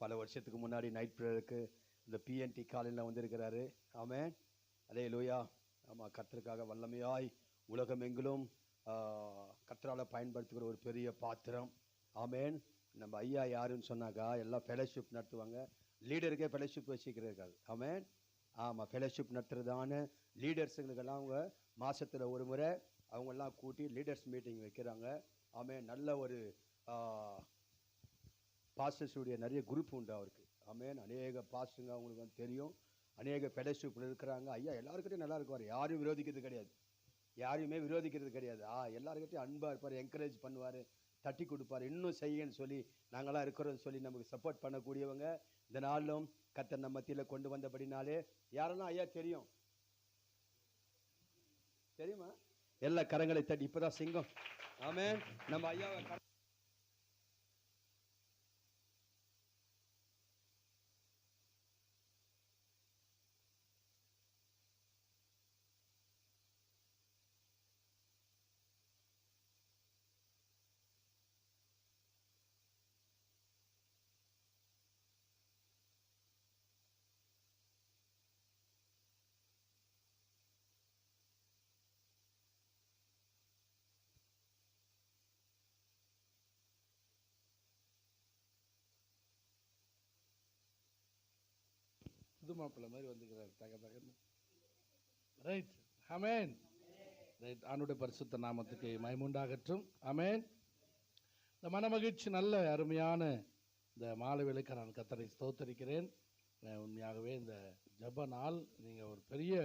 பல வருஷத்துக்கு முன்னாடி நைட் ப்ரேயருக்கு இந்த பிஎன்டி காலையில் வந்திருக்கிறாரு. ஆமென், அல்லேலூயா. ஆமாம், கர்த்தருக்காக வல்லமையாய் உலகமெங்கிலும் கர்த்தரால் பயன்படுத்துகிற ஒரு பெரிய பாத்திரம். ஆமென். நம்ம ஐயா யாருன்னு சொன்னாக்கா எல்லாம் ஃபெலோஷிப் நடத்துவாங்க. லீடருக்கே ஃபெலோஷிப் வச்சுக்கிறார்கள். ஆமென். ஆமாம், ஃபெலோஷிப் நடத்துறதான லீடர்ஸுங்களுக்கெல்லாம் அவங்க மாதத்தில் ஒரு முறை அவங்கெல்லாம் கூட்டி லீடர்ஸ் மீட்டிங் வைக்கிறாங்க. ஆமென். நல்ல ஒரு பாஸ்டர்ஸுடைய நிறைய குரூப் உண்டு அவருக்கு. ஆமென். அநேக பாஸ்டருங்க அவங்களுக்கு வந்து தெரியும். அநேக ஃபெலோஷிப்பில் இருக்கிறாங்க. ஐயா எல்லாருக்கிட்டையும் நல்லா இருக்குவார். யாரும் விரோதிக்கிறது கிடையாது, யாரையுமே விரோதிக்கிறது கிடையாது. எல்லாருக்கிட்டையும் அன்பாக இருப்பார், என்கரேஜ் பண்ணுவார், தட்டி கொடுப்பார், இன்னும் செய்யன்னு சொல்லி நாங்களாம் இருக்கிறோன்னு சொல்லி நமக்கு சப்போர்ட் பண்ணக்கூடியவங்க. இந்த நாளிலும் கர்த்தர் நம்ம மத்தியில் கொண்டு வந்தபடினாலே யாரெல்லாம் ஐயா தெரியும் தெரியுமா? எல்லா கரங்களை தட்டி இப்போதான் சிங்கம். ஆமென். நம்ம ஐயாவை புது மாப்பிள்ளை மாதிரி வந்துக்கிறார் தக தகன்னு. ரைட். ஆமென். ரைட். ஆண்டுடைய பரிசுத்த நாமத்துக்கு மகிமையுண்டாகட்டும். ஆமென். இந்த மனமகிழ்ச்சி நல்ல அருமையான இந்த மாலை வேளைக்கு நான் கர்த்தரை ஸ்தோத்தரிக்கிறேன். உண்மையாகவே இந்த ஜப நாள் நீங்கள் ஒரு பெரிய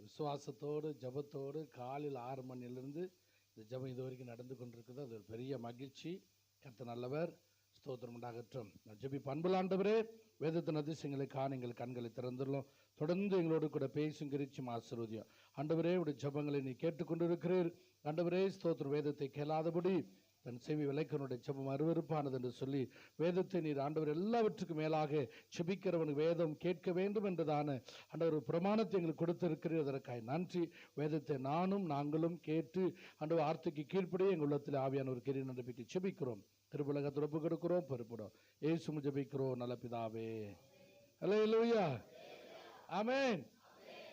விசுவாசத்தோடு ஜபத்தோடு காலையில் 6 மணிலிருந்து இந்த ஜபம் இது வரைக்கும் நடந்து கொண்டிருக்குது. அது ஒரு பெரிய மகிழ்ச்சி. கர்த்தர் நல்லவர், ஸ்தோத்திரம் உண்டாகட்டும். நான் ஜெபிப்பேன். அன்புள்ள ஆண்டவரே, வேதத்தின் அதிசயங்களை காண எங்கள் கண்களை திறந்துள்ளோம். தொடர்ந்து எங்களோடு கூட பேசும் கிரிச்சும் ஆசீர்வதியும். ஆண்டவரே, உடைய ஜபங்களை நீ கேட்டுக்கொண்டிருக்கிறீர். ஆண்டவரே ஸ்தோத்திரம். வேதத்தை கேளாதபடி தன் செவி விலைக்கனுடைய ஜெபம் அருவருப்பானது என்று சொல்லி வேதத்தை நீர் ஆண்டவர் எல்லாவற்றுக்கும் மேலாக செபிக்கிறவனுக்கு வேதம் கேட்க வேண்டும் என்றதான ஆண்டவர் பிரமாணத்தை எங்களுக்கு கொடுத்திருக்கிறீர். அதற்காக நன்றி. வேதத்தை நாங்களும் கேட்டு ஆண்டவர் வார்த்தைக்கு கீழ்ப்படி எங்கள் உள்ளத்தில் ஆவியான ஒரு கிரியை நம்பிக்கை செபிக்கிறோம். திருப்பலகத்தில் ஒப்பு கொடுக்கிறோம், பொறுப்பிடும். ஏசுமு ஜெபிக்கிறோம் நல்ல பிதாவே. அல்லேலூயா. ஆமென்.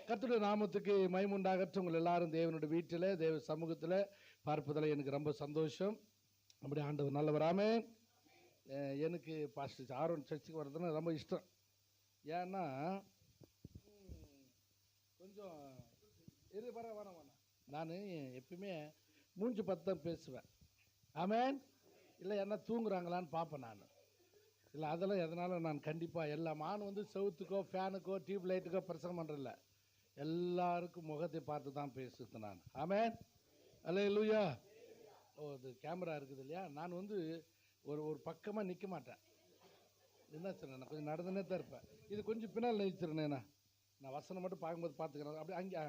கர்த்தருடைய நாமத்துக்கு மகிமையுண்டாகட்டும். உங்கள் எல்லாரும் தேவனுடைய வீட்டில் தேவ சமூகத்தில் பார்ப்பதில் எனக்கு ரொம்ப சந்தோஷம். அப்படி ஆண்டவர் நல்லவர். ஆமென். எனக்கு பாஸ்டர் ஆரோன் சர்ச்சுக்கு வர்றதுன்னா ரொம்ப இஷ்டம். ஏன்னா கொஞ்சம் வேணாம் நான் எப்பயுமே மூஞ்சி பத்தம் பேசுவேன். ஆமென். இல்லை என்ன தூங்குறாங்களான்னு பார்ப்பேன் நான். இல்லை அதெல்லாம் எதனாலும் நான் கண்டிப்பாக நான் வந்து செவுத்துக்கோ ஃபேனுக்கோ டியூப் லைட்டுக்கோ பிரசங்கம் பண்ணுறதில்ல. எல்லாருக்கும் முகத்தை பார்த்து தான் பேசுது நான். ஆமென். அல்லேலூயா. இது கேமரா இருக்குது இல்லையா, நான் வந்து ஒரு பக்கமாக நிற்க மாட்டேன். என்ன சொன்னேன், கொஞ்சம் நடந்துனே தான் இருப்பேன். இது கொஞ்சம் பின்னால் நினைச்சிருந்தேண்ணா, நான் வசனம் மட்டும் பார்க்கும்போது பார்த்துக்கிறேன். அப்படி அங்கே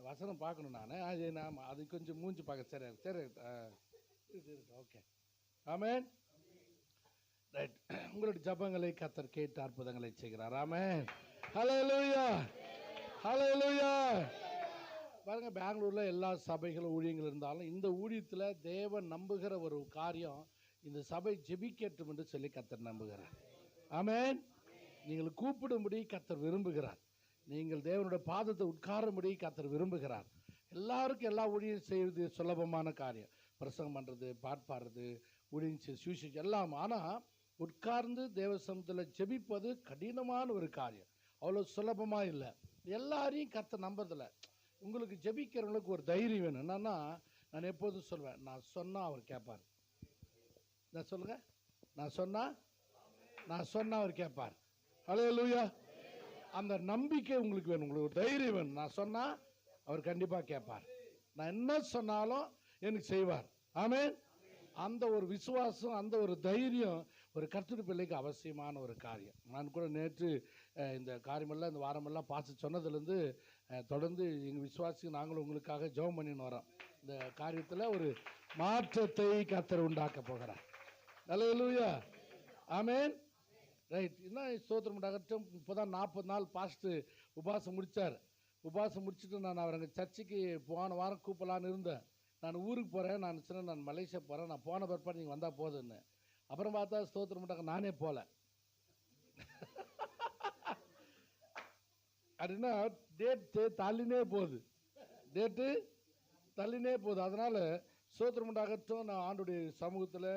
வசனம் பார்க்கணும் நான் அது கொஞ்சம் மூஞ்சி பார்க்க சரி சரி இருக்கு. ஓகே. ஆமென். ரைட். உங்களுடைய ஜபங்களை கர்த்தர் கேட்டு அற்புதங்களை செய்கிறார். ஆமென். ஹல்லேலூயா. ஹல்லேலூயா. பாருங்கள், பெங்களூரில் எல்லா சபைகளும் ஊழியங்கள் இருந்தாலும் இந்த ஊழியத்தில் தேவன் நம்புகிற ஒரு காரியம், இந்த சபை ஜெபிக்கட்டும் என்று சொல்லி கர்த்தர் நம்புகிறார். ஆமென். நீங்கள் கூப்பிடும்படி கர்த்தர் விரும்புகிறார். நீங்கள் தேவனுடைய பாதத்தை உட்காரும்படி கர்த்தர் விரும்புகிறார். எல்லாருக்கும் எல்லா ஊழியம் செய்வது சுலபமான காரியம். பிரசங்கம் பண்ணுறது, பாடுறது, ஊழியம் சுவிசேஷம் எல்லாம். ஆனால் உட்கார்ந்து தேவசமத்தில் ஜெபிப்பது கடினமான ஒரு காரியம். அவ்வளோ சுலபமாக இல்லை. எல்லாரையும் கர்த்தர் நம்புறதில்ல. உங்களுக்கு ஜெபிக்கிறவங்களுக்கு ஒரு தைரியம் வேணும். என்னன்னா, நான் எப்போதும் சொல்வேன், நான் சொன்னால் அவர் கேட்பார். நான் சொல்லுங்கள், நான் சொன்னால் அவர் கேட்பார். ஹல்லேலூயா. அந்த நம்பிக்கை உங்களுக்கு வேணும், உங்களுக்கு ஒரு தைரியம் வேணும். நான் சொன்னால் அவர் கண்டிப்பாக கேட்பார். நான் என்ன சொன்னாலும் எனக்கு செய்வார். ஆமென். அந்த ஒரு விசுவாசம், அந்த ஒரு தைரியம் ஒரு கர்த்தருடைய பிள்ளைக்கு அவசியமான ஒரு காரியம். நான் கூட நேற்று இந்த காரியமெல்லாம் இந்த வாரமெல்லாம் பார்த்து சொன்னதுலேருந்து தொடர்ந்து எங்கள் விசுவாசிக்கு நாங்களும் உங்களுக்காக ஜெபம் பண்ணின்னு வரோம். இந்த காரியத்தில் ஒரு மாற்றத்தை கர்த்தர் உண்டாக்க போகிறார். அல்லேலூயா. ஆமென். ரைட். என்ன ஸ்தோத்திரம் உண்டாகட்டும். இப்போ தான் 40 நாள் பாஸ்ட்டு உபாசம் முடித்தார். உபாசம் முடிச்சுட்டு நான் அவருங்க சர்ச்சுக்கு போன வாரம் கூப்பிடலான்னு இருந்தேன். நான் ஊருக்கு போகிறேன், நான் மலேசியா போகிறேன், நான் போன பிற்பாடு நீங்கள் வந்தால் போதுன்னு. அப்புறம் பார்த்தா ஸ்தோத்திரம் பண்ணாங்க, நானே போல. அப்படின்னா டேட்டு தள்ளினே போகுது, டேட்டு தள்ளினே போகுது. அதனால ஸ்தோத்திரம் உண்டாகட்டும். நான் ஆண்டுடைய சமூகத்தில்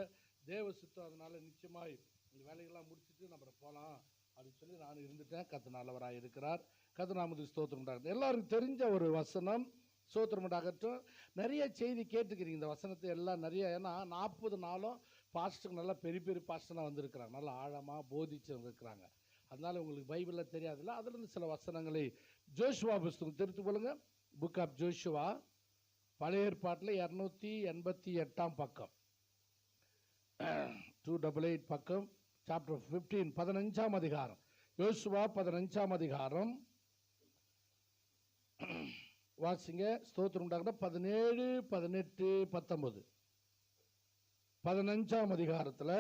தேவ சித்தம், அதனால நிச்சயமாய் இந்த வேலைகள்லாம் முடிச்சுட்டு நம்ம போகலாம் அப்படின்னு சொல்லி நான் இருந்துட்டேன். கர்த்தர் நல்லவராக இருக்கிறார். கர்த்தர் நாமத்துக்கு ஸ்தோத்திரம் உண்டாகட்டும். எல்லாருக்கும் தெரிஞ்ச ஒரு வசனம், ஸ்தோத்திரம் உண்டாகட்டும். நிறைய செய்தி கேட்டுக்கிறீங்க இந்த வசனத்தை எல்லாம் நிறைய. ஏன்னா 40 நாளும் பாஸ்டருக்கு நல்லா பெரிய பெரிய பாஸ்டர்லாம் வந்திருக்கிறாங்க, நல்லா ஆழமாக போதிச்சு இருக்கிறாங்க. அதனால உங்களுக்கு பைபிளில் தெரியாதுல்ல, அதுலேருந்து சில வசனங்களை ஜோஷுவா புஸ்தகம் தெரிந்து கொள்ளுங்க. புக் ஆஃப் ஜோஷுவா, பழைய ஏற்பாட்டில் 288 பக்கம், 288 பக்கம், சாப்டர் 15, 15ஆம் அதிகாரம். யோசுவா 15ஆம் அதிகாரம் வாசிங்க. ஸ்தோத்திரம் உண்டாகட்டும். 17, 18, 19. 15ஆம் அதிகாரத்தில்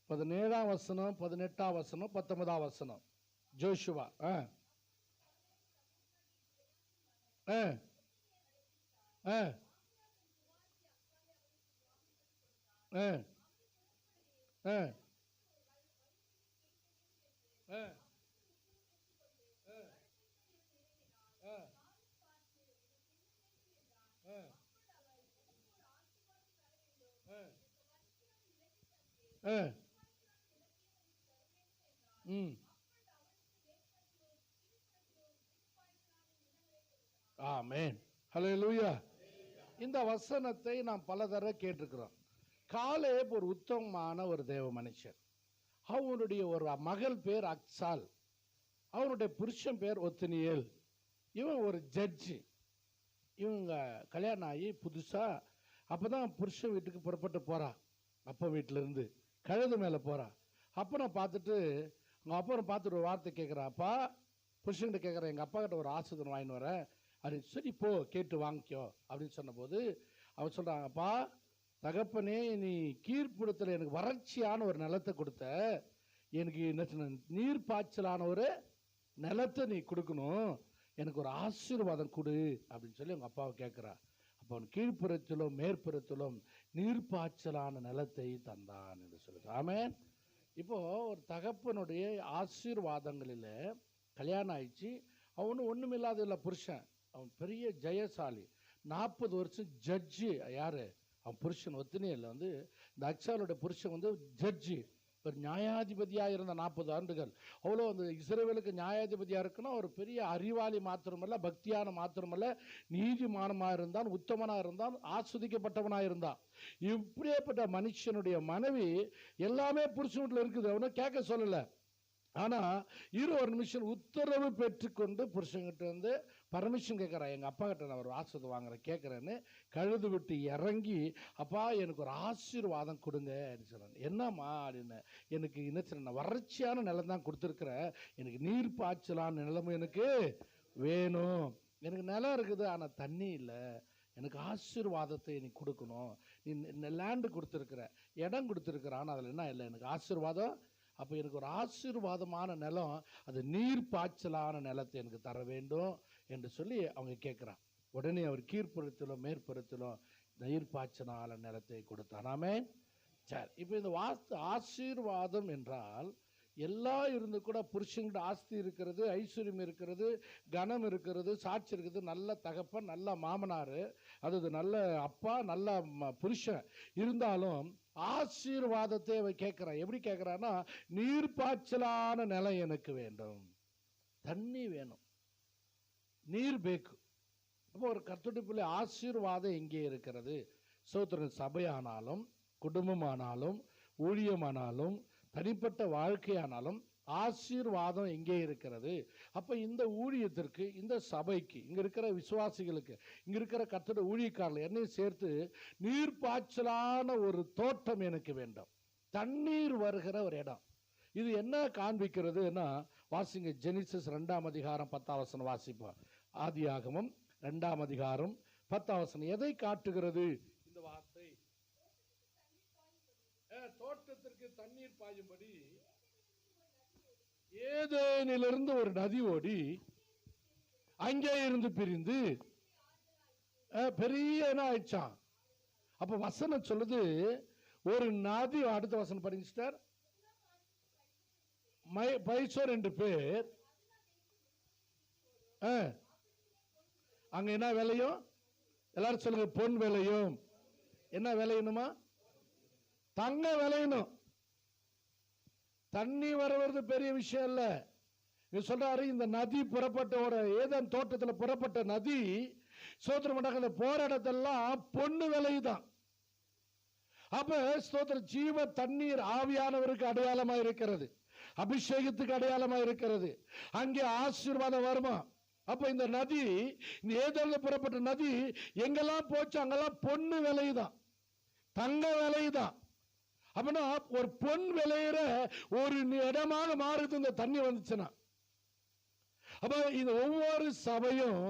17ஆம் வசனம், 18ஆம் வசனம், 19ஆம் வசனம். ஜோஷுவா ஆமென். ஹல்லேலூயா. இந்த வசனத்தை நாம் பல தடவை கேட்டிருக்கிறோம். காலேப் ஒரு உத்தமமான ஒரு தேவ மனுஷன். அவனுடைய ஒரு மகள் பேர் அக்சால், அவனுடைய புருஷன் பேர் ஒத்னியேல். இவன் ஒரு ஜட்ஜு. இவங்க கல்யாணம் ஆகி புதுசா அப்பதான் புருஷன் வீட்டுக்கு புறப்பட்டு போறா. அப்பா வீட்டிலேருந்து கழுது மேலே போறா. அப்பனை பார்த்துட்டு அவங்க அப்பனை பார்த்துட்டு ஒரு வார்த்தை கேட்குறா. அப்பா, புருஷன்கிட்ட கேட்குறேன், எங்கள் அப்பா கிட்ட ஒரு ஆசீர்வாதம் வாங்கின்னு வரேன் அப்படின்னு. சரி போ, கேட்டு வாங்கிக்கோ அப்படின்னு சொன்னபோது அவன் சொல்கிறான், அப்பா தகப்பனே, நீ கீழ்ப்புறத்தில் எனக்கு வறட்சியான ஒரு நிலத்தை கொடுத்த, எனக்கு என்ன சொன்ன, நீர் பாய்ச்சலான ஒரு நிலத்தை நீ கொடுக்கணும், எனக்கு ஒரு ஆசீர்வாதம் கொடு அப்படின்னு சொல்லி அவங்க அப்பாவை கேட்குறா. அப்போ அவன் கீழ்ப்புறத்திலும் மேற்புறத்திலும் நீர்ப்பாய்ச்சலான நிலத்தை தந்தான் என்று சொல்லுது. ஆமென். இப்போ ஒரு தகப்பனுடைய ஆசீர்வாதங்களில் கல்யாணம் ஆயிடுச்சு. அவனு ஒன்றுமில்லாத இல்லை புருஷன், அவன் பெரிய ஜெயசாலி, 40 வருஷம் ஜட்ஜு. யாரு? அவன் புருஷன் ஒத்தினியில் வந்து இந்த அக்சாலோட புருஷன் வந்து ஜட்ஜு, ஒரு நியாயாதிபதியாக இருந்த 40 ஆண்டுகள். அவ்வளோ அந்த இஸ்ரவேலுக்கு நியாயாதிபதியாக இருக்குன்னா ஒரு பெரிய அறிவாளி மாத்திரமல்ல, பக்தியான மாத்திரமல்ல, நீதிமானமாக இருந்தான், உத்தமனாக இருந்தான், ஆஸ்வதிக்கப்பட்டவனாக இருந்தான். இப்படியேப்பட்ட மனுஷனுடைய மனைவி எல்லாமே புருஷன் வீட்டில் இருக்குது, அவனும் கேட்க சொல்லலை. ஆனால் ஒரு நிமிஷம் உத்தரவு பெற்றுக்கொண்டு புருஷன்கிட்ட வந்து பர்மிஷன் கேட்குறான். எங்கள் அப்பா கிட்ட நான் ஒரு ஆசீர்வாதம் வாங்குறேன் கேட்குறேன்னு கழுது விட்டு இறங்கி, அப்பா எனக்கு ஒரு ஆசீர்வாதம் கொடுங்க அப்படின்னு சொல்கிறாங்க. என்னம்மா அப்படின்னு. எனக்கு என்ன சொன்ன, வறட்சியான நிலம் தான் கொடுத்துருக்குறேன், எனக்கு நீர் பாய்ச்சலான நிலமும் எனக்கு வேணும். எனக்கு நிலம் இருக்குது ஆனால் தண்ணி இல்லை, எனக்கு ஆசீர்வாதத்தை நீ கொடுக்கணும். நீ லேண்டு கொடுத்துருக்குற, இடம் கொடுத்துருக்குற, ஆனால் அதில் என்ன இல்லை, எனக்கு ஆசீர்வாதம். அப்போ எனக்கு ஒரு ஆசீர்வாதமான நிலம், அது நீர் பாய்ச்சலான நிலத்தை எனக்கு தர வேண்டும் என்று சொல்லி அவங்க கேட்குறான். உடனே அவர் கீழ்ப்புறத்திலும் மேற்புறத்திலும் நீர் பாய்ச்சலான நிலத்தை கொடுத்தானாமே. சரி, இப்போ இந்த ஆசீர்வாதம் என்றால் எல்லாம் இருந்து கூட புருஷன்கிட்ட ஆஸ்தி இருக்கிறது, ஐஸ்வர்யம் இருக்கிறது, கனம் இருக்கிறது, சாட்சி இருக்குது, நல்ல தகப்பன், நல்ல மாமனார், அது நல்ல அப்பா, நல்ல புருஷன் இருந்தாலும் ஆசீர்வாதத்தை அவன் கேட்குறான். எப்படி கேட்குறான்னா, நீர்ப்பாய்ச்சலான நிலம் எனக்கு வேண்டும், தண்ணி வேணும், நீர் பேக்கு. அப்போ ஒரு கர்த்தருடைய பிள்ளை ஆசீர்வாதம் எங்கே இருக்கிறது? சோத்திரன் சபையானாலும், குடும்பமானாலும், ஊழியமானாலும், தனிப்பட்ட வாழ்க்கையானாலும் ஆசீர்வாதம் எங்கே இருக்கிறது? அப்போ இந்த ஊழியத்திற்கு, இந்த சபைக்கு, இங்கே இருக்கிற விசுவாசிகளுக்கு, இங்கே இருக்கிற கர்த்தருடைய ஊழியக்காரர்கள் என்னையும் சேர்த்து நீர்ப்பாய்ச்சலான ஒரு தோட்டம் எனக்கு வேண்டும், தண்ணீர் வருகிற ஒரு இடம். இது என்ன காண்பிக்கிறதுனா, வாசிங்க ஜெனிசிஸ் 2ஆம் அதிகாரம் 10ஆம் வசனம் வாசிப்போம். ஆதியாகமம் 2ஆம் அதிகாரம் 10ஆம் வசனம் எதை காட்டுகிறது? இந்த வார்த்தை, தோட்டத்திற்கு தண்ணீர் பாயும்படி ஏதேனிலிருந்து ஒரு நதி ஓடி அங்கே இருந்து பிரிந்து பெரிய ஆயிடுச்சான். அப்ப வசனம் சொல்லுது, ஒரு நதி, அடுத்த வசனம் படிங்க சிஸ்டர். பைசோர் என்று பேர். அங்க என்ன விளையும்? எல்லாரும் சொல்லுங்க. பொன் விளையும். என்ன விளையணுமா? தங்க விளையணும். தண்ணி வருவது பெரிய விஷயம் இல்ல. சொல்றாரு, இந்த நதி புறப்பட்ட ஒரு ஏதேன் தோட்டத்தில் புறப்பட்ட நதி ஸ்தோத்திரம் போற இடத்தெல்லாம் பொண்ணு விளையுதான். அப்ப ஸ்தோத்திரம், ஜீவ தண்ணீர் ஆவியானவருக்கு அடையாளமா இருக்கிறது, அபிஷேகத்துக்கு அடையாளமா இருக்கிறது. அங்கே ஆசீர்வாதம் வருமா? அப்ப இந்த நதி, இந்த ஏதேன்ல புறப்பட்ட நதி எங்கெல்லாம் போச்சு அங்கெல்லாம் பொண்ணு விளையுதான், தங்க விளையுதான். அப்படின்னா ஒரு பொன் விளையிற ஒரு இடமாக மாறுது இந்த தண்ணி வந்துச்சுன்னா. அப்ப இந்த ஒவ்வொரு சபையும்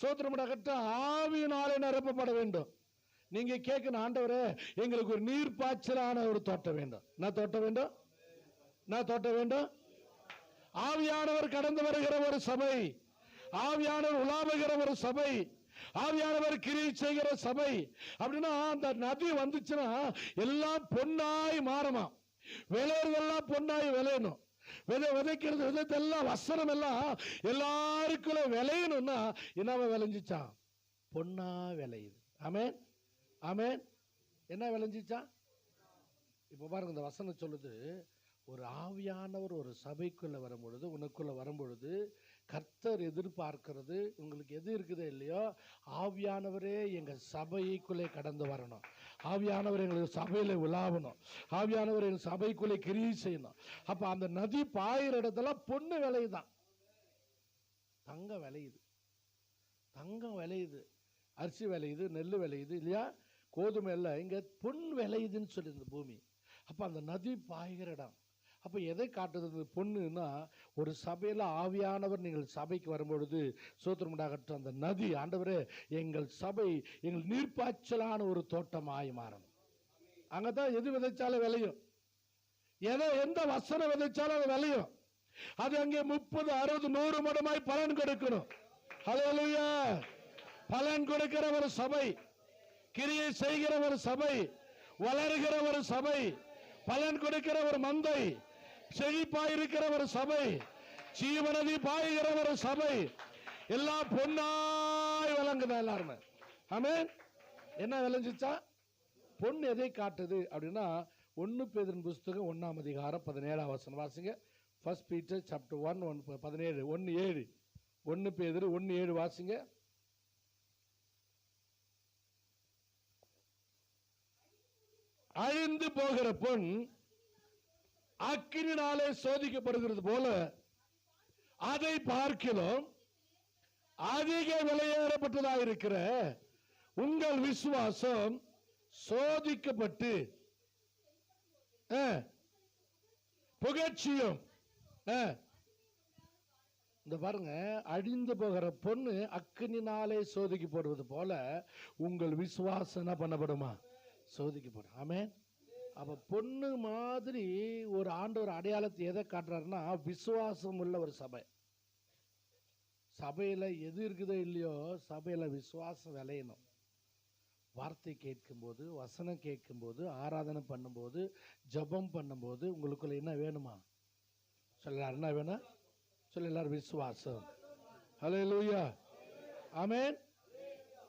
சோத்திரமடகட்ட ஆவியினாலே நிரப்பப்பட வேண்டும். நீங்க கேட்கணும், ஆண்டவரே எங்களுக்கு ஒரு நீர் பாய்ச்சலான ஒரு தோட்டம் வேண்டும். நான் தோட்டம் வேண்டும், நான் தோட்டம் வேண்டும். ஆவியானவர் கடந்து வருகிற ஒரு சபை, ஆவியானவர் உலாவுகிற ஒரு சபை, ஆவியானவர் கிரியை செய்கிற சபை. அப்படின்னா அந்த நதி வந்துச்சுன்னா எல்லாம் பொன்னாய் மாறுமா. விளையறதெல்லாம் பொன்னாய் விளையணும். விதைக்கிறது விதத்தெல்லாம் வசனம் எல்லாம் எல்லாருக்குள்ள விளையணும்னா என்னவா விளைஞ்சிச்சா? பொன்னா விளையுது. ஆமென், ஆமென். என்ன விளைஞ்சிச்சா? இப்ப பாருங்க, இந்த வசனம் சொல்லுது, ஒரு ஆவியானவர் ஒரு சபைக்குள்ள வரும்பொழுது, உனக்குள்ள வரும்பொழுது கர்த்தர் எதிர்பார்க்கிறது, உங்களுக்கு எது இருக்குதோ இல்லையோ, ஆவியானவரே எங்க சபைக்குள்ளே கடந்து வரணும், ஆவியானவர் எங்களுக்கு சபையில உலாவணும், ஆவியானவர் எங்க சபைக்குள்ளே கிரியை செய்யணும். அப்ப அந்த நதி பாயிற இடத்துல பொண்ணு விளையுதான், தங்க விளையுது, தங்கம் விளையுது, அரிசி விளையுது, நெல் விளையுது இல்லையா, கோதுமை எல்லாம் இங்க பொன் விளையுதுன்னு சொல்லி இந்த பூமி. அப்ப அந்த நதி பாய்கிற இடம். அப்ப எதை காட்டுறது பொண்ணுன்னா, ஒரு சபையில ஆவியானவர் நீங்கள் சபைக்கு வரும்பொழுது சோத்திரமுண்டாகட்டும், அந்த நதி, ஆண்டவரே எங்கள் சபை எங்கள் நீர்ப்பாய்ச்சலான ஒரு தோட்டமாய் மாறணும். அங்கதான் எது விதைச்சாலும் விளையும், எந்த வசனம் விதைச்சாலும் அது விளையும். அது அங்கே 30, 60, 100 மடமாய் பலன் கொடுக்கணும். ஹல்லேலூயா. பலன் கொடுக்கிற ஒரு சபை, கிரியை செய்கிற ஒரு சபை, வளர்கிற ஒரு சபை, பலன் கொடுக்கிற ஒரு மந்தை, செழிப்பாயிருக்கிற ஒரு சபை, ஜீவநதி பாய்கிற ஒரு சபை, எல்லாம் பொன்னாய் விளங்குதா எல்லாருமே. ஆமென். என்ன விளைஞ்சிச்சா? பொன் எதை காட்டுது அப்படின்னா, 1 பேதுரு புஸ்தகம் 1ஆம் அதிகாரம் 17ஆம் வசனம் வாசிங்க. 1 Peter chapter 1:17, 1:7. 1 பேதுரு 1:7 வாசிங்க. அழிந்து போகிற பொன் அக்கினினாலே சோதிக்கப்படுகிறது போல அதை பார்க்கிலும் அதிக விலையேறப்பட்டதாயிருக்கிற உங்கள் விசுவாசம் சோதிக்கப்பட்டு புகழ்ச்சியும். இந்த பாருங்க, அழிந்து போகிற பொண்ணு அக்கினினாலே சோதிக்கப்படுவது போல உங்கள் விசுவாசம் என்ன பண்ணப்படுமா? சோதிக்கப்படும். ஆமென். அப்ப பொண்ணு மாதிரி ஒரு ஆண்டவர் அடையாளத்தை எதை காட்டுறாருன்னா, விசுவாசம் உள்ள ஒரு சபை. சபையில எது இருக்குதோ இல்லையோ, சபையில விசுவாசம் விளையணும். வார்த்தை கேட்கும்போது, வசனம் கேட்கும்போது, ஆராதனை பண்ணும்போது, ஜபம் பண்ணும்போது உங்களுக்குள்ள என்ன வேணுமா? சொல்ல என்ன வேணும்? சொல்ல எல்லாரும் விசுவாசம். ஹல்லேலூயா. ஆமென்.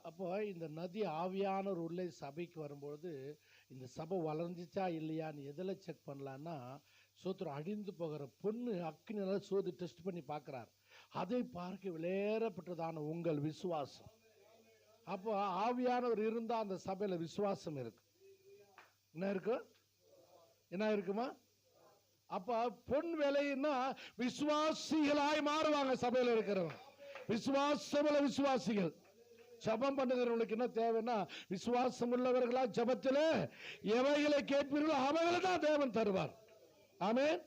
அப்போ இந்த நதி ஆவியானவர் உள்ளே சபைக்கு வரும்பொழுது இந்த சபை வளர்ந்துச்சா இல்லையான்னு எதில் செக் பண்ணலான்னா, சோத்திரம் அழிந்து போகிற பொண்ணு அக்கினியால சோதி டெஸ்ட் பண்ணி பார்க்கிறார். அதை பார்க்க விளையேறப்பட்டதான உங்கள் விசுவாசம். அப்போ ஆவியானவர் இருந்தா அந்த சபையில விசுவாசம் இருக்கு. என்ன இருக்கு? என்ன இருக்குமா? அப்ப பொன் விலைன்னா விசுவாசிகளாய் மாறுவாங்க சபையில இருக்கிறவங்க. விசுவாசமுள்ள விசுவாசிகள். ஜபம் பண்ணுகிறவங்களுக்கு என்ன தேவைன்னா, விசுவாசம் உள்ளவர்களா ஜபத்தில் எவைகளை கேட்பீர்களோ அவைகளை தான் தேவன் தருவார். ஆமென்.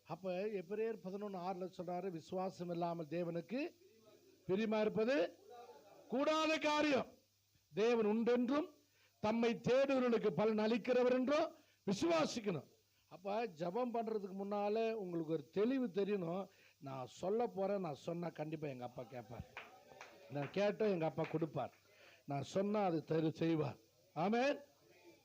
அப்ப எபிரேயர் 11:6 சொல்றாரு, விசுவாசம் இல்லாமல் தேவனுக்கு பிரியமா இருப்பது கூடாத காரியம். தேவன் உண்டென்றும் தம்மை தேடுகிறவர்களுக்கு பலன் அளிக்கிறவர் என்றும் விசுவாசிக்கணும். அப்ப ஜபம் பண்றதுக்கு முன்னால உங்களுக்கு ஒரு தெளிவு தெரியணும். நான் சொல்ல போறேன், நான் சொன்னா கண்டிப்பா எங்க அப்பா கேட்பார், நான் கேட்டேன் எங்க அப்பா கொடுப்பார், நான் சொன்னா அது செய்வார். ஆமென்.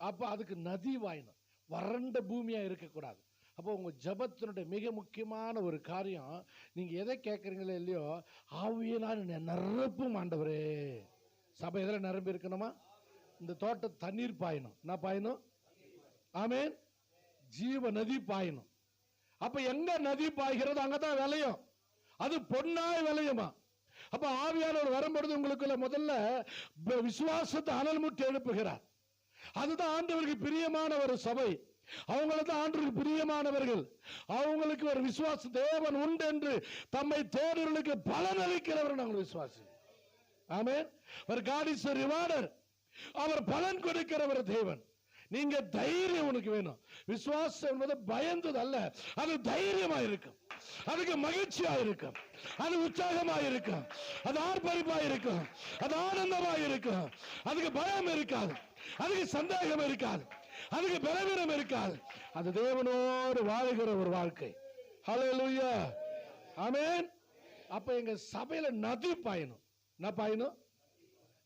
அப்ப அதுக்கு நதி வாயணும், வறண்ட பூமியா இருக்கக்கூடாது. அப்போ உங்க ஜபத்தினுடைய மிக முக்கியமான ஒரு காரியம், நீங்க எதை கேட்கறீங்களோ இல்லையோ, ஆவியினால் நிரப்பும் ஆண்டவரே. சபை எதில் நிரம்பி இருக்கணுமா? இந்த தோட்டம் தண்ணீர் பாயணும். என்ன பாயணும்? ஆமென். ஜீவ நதி பாயணும். அப்ப எங்க நதி பாய்கிறது அங்கதான் விளையும், அது பொன்னாய் விளையுமா. அப்ப ஆவியானவர் வரும்பொழுது உங்களுக்குள்ள முதல்ல விசுவாசத்தை அனல் முட்டி எழுப்புகிறார். அதுதான் ஆண்டவருக்கு பிரியமான ஒரு சபை. அவங்களுக்கு ஆண்டவருக்கு பிரியமானவர்கள், அவங்களுக்கு ஒரு விசுவாச தேவன் உண்டு என்று தம்மை தேடுவர்களுக்கு பலன் அளிக்கிறவர் நாங்கள் விசுவாசி. ஆமென். ஒரு God is a rewarder. அவர் பலன் கொடுக்கிறவர் தேவன். நீங்க தைரியம் உனக்கு வேணும். விசுவாசம் என்பது பயந்தது அல்ல, அது தைரியமா இருக்கும், அதுக்கு மகிழ்ச்சியா இருக்கும், அது உற்சாகமா இருக்கும், அது ஆர்ப்பரிப்பா இருக்கும், அது ஆனந்தமா இருக்கும், அதுக்கு பயம் இருக்காது, அதுக்கு சந்தேகம் இருக்காது, அதுக்கு பலவீனம் இருக்காது. அது தேவனோடு வாழுகிற ஒரு வாழ்க்கை. ஹல்லேலூயா. ஆமென். அப்ப எங்க சபையில நதி பாயணும். என்ன பாயணும்?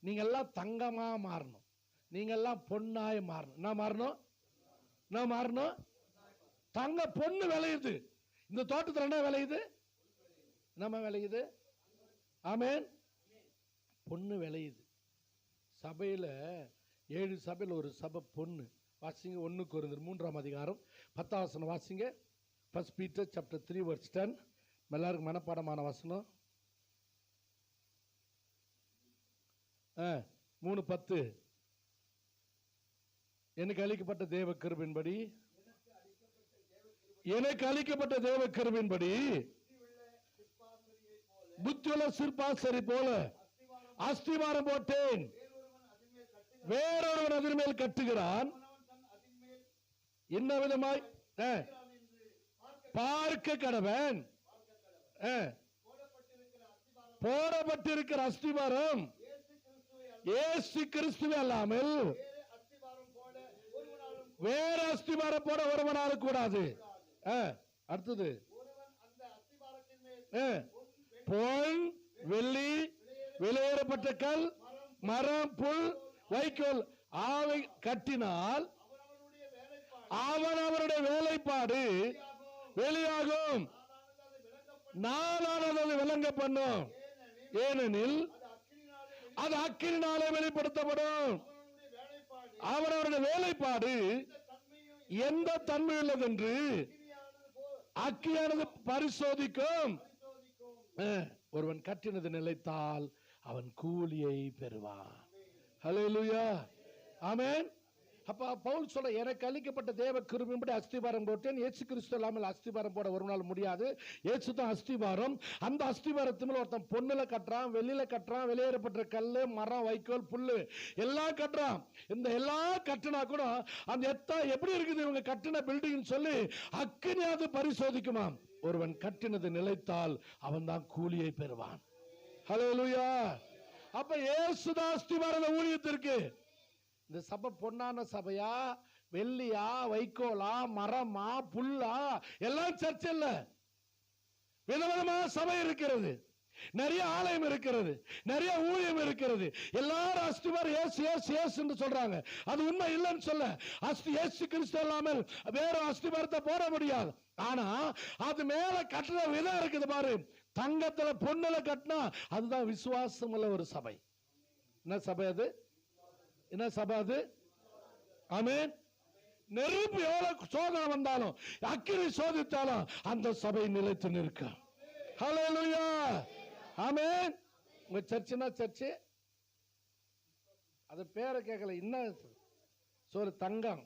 நீங்க எல்லாம் தங்கமா மாறணும், நீங்க எல்லாம் பொன்னாய் மாறணும். என்ன மாறணும்? என்ன மாறணும்? தங்க பொண்ணு விளையுது இந்த தோட்டத்தில். என்ன விளையுது? நம்ம விளையுது. ஆமென். பொண்ணு விளையுது. சபையில 7 சபையில் ஒரு சபை பொண்ணு. வாசிங்க 1 கொரிந்தியர் 3ஆம் அதிகாரம் 10ஆம் வசனம் வாசிங்க. 1 பீட்டர் chapter 3 verse 10. எல்லாருக்கும் மனப்பாடமான வசனம். 3:10. எனக்கு அளிக்கப்பட்ட தேவ கிருபையின்படி, எனக்கு அளிக்கப்பட்ட தேவ கிருபையின்படி புத்தியுள்ள சிற்பாசரி போல அஸ்திவாரம் போட்டேன், வேறொருவன் அதன் மேல் கட்டுகிறான், என்ன விதமாய் பார்க்க கடவன். போடப்பட்டிருக்கிற அஸ்திவாரம் இயேசு கிறிஸ்துவே அல்லாமல் வேற அஸ்திவாரம் போட ஒருவனாலும் கூடாது. அடுத்தது பொன் வெள்ளி விலையேறப்பட்ட கல் மரம் புல் வைக்கோல் ஆவை கட்டினால் அவன் அவருடைய வேலைப்பாடு வெளியாகும், நாளானது விளங்க பண்ணும், ஏனெனில் அது அக்கினினாலே வெளிப்படுத்தப்படும். அவரவருடைய வேலைப்பாடு எந்த தன்மை உள்ளது என்று அக்கினியானது பரிசோதிக்கும். ஒருவன் கட்டினது நிலைத்தால் அவன் கூலியை பெறுவான். ஹல்லேலூயா. ஆமென். அப்ப பவுல் சொல்ல, எனக்கு அளிக்கப்பட்ட தேவ கிருபையின்படி அஸ்திபாரம் போட்டேன். இயேசு கிறிஸ்து இல்லாமல் அஸ்திபாரம் போட ஒரு நாள் முடியாது. இயேசு தான் அஸ்திபாரம். அந்த அஸ்திபாரத்து மேல ஒருத்தன் பொண்ணுல கட்டுறான், வெள்ளியில கட்டுறான், வெளியேறப்பட்ட கல்லு மரம் வைக்கோல் புல்லு எல்லாம் கட்டுறான். இந்த எல்லாம் கட்டினா கூட அந்த எப்படி இருக்குது இவங்க கட்டின பில்டிங் சொல்லி அக்கினியாவது பரிசோதிக்குமா. ஒருவன் கட்டினது நிலைத்தால் அவன் தான் கூலியை பெறுவான். ஹல்லேலூயா. அப்ப இயேசுதான் அஸ்திபாரம் ஊழியத்திற்கு. இந்த சபை பொன்னான சபையா, வெள்ளியா, வைக்கோலா, மரமா, புல்லா, எல்லாம் சர்ச் இல்ல. விதவிதமான சபை இருக்கிறது, நிறைய ஆலயம் இருக்கிறது, நிறைய ஊழியம் இருக்கிறது. எல்லாரும் அஸ்திபாரம் இயேசு இயேசு இயேசு என்று சொல்றாங்க. அது உண்மை இல்லைன்னு சொல்ல. இயேசு கிறிஸ்து இல்லாமல் வேற அஸ்திபாரத்தை போட முடியாது. ஆனா அது மேல கட்டுற விதம் இருக்குது பாரு. தங்கத்துல பொண்ணுல கட்டினா அதுதான் விசுவாசம் உள்ள ஒரு சபை. என்ன சபை அது? என்ன சபை அது? ஆமென். நெருப்பு எவ்வளவு சோதனை வந்தாலும், அக்கினி சோதித்தாலும் அந்த சபை நிலைத்து நிற்கும். ஹல்லேலூயா. ஆமென். உங்க சர்ச்சுனா சர்ச்சு, அது பேரை கேட்கல. என்ன சொல்லு? தங்கம்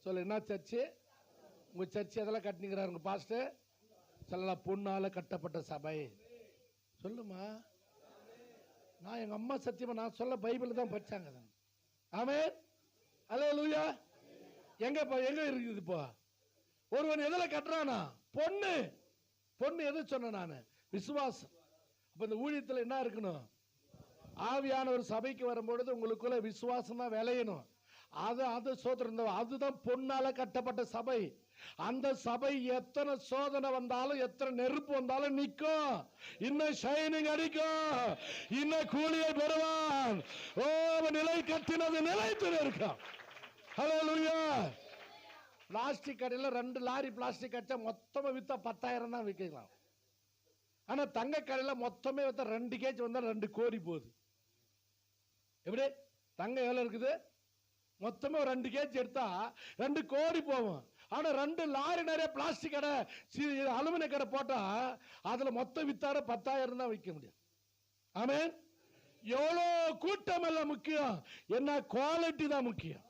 சொல்லு. என்ன சர்ச்சு? உங்க சர்ச்சு எதெல்லாம் கட்டினுக்கிறாரு உங்க பாஸ்டர்? சொல்லலாம், பொண்ணால கட்டப்பட்ட சபை. சொல்லுமா. நான் எங்க அம்மா சத்தியமா நான் சொல்ல பைபிள் தான் படிச்சாங்க. ஆமென். ஹல்லேலூயா. எங்க இருக்குது இப்போ? ஒருவன் எதுல கட்டுறானா? பொண்ணு. பொண்ணு எது சொன்ன நானு? விசுவாசம். அப்ப இந்த ஊழியத்தில் என்ன இருக்கணும்? ஆவியான ஒரு சபைக்கு வரும்பொழுது உங்களுக்குள்ள விசுவாசம் தான் விளையணும். அது சோதனை. அதுதான் பொன்னால கட்டப்பட்ட சபை. அந்த சபை எத்தனை சோதனை வந்தாலும், எத்தனை நெருப்பு வந்தாலும் நிற்கும். இன்னும் ஷைனிங் அடிக்கும், இன்னும் கூலியை பெறுவான். ஓ, நிலை கட்டினது நிலைத்து இருக்கும். ஹல்லேலூயா. பிளாஸ்டிக் கடையில் 2 லாரி பிளாஸ்டிக் அடிச்சா மொத்தமாக விற்றா 10,000 தான் விற்கலாம். ஆனால் தங்க கடையில் மொத்தமே விற்றா 2 கேஜி வந்தால் 2 கோடி போகுது. எப்படி தங்கம் எவ்வளோ இருக்குது? மொத்தமே ஒரு 2 கேஜி எடுத்தா 2 கோடி போகும். ஆனால் 2 லாரி நிறைய பிளாஸ்டிக் கடை அலுமினிய கடை போட்டா அதில் மொத்தம் வித்தார 10,000 தான் விற்க முடியும். ஆமென். எவ்வளோ கூட்டம் எல்லாம் முக்கியம், என்ன குவாலிட்டி தான் முக்கியம்,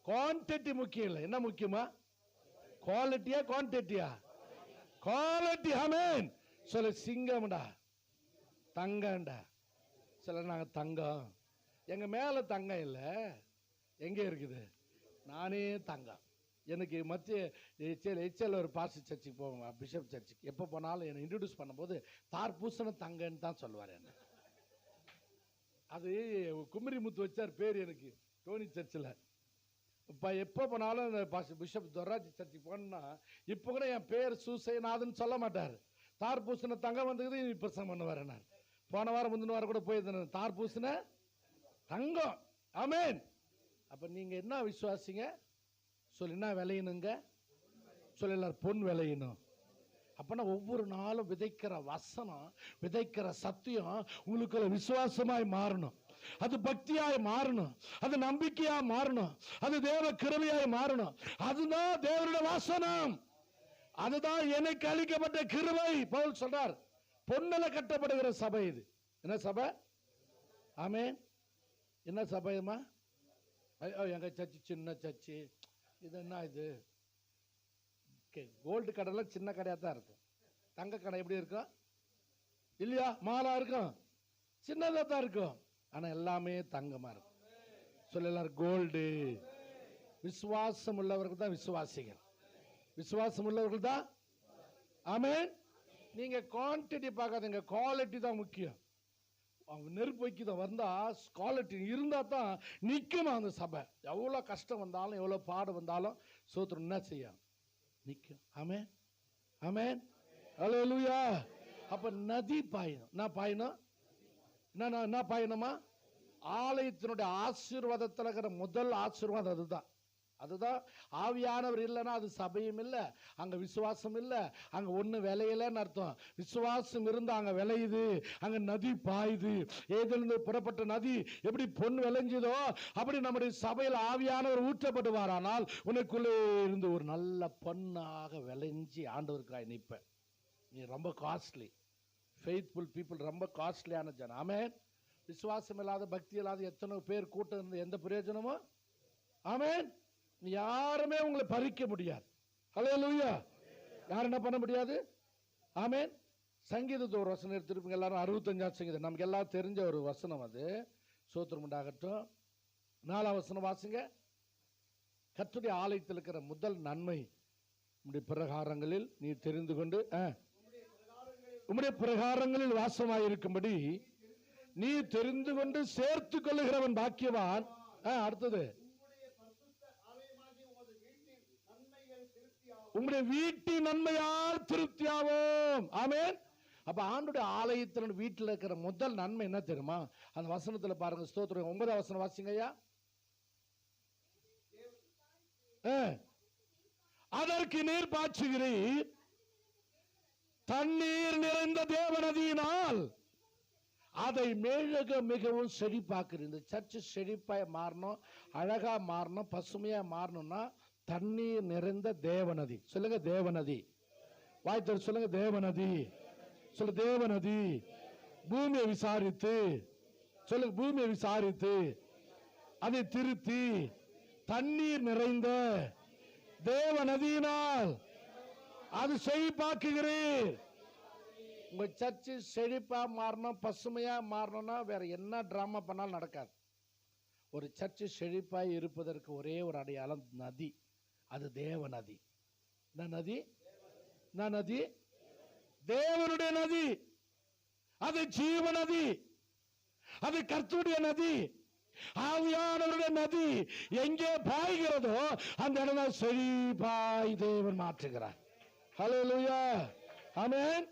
குவான்டிட்டி முக்கியம் இல்லை. என்ன முக்கியமா? குவாலிட்டியா குவான்டிட்டியா? குவாலிட்டி. ஆமென். சொல்ல சிங்கம்டா, தங்கம்டா. சொல்ல நாங்கள் தங்கம், எங்க மேல தங்கம் இல்லை, எங்க இருக்குது? நானே தங்கம். எனக்கு மத்திய எச்எல் ஒரு பாஸ்டர் சர்ச்சுக்கு போவாங்க, பிஷப் சர்ச்சுக்கு. எப்போ போனாலும் என்னை இன்ட்ரடியூஸ் பண்ணும்போது தார்பூசண தங்கன்னு தான் சொல்லுவார். என்ன அது குமரி முத்து வச்சார் பேர் எனக்கு டோனி சர்ச்சில். இப்போ எப்போ போனாலும் அந்த பிஷப் துவராஜ் சர்ச்சுக்கு போனா இப்போ கூட என் பேர் சூசைநாதன் சொல்ல மாட்டார். தார்பூசண தங்கம் வந்தது பிரசங்கம் பண்ணுவார். நான் போன வாரம் முந்தின வாரம் கூட போயிருந்தேன். தார்பூசண தங்கம். ஆமென். அப்ப நீங்க என்ன விசுவாசிங்க? சொல்லி என்ன விளையணுங்க? சொல்லி எல்லாரும் பொன் விளையணும். அப்பனா ஒவ்வொரு நாளும் விதைக்கிற வசனம், விதைக்கிற சத்தியம் உங்களுக்குள்ள விசுவாசமாய் மாறணும். அது பக்தியாய் மாறணும், அது நம்பிக்கையா மாறணும், அது தேவ கிருபையாய் மாறணும். அதுதான் தேவனுடைய வசனம், அதுதான் எனக்கு அளிக்கப்பட்ட கிருபை. பவுல் சொல்றார், பொன்னல கட்டப்படுகிற சபை இது. என்ன சபை? ஆமென். என்ன சபையம்மா? எங்க சர்ச்சு சின்ன சர்ச்சு, இது என்ன இது? கோல்டு கடையில் சின்ன கடையாக தான் இருக்கும். தங்க கடை எப்படி இருக்கும்? இல்லையா? மாலா இருக்கும், சின்னதாக தான் இருக்கும், ஆனால் எல்லாமே தங்கமாக இருக்கும். சொல்ல எல்லாரும் கோல்டு. விசுவாசம் உள்ளவர்கள் தான் விசுவாசிகள், விசுவாசம் உள்ளவர்கள் தான். ஆமென். நீங்க குவான்டிட்டி பார்க்காதீங்க, குவாலிட்டி தான் முக்கியம். அவங்க நெருப்பு வைக்க வந்தா குவாலிட்டி இருந்தா தான் நிற்கும் அந்த சபை. எவ்வளோ கஷ்டம் வந்தாலும் எவ்வளோ பாடு வந்தாலும் சோத்திரம் என்ன செய்யும்? நிற்கும். ஆமென். ஆமென். ஹல்லேலூயா. அப்ப நதி பாயணும். என்ன பாயணும்? என்ன பாயணுமா? ஆலயத்தினுடைய ஆசீர்வாதத்தில் இருக்கிற முதல் ஆசீர்வாதம் அதுதான். அதுதான் ஆவியானவர் இல்லைன்னா அது சபையும் இல்லை, அங்க விசுவாசம் இல்லை, அங்க ஒண்ணு விளையலன்னு அர்த்தம். விசுவாசம் இருந்தா அங்க விளையுது, அங்க நதி பாயுது. ஏதிலிருந்து புறப்பட்ட நதி எப்படி பொன் விளைஞ்சதோ அப்படி நம்முடைய சபையில் ஆவியானவர் ஊற்றப்படுவாரானால் உனக்குள்ளே இருந்து ஒரு நல்ல பொன்னாக விளைஞ்சி ஆண்டவருக்காய் நிற்ப. நீ ரொம்ப காஸ்ட்லி. ஃபெய்த்ஃபுல் பீப்புள் ரொம்ப காஸ்ட்லியான ஜனம். ஆமென். விசுவாசம் இல்லாத பக்தி இல்லாத எத்தனை பேர் கூட்டம் இருந்து எந்த பிரயோஜனமோ? ஆமென். யாருமே உங்களை பறிக்க முடியாது. ஹல்லேலூயா. யார் என்ன பண்ண முடியாது? ஆமென். சங்கீதத்தை ஒரு வசனம் எடுத்திருப்பீங்க எல்லாரும், 65 சங்கீதம். நமக்கு எல்லாம் தெரிஞ்ச ஒரு வசனம் அது. சோத்திரம் உண்டாகட்டும். 4ஆம் வசனம் வாசிங்க. கர்த்தருடைய ஆலயத்தில் இருக்கிற முதல் நன்மை, உம்முடைய பிரகாரங்களில் நீ தெரிந்து கொண்டு உம்முடைய பிரகாரங்களில் வாசமாயிருக்கும்படி நீ தெரிந்து கொண்டு சேர்த்து கொள்ளுகிறவன் பாக்கியவான். அடுத்தது, உங்களுடைய வீட்டின் நன்மையால் திருப்தியாவோம். ஆமென். அப்ப ஆண்டுடைய ஆலயத்தில் வீட்டில் இருக்கிற முதல் நன்மை என்ன தெரியுமா? அந்த வசனத்துல பாருங்க. ஸ்தோத்திரம். 9ஆம் வசனம் வாசிங்க ஐயா. அதற்கு நீர் பாய்ச்சுகிறீர், தண்ணீர் நிறைந்த தேவநதியினால் அதை மிகவும் செழிப்பாக்குறீர். இந்த சர்ச்சு செழிப்பாய் மாறணும், அழகா மாறணும், பசுமையா மாறணும்னா தண்ணீர் நிறைந்த தேவநதி. சொல்லுங்க தேவநதி. வாய்த்தர் சொல்லுங்க தேவநதி. சொல்ல தேவநதி. பூமியை விசாரித்து சொல்லுங்க, பூமியை விசாரித்து அதை திருத்தி தண்ணீர் நிறைந்த தேவநதியினால் அது செழிப்பாக்குகிறீர். உங்க சர்ச்சு செழிப்பா மாறணும், பசுமையா மாறணும்னா வேற என்ன டிராமா பண்ணாலும் நடக்காது. ஒரு சர்ச்சு செழிப்பாய் இருப்பதற்கு ஒரே ஒரு அடையாளம் நதி. அது தேவநதி. என்ன நதி? என்ன நதி? தேவனுடைய நதி. அது ஜீவநதி, அது கர்த்தருடைய நதி, ஆவியானவருடைய நதி. எங்கே பாய்கிறதோ அந்த இடம் செழிப்பாய் தேவன் மாற்றுகிறார். ஹல்லேலூயா. ஆமென்.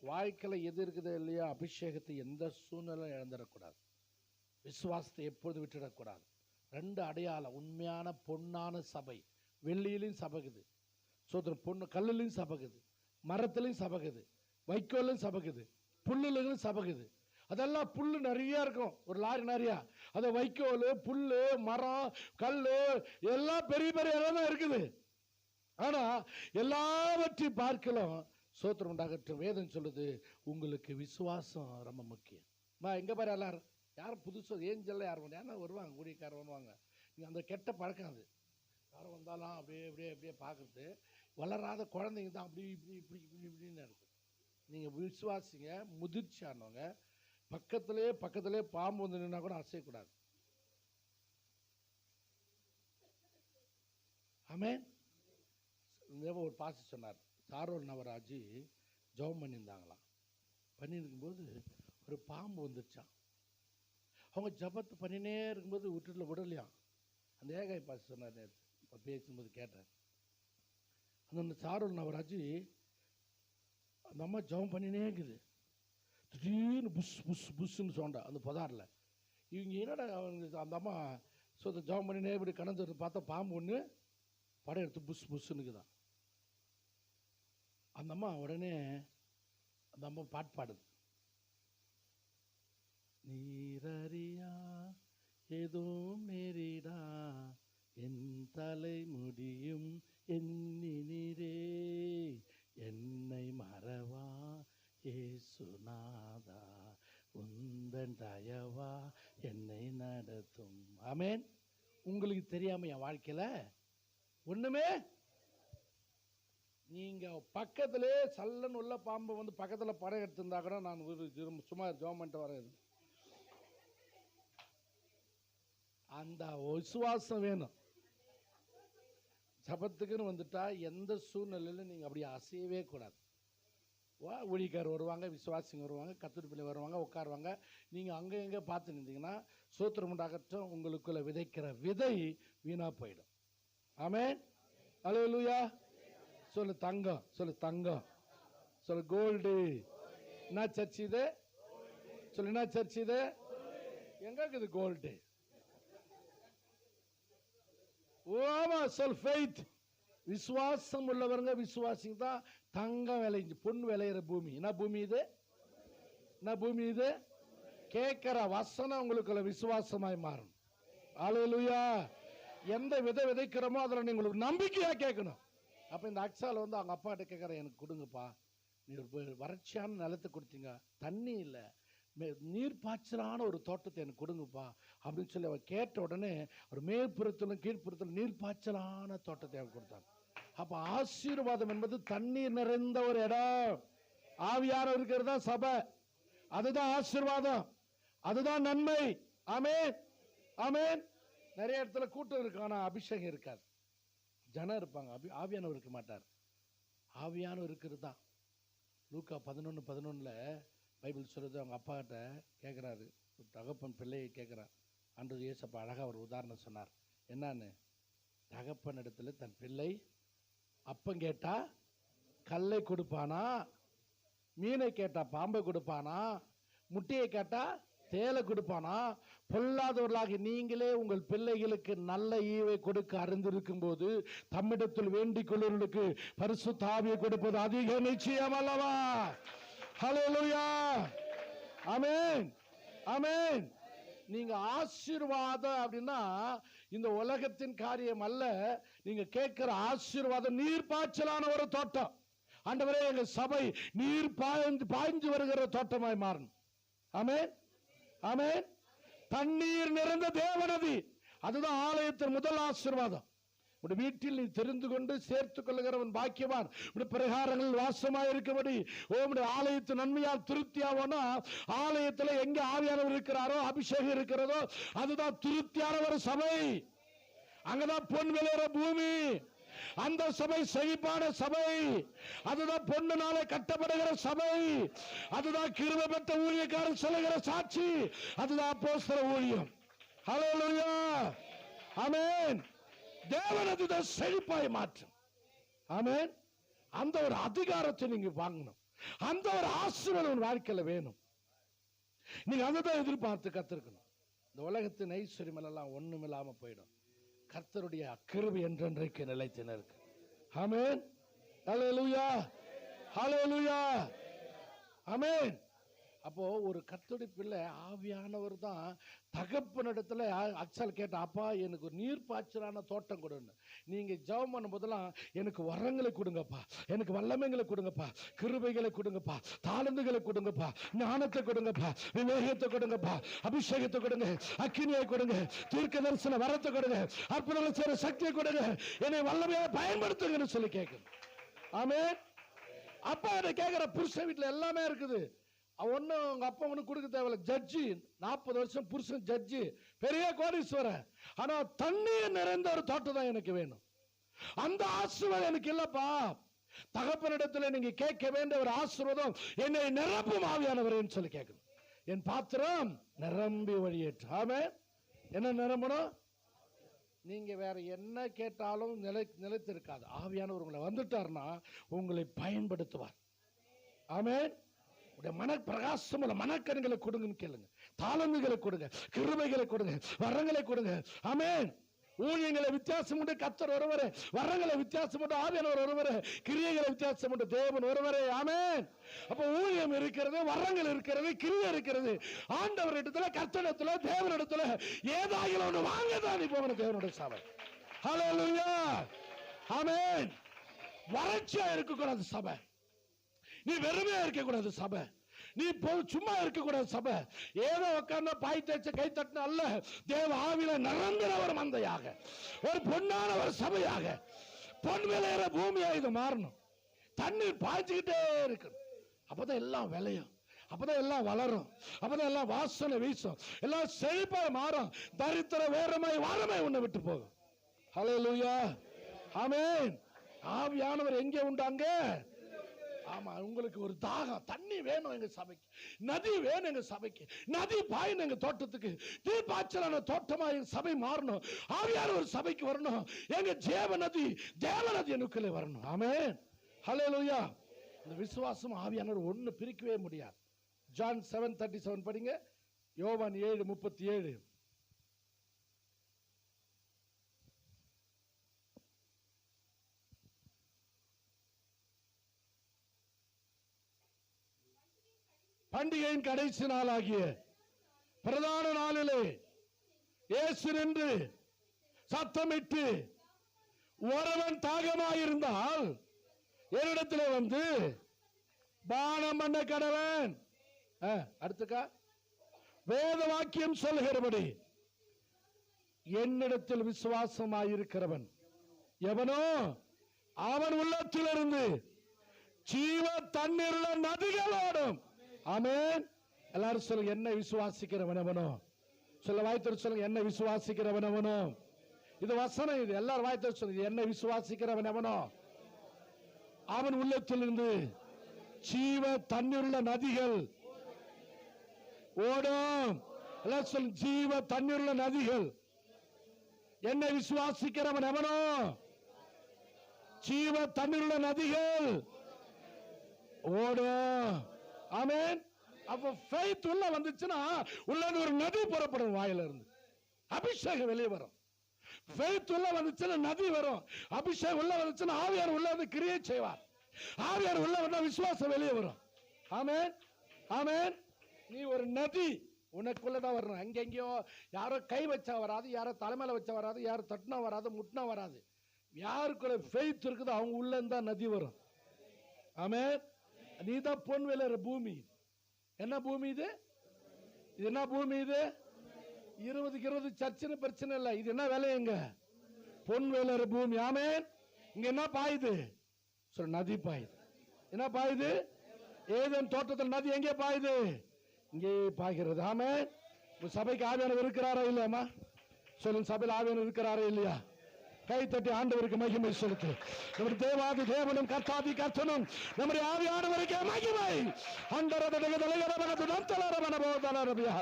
வாழ்க்கையில எது இருக்குது இல்லையா, அபிஷேகத்தை எந்த சூழ்நிலை இழந்துடக்கூடாது. விசுவாசத்தை எப்பொழுது விட்டுடக்கூடாது. 2 அடையாளம். உண்மையான பொன்னான சபை. வெள்ளியிலையும் சபைக்குது, சோதரம் பொண்ணு கல்லுலையும் சபைக்குது, மரத்துலையும் சபைக்குது, வைக்கோலையும் சபைக்குது, புல்லுலையும் சபைக்குது. அதெல்லாம் புல்லு நிறைய இருக்கும், ஒரு லாரி நிறையா. அது வைக்கோல், புல்லு, மரம், கல் எல்லாம் பெரிய பெரிய இடம் தான் இருக்குது. ஆனா எல்லாவற்றையும் பார்க்கலாம் சோத்திரம் உண்டாகட்டும். வேதம் சொல்லுது உங்களுக்கு விசுவாசம் ரொம்ப முக்கியம். எங்க பாரு எல்லாரும் யாரும் புதுசு ஏஞ்சல்ல யாரும் யாரும் வருவாங்க, ஊழியக்காரர் வருவாங்க. நீங்க அந்த கெட்ட பழக்கம் அது. யாரும் வந்தாலும் அப்படியே அப்படியே அப்படியே பார்க்குறது. வளராத குழந்தைங்க தான் அப்படி இப்படி இப்படி இப்படி இப்படின்னு இருக்கு. நீங்க விசுவாசிங்க, முதிர்ச்சியானவங்க. பக்கத்திலே பாம்பு வந்து நின்னா கூட அசையக்கூடாது. ஆமென். ஒரு பாஸ்டர் சொன்னார், சாரோல் நவராஜி ஜெபம் பண்ணியிருந்தாங்களாம். பண்ணியிருக்கும்போது ஒரு பாம்பு வந்துருச்சான். அவங்க ஜபத்தை பண்ணினே இருக்கும்போது வீட்டில் விடலையாம். அந்த ஏகாய் பாஸ்டர் சொன்னார், நேற்று பேசும்போது கேட்டேன். அந்த சாரோல் நவராஜி அந்த அம்மா ஜெபம் பண்ணினே இருக்குது. திடீர்னு புஷ் புஷ் புஷ்ன்னு சொண்டா அந்த புதாரில். இவங்க என்னடா அந்த அம்மா ஜெபம் பண்ணினே இப்படி கடந்து பார்த்தா பாம்பு ஒன்று படம் எடுத்து புஷ் புஷ்ன்னுக்குதான். அந்த அம்மா உடனே அந்த அம்மா பாட்டு பாடுது. நீரறியா ஏதும் நேரிடா என் தலை முடியும் எண்ணினீரே என்னை மறவா ஏசுநாதா உந்தன் தயவா என்னை நடத்தும். ஆமென். உங்களுக்கு தெரியாம என் வாழ்க்கையில ஒண்ணுமே. நீங்க பக்கத்திலே சல்லன் உள்ள பாம்பை வந்து பக்கத்துல படம் எடுத்திருந்தா கூட நான் சும்மா ஜெபம் வரேன். அந்த விசுவாசம் வேணும். ஜபத்துக்குன்னு வந்துட்டா எந்த சூழ்நிலையிலும் நீங்க அப்படியே அசையவே கூடாது. ஊழியக்காரர் வருவாங்க, விசுவாசிங்க வருவாங்க, கத்தர் பிள்ளை வருவாங்க, உட்காருவாங்க. நீங்க அங்க எங்க பார்த்து நின்றீங்கன்னா சோத்திரம் உண்டாகட்டும், உங்களுக்குள்ள விதைக்கிற விதை வீணா போயிடும். ஆமென். அல்லேலூயா. சொல்லு தங்கம், சொல்லு தங்கம், சொல்லு கோல்டு. என்ன சர்ச் இது? சொல்லு என்ன சர்ச் இது? எங்க இருக்குது கோல்டு? ஓமா சொல் ஃபெய்த். விசுவாசம் உள்ளவங்க விசுவாசிங்க தான் தங்கம் விளைஞ்சு பொண்ணு விளையிற பூமி. என்ன பூமி இது? என்ன பூமி இது? கேட்கிற வசனம் உங்களுக்குள்ள விசுவாசமாய் மாறும். அல்லேலூயா. எந்த விதை விதைக்கிறோமோ அதில் நீங்க உங்களுக்கு நம்பிக்கையா கேட்கணும். அப்ப இந்த அக்ஸால வந்து அவங்க அப்பா கிட்ட கேட்கற, எனக்கு கொடுங்கப்பா, நீ ஒரு வறட்சியான நிலத்தை கொடுத்தீங்க, தண்ணி இல்லை, நீர் பாய்ச்சலான ஒரு தோட்டத்தை எனக்கு கொடுங்கப்பா அப்படின்னு சொல்லி அவர் கேட்ட உடனே ஒரு மேற்புறத்திலும் கீழ்ப்புறத்திலும் நீர் பாய்ச்சலான தோட்டத்தை அவர் கொடுத்தாங்க. அப்ப ஆசீர்வாதம் என்பது தண்ணீர் நிறைந்த ஒரு இடம். ஆவியானவர் இருக்கிறது தான் சபை. அதுதான் ஆசீர்வாதம், அதுதான் நன்மை. ஆமென், ஆமென். நிறைய இடத்துல கூட்டம் இருக்கு, ஆனா அபிஷேகம் இருக்காது. ஜனம் இருப்பாங்க, ஆவியானவர் இருக்க மாட்டார். ஆவியானவர் இருக்கிறது தான். லூக்கா 11:11 பைபிள் சொல்றது, அவங்க அப்பா கிட்ட கேட்குறாரு, தகப்பன் பிள்ளையை கேட்குறார். ஆண்டவர் இயேசப்பா அழகாக ஒரு உதாரணம் சொன்னார். என்னன்னு? தகப்பன் இடத்துல தன் பிள்ளை அப்பம் கேட்டா கல்லை கொடுப்பானா, மீனை கேட்டா பாம்பை கொடுப்பானா, முட்டையை கேட்டா தேலை கொடுப்பானா? பொல்லாதவர்களாக நீங்களே உங்கள் பிள்ளைகளுக்கு நல்ல ஈவை கொடுக்க அறிந்திருக்கும் போது தம்மிடத்தில் வேண்டிக் கொள்ளுவர்களுக்கு பரிசுத்த ஆவியை கொடுப்பது அதிக நிச்சயம் அல்லவா? ஹல்லேலூயா. ஆமென், ஆமென். நீங்க ஆசீர்வாதம் அப்படின்னா இந்த உலகத்தின் காரியம் அல்ல. நீங்க கேட்கிற ஆசீர்வாதம் நீர் பாய்ச்சலான ஒரு தோட்டம். ஆண்டவரே, எங்க சபை நீர் பாய்ஞ்சு வருகிற தோட்டமாய் மாறணும். ஆமென், ஆமென். தண்ணீர் நிறைந்த தேவநதி, அதுதான் ஆலயத்தின் முதல் ஆசீர்வாதம். உடைய வீட்டில் நீ தெரிந்து கொண்டு சேர்த்துக் கொள்ளுகிறவன் பாக்கியவான். உடைய பிரகாரங்கள் வாசமாய் இருக்கபடி உம்முடைய ஆலயத்தின் நன்மையால் திருப்தியாவோனா, ஆலயத்தில் எங்க ஆவியானவர் இருக்கிறாரோ, அபிஷேகம் இருக்கிறதோ, அதுதான் திருப்தியான ஒரு சபை. அங்கதான் பொன் விளையிற பூமி. அந்த சபை செழிப்பான சபை. அதுதான் பொன்னுனாலே கட்டப்படுகிற சபை. அதுதான் கிருபை பெற்ற ஊழியக்காரர் சொல்லுகிற சாட்சி. அதுதான் அப்போஸ்தல ஊழியம். ஹல்லேலூயா, ஆமென். தேவனது தான் செழிப்பாய் மாற்றும். ஆமென். அந்த ஒரு அதிகாரத்தை நீங்க வாங்கணும். அந்த ஒரு ஆசீர்வாதம் வாழ்க்கையில வேணும். நீங்க அதை தான் எதிர்பார்த்து கத்திருக்கணும். இந்த உலகத்தின் ஐஸ்வர்யம் எல்லாம் ஒண்ணுமில்லாம போயிடும். கர்த்தருடைய கிருபை என்றென்றைக்கு நிலைத்து நிற்கு. ஆமென். ஹல்லேலூயா, ஹல்லேலூயா, ஆமென். அப்போ ஒரு கர்த்தருடைய பிள்ளை ஆவியானவர் தான் தகப்பனிடத்துல அச்சல் கேட்ட, அப்பா எனக்கு ஒரு நீர் பாய்ச்சலான தோட்டம் கொடுன்னு. நீங்க ஜெபம் பண்ணும் போதெல்லாம் எனக்கு வரங்களை கொடுங்கப்பா, எனக்கு வல்லமைகளை கொடுங்கப்பா, கிருபைகளை கொடுங்கப்பா, தாளந்துகளை கொடுங்கப்பா, ஞானத்தை கொடுங்கப்பா, விவேகத்தை கொடுங்கப்பா, அபிஷேகத்தை கொடுங்க, அக்கினியை கொடுங்க, தீர்க்க தரிசன வரத்தை கொடுங்க, அற்புதங்களை செய்ற சக்தியை கொடுங்க, என்னை வல்லமையை பயன்படுத்துங்கன்னு சொல்லி கேட்கணும். ஆமென். அப்பா அதை கேட்கிற புருஷன் வீட்டுல எல்லாமே இருக்குது. ஒன்னும் உங்க அப்பா ஒண்ணு கொடுக்க தேவையில்ல. ஜட்ஜி 40 வருஷம் புருஷன் ஜட்ஜி, பெரிய கோடீஸ்வரன். ஆனா தண்ணீர் நிறைந்த ஒரு தோட்டம் தான் எனக்கு வேணும். அந்த ஆசீர்வாதம் எனக்கு இல்லப்பா. தகப்பனிடத்துல நீங்க கேட்க வேண்டிய ஒரு ஆசீர்வாதம், என்னை நிரப்பும் ஆவியானவரேன்னு சொல்லி கேட்கணும். என் பாத்திரம் நிரம்பி வழியேற்று. ஆமென். என்ன நிரம்பணும்? நீங்க வேற என்ன கேட்டாலும் நிலைத்திருக்காது. ஆவியானவர் உங்களை வந்துட்டார்னா உங்களை பயன்படுத்துவார். ஆமென். மன பிரகாசம் உள்ள மனக்கண்களை கொடுங்கன்னு கேளுங்க, தாளந்துகளை கொடுங்க, கிருபைகளை கொடுங்க, வரங்களை கொடுங்க. ஆமென். ஊழியங்களை வித்தியாசம் உண்டு, கர்த்தர் ஒருவரே. வரங்களை வித்தியாசம் உண்டு, ஆவியானவர் ஒருவரே. கிரியைகளை வித்தியாசம் உண்டு, தேவன் ஒருவரே. ஆமென். அப்ப ஊழியம் இருக்கிறது, வரங்கள் இருக்கிறது, கிரியை இருக்கிறது. ஆண்டவர் இடத்துல, கர்த்தரிடத்துல, தேவனிடத்துல ஏதாகிலும் ஒன்று வாங்கதான் இப்போ தேவனுடைய சபை. ஹல்லேலூயா, ஆமென். வறட்சியா இருக்கக்கூடாது சபை. நீ வெறுமையா இருக்கக்கூடாது சபை. நீ சும்மா இருக்கக்கூடாது சபை. ஏதோ உட்கார்ந்து பாய் தேய்ச்ச கை தட்டின அல்ல. தேவ ஆவியில நிரந்தர ஒரு மந்தையாக, ஒரு பொன்னான ஒரு சபையாக, பொன் விளையிற பூமியா இது மாறணும். தண்ணீர் பாய்ச்சிக்கிட்டே இருக்கணும். அப்பதான் எல்லாம் விளையும், அப்பதான் எல்லாம் வளரும், அப்பதான் எல்லாம் வாசனை வீசும், எல்லாம் செழிப்பா மாறும். தரித்திர வேறமாய் வாரமாய் உன்னை விட்டு போகும். ஹல்லேலூயா, ஆமென். ஆவியானவர் எங்கே உண்டாங்க? ஆமா, உங்களுக்கு ஒரு தாகம், தண்ணி வேணும் எங்க சபைக்கு, நதி வேணும் எங்க சபைக்கு, நதி பாயணும் எங்க தோட்டத்துக்கு, தீர்ப்பாய்ச்சலான தோட்டமா எங்க சபை மாறணும். ஆவியான ஒரு சபைக்கு வரணும். எங்க ஜீவ நதி, தேவ நதி எனக்குள்ளே வரணும். ஆமென். ஹல்லேலூயா. இந்த விசுவாசம் ஆவியானவர் ஒண்ணு பிரிக்கவே முடியாது. ஜான் 7:37 படிங்க. யோவான் 7:37. பண்டிகையின் கடைசி நாளாகிய பிரதான நாளிலே இயேசு நின்று சத்தமிட்டு, ஒருவன் தாகமாயிருந்தால் என்னிடத்திலே வந்து பானம் பண்ண கடவன். அடுத்துக்கா, வேத வாக்கியம் சொல்லுகிறபடி என்னிடத்தில் விசுவாசமாயிருக்கிறவன் எவனோ அவன் உள்ளத்திலிருந்து ஜீவ தண்ணீருள்ள நதிகளோடும். ஆமென். எல்லாரும் சொல்லுங்க, என்ன விசுவாசிக்கிறவன் எவனோ. சொல்ல வாய்த்தர் சொல்லுங்க, என்ன விசுவாசிக்கிறவன் எவனோ. இது வசனம், இது எல்லாரும் வாய்த்தர் சொல்லுங்க, என்ன விசுவாசிக்கிறவன் எவனோ அவன் உள்ளத்திலிருந்து ஜீவ தண்ணீருள்ள நதிகள் ஓடும். எல்லாம் சொல்லுங்க, ஜீவ தண்ணீருள்ள நதிகள். என்னை விசுவாசிக்கிறவன் எவனோ ஜீவ தண்ணீருள்ள நதிகள் ஓடும். ஆமென். அப்ப ஃபெய்த் உள்ள வந்துச்சுன்னா உள்ள ஒரு நதி புறப்படும், வாயில இருந்து அபிஷேகம் வெளியே வரும். ஃபெய்த் உள்ள வந்துச்சுன்னா நதி வரும். அபிஷேகம் உள்ள வந்துச்சுன்னா ஆவியார் உள்ள வந்து கிரியை செய்வார். ஆவியார் உள்ள வந்தா விசுவாசம் வெளியே வரும். ஆமென், ஆமென். நீ ஒரு நதி உனக்குள்ளதான் வரணும். அங்கெங்கயோ யாரோ கை வச்சா வராது, யாரோ தலைமையில வச்சா வராது, யாரோ தட்டினா வராது, முட்டினா வராது. யாருக்குள்ள ஃபெய்த் இருக்குதோ அவங்க உள்ள இருந்தா நதி வரும். ஆமென். நீதான் பொன் விளையிற பூமி. என்ன பூமி இது? இது என்ன பூமி இது? 20க்கு 20 சர்ச்சுன்னு பிரச்சனை இல்லை. இது என்ன விளையுங்க? பொன் விளையிற பூமி. ஆமென். இங்க என்ன பாயுது? நதி பாயுது. என்ன பாயுது? ஏதேன் தோட்டத்தில் நதி எங்கே பாயுது? இங்கே பாய்கிறது. ஆமென். சபைக்கு ஆவியானவர் இருக்கிறாரா இல்லையாமா? சொல்லுங்க, சபையில் ஆவியானவர் இருக்கிறாரா இல்லையா? கைத்தட்டி ஆண்டவருக்கு மகிமை செலுத்து. நம்முடைய தேவாதி தேவனும் கர்த்தாதி கர்த்தனும் நம்முடைய ஆவியானவருக்கு மகிமை. அண்டரதக தலையரவனதுடன் தலரவனபோ தலரபியா.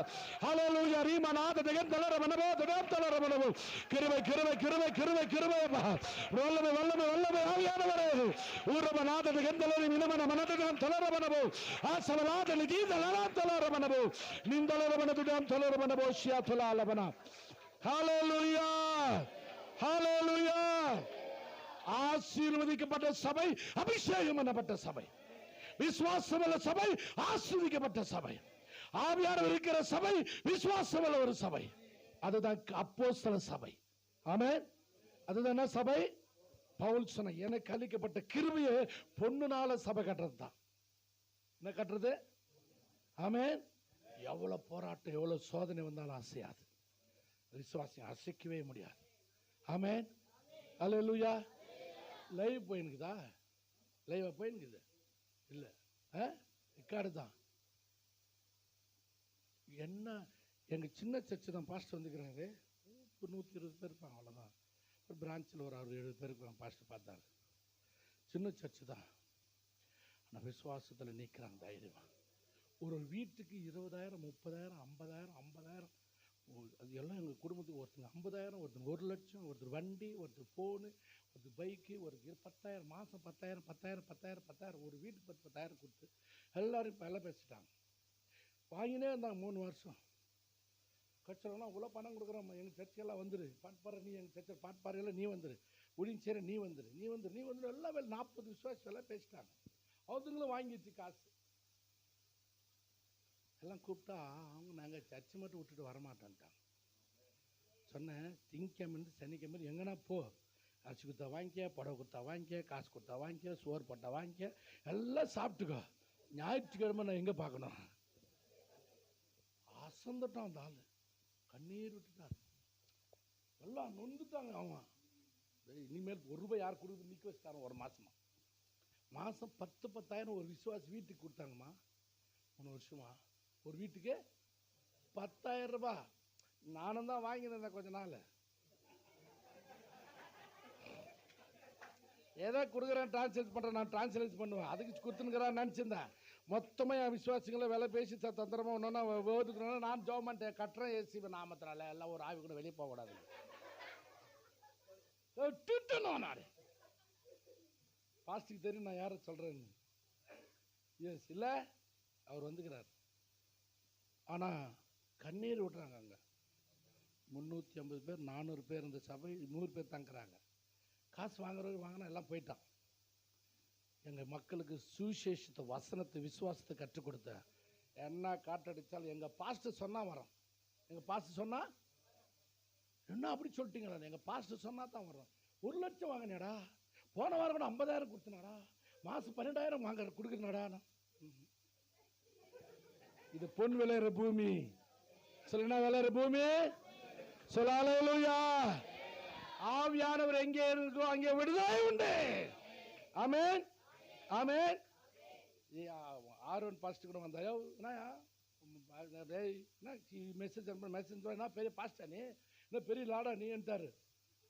ஹல்லேலூயா. ரீமநாததக தலரவனபோ தலரவனபோ. கிருபை கிருபை கிருபை கிருபை கிருபை. வல்லமை வல்லமை வல்லமை ஆவியானவரே. ஊரவநாததக தலரி மினமன மனதகம் தலரவனபோ. ஆசவநாதலி கீதலரா தலரவனபோ. நிந்தலரவனதுடன் தலரவனபோ ஷியா தலலவன. ஹல்லேலூயா. ஹல்லேலூயா. ஆசீர்வதிக்கப்பட்ட சபை, அபிஷேகம் பண்ணப்பட்ட சபை, விசுவாசமுள்ள சபை, ஆசீர்வதிக்கப்பட்ட சபை, ஆவியானவர் இருக்கிற சபை, விசுவாசமுள்ள ஒரு சபை. அதுதான் அப்போஸ்தல சபை. ஆமென். அதுதான் என்ன சபை? பவுல் சொன்ன எனக்கு அளிக்கப்பட்ட கிருபையை பொண்ணுனால சபை கட்டுறது தான். என்ன கட்டுறது? ஆமென். எவ்வளவு போராட்டம், எவ்வளவு சோதனை வந்தாலும் அசையாது. விசுவாசம் அசைக்கவே முடியாது. ஆமென். அல்லேலூயா. லைவ் போயினுக்குதா? லைவ் போயினுக்குது இல்ல, ரெக்கார்டு தான். என்ன எங்க சின்ன சர்ச்சு தான் பாஸ்டர் வந்துக்கிறாரு. 120 பேர் இருப்பாங்க, அவ்வளோதான். ஒரு பிரான்ச்சில் ஒரு 70 பேர் இருப்பாங்க. பாஸ்டர் பார்த்தாரு. சின்ன சர்ச்சு தான், ஆனால் விசுவாசத்தில் நிற்கிறாங்க தைரியமா. ஒரு வீட்டுக்கு 20,000 30,000 50,000 50,000. அது எல்லாம் எங்கள் குடும்பத்துக்கு ஒருத்தங்க 50,000, ஒருத்தர் 1,00,000, ஒருத்தர் வண்டி, ஒருத்தர் ஃபோனு, ஒருத்தர் பைக்கு, ஒரு 10,000 மாதம் 10,000 10,000 10,000 10,000 ஒரு வீட்டுக்கு 10,000 கொடுத்து எல்லாரும் இப்போ எல்லாம் பேசிட்டாங்க. வாங்கினே இருந்தாங்க 3 வருஷம். கட்சியெல்லாம் இவ்வளோ பணம் கொடுக்குறோம், எங்கள் சர்ச்சையெல்லாம் வந்துரு, பாட்பாறை நீ எங்கள் சர்ச்சை பாட்பாறையில் நீ வந்துரு, உடிஞ்சேரி நீ வந்துரு, நீ வந்துரு, நீ வந்துரு, எல்லாம் 40 விசுவாசம் எல்லாம் பேசிட்டாங்க. அவங்களும் வாங்கிடுச்சு காசு. எல்லாம் கூப்பிட்டா அவங்க நாங்கள் சர்ச்சை மட்டும் விட்டுட்டு வரமாட்டோன்ட்டாங்க. சொன்னேன், திங்கக்கிழமை சனிக்கிழமை எங்கன்னா போ, அரிசி கொடுத்தா வாங்கிக்க, புடவை கொடுத்தா வாங்கிக்க, காசு கொடுத்தா வாங்கிக்க, சோறு போட்டா வாங்கிக்க, எல்லாம் சாப்பிட்டுக்கோ. ஞாயிற்றுக்கிழமை நான் எங்கே பார்க்கணும்? அசந்துட்டான் அந்த ஆள், கண்ணீர் விட்டுட்டார். எல்லாம் நொந்துட்டாங்க. அவன் இனிமேல் ₹1 யார் கொடுக்குது நிற்க வச்சுட்டாங்க. ஒரு மாதம் 10,000 ஒரு விசுவாசி வீட்டுக்கு கொடுத்தாங்கம்மா. 3 வருஷமா ஒரு வீட்டுக்கு 10,000 ரூபாய். நானும் தான் வாங்கினேன் கொஞ்ச நாள். ஏதோ கொடுக்குறேன், டிரான்ஸ்லேட் பண்ணுறேன், நான் டிரான்ஸ்லேட் பண்ணுவேன், அதுக்கு கொடுத்துனுங்கிறான்னு நினச்சிருந்தேன். மொத்தமாக என் விசுவாசிகளை விலை பேசி தந்திரமாக ஒன்றா ஓதுக்கணும். நான் ஜோம் பண்ணிட்டேன், கட்டுறேன் ஏசி நாமத்தினால. எல்லாம் ஒரு ஆவி கூட வெளியே போகக்கூடாது. நான் பாஸ்டுக்கு தெரியும் நான் யாரை சொல்கிறேன்னு. எஸ் இல்லை, அவர் வந்துக்கிறார். ஆனால் கண்ணீர் விட்டுறாங்க. அங்கே 350 பேர் 400 பேர் இந்த சபை, 100 பேர் தங்குறாங்க. காசு வாங்குறவங்க வாங்கினா எல்லாம் போயிட்டான். எங்கள் மக்களுக்கு சுவிசேஷத்தை, வசனத்தை, விசுவாசத்தை கற்றுக் கொடுத்த என்ன காட்டடிச்சாலும் எங்கள் பாஸ்டர் சொன்னால் வரோம். எங்கள் பாஸ்டர் சொன்னால் என்ன அப்படி சொல்லிட்டீங்களா? எங்கள் பாஸ்டர் சொன்னால் தான் வரோம். 1,00,000 வாங்கினாடா, போன வாரம் கூட 50,000 கொடுத்தனாடா, மாதம் 12,000 வாங்க கொடுக்குறனாடா. இது பொன் விளையிற பூமி. சொல்லுனா விளையிற பூமி. சொல்ல அல்லேலூயா. ஆவியானவர் எங்கே இருக்கோ அங்கே விடுதலை உண்டு. ஆமென் ஆமென். ஆரோன் பாஸ்டர் கூட வந்தாயோ, மெசேஜ் என்ன பெரிய பாஸ்டா நீ, என்ன பெரிய லாடா நீன்ட்டாரு.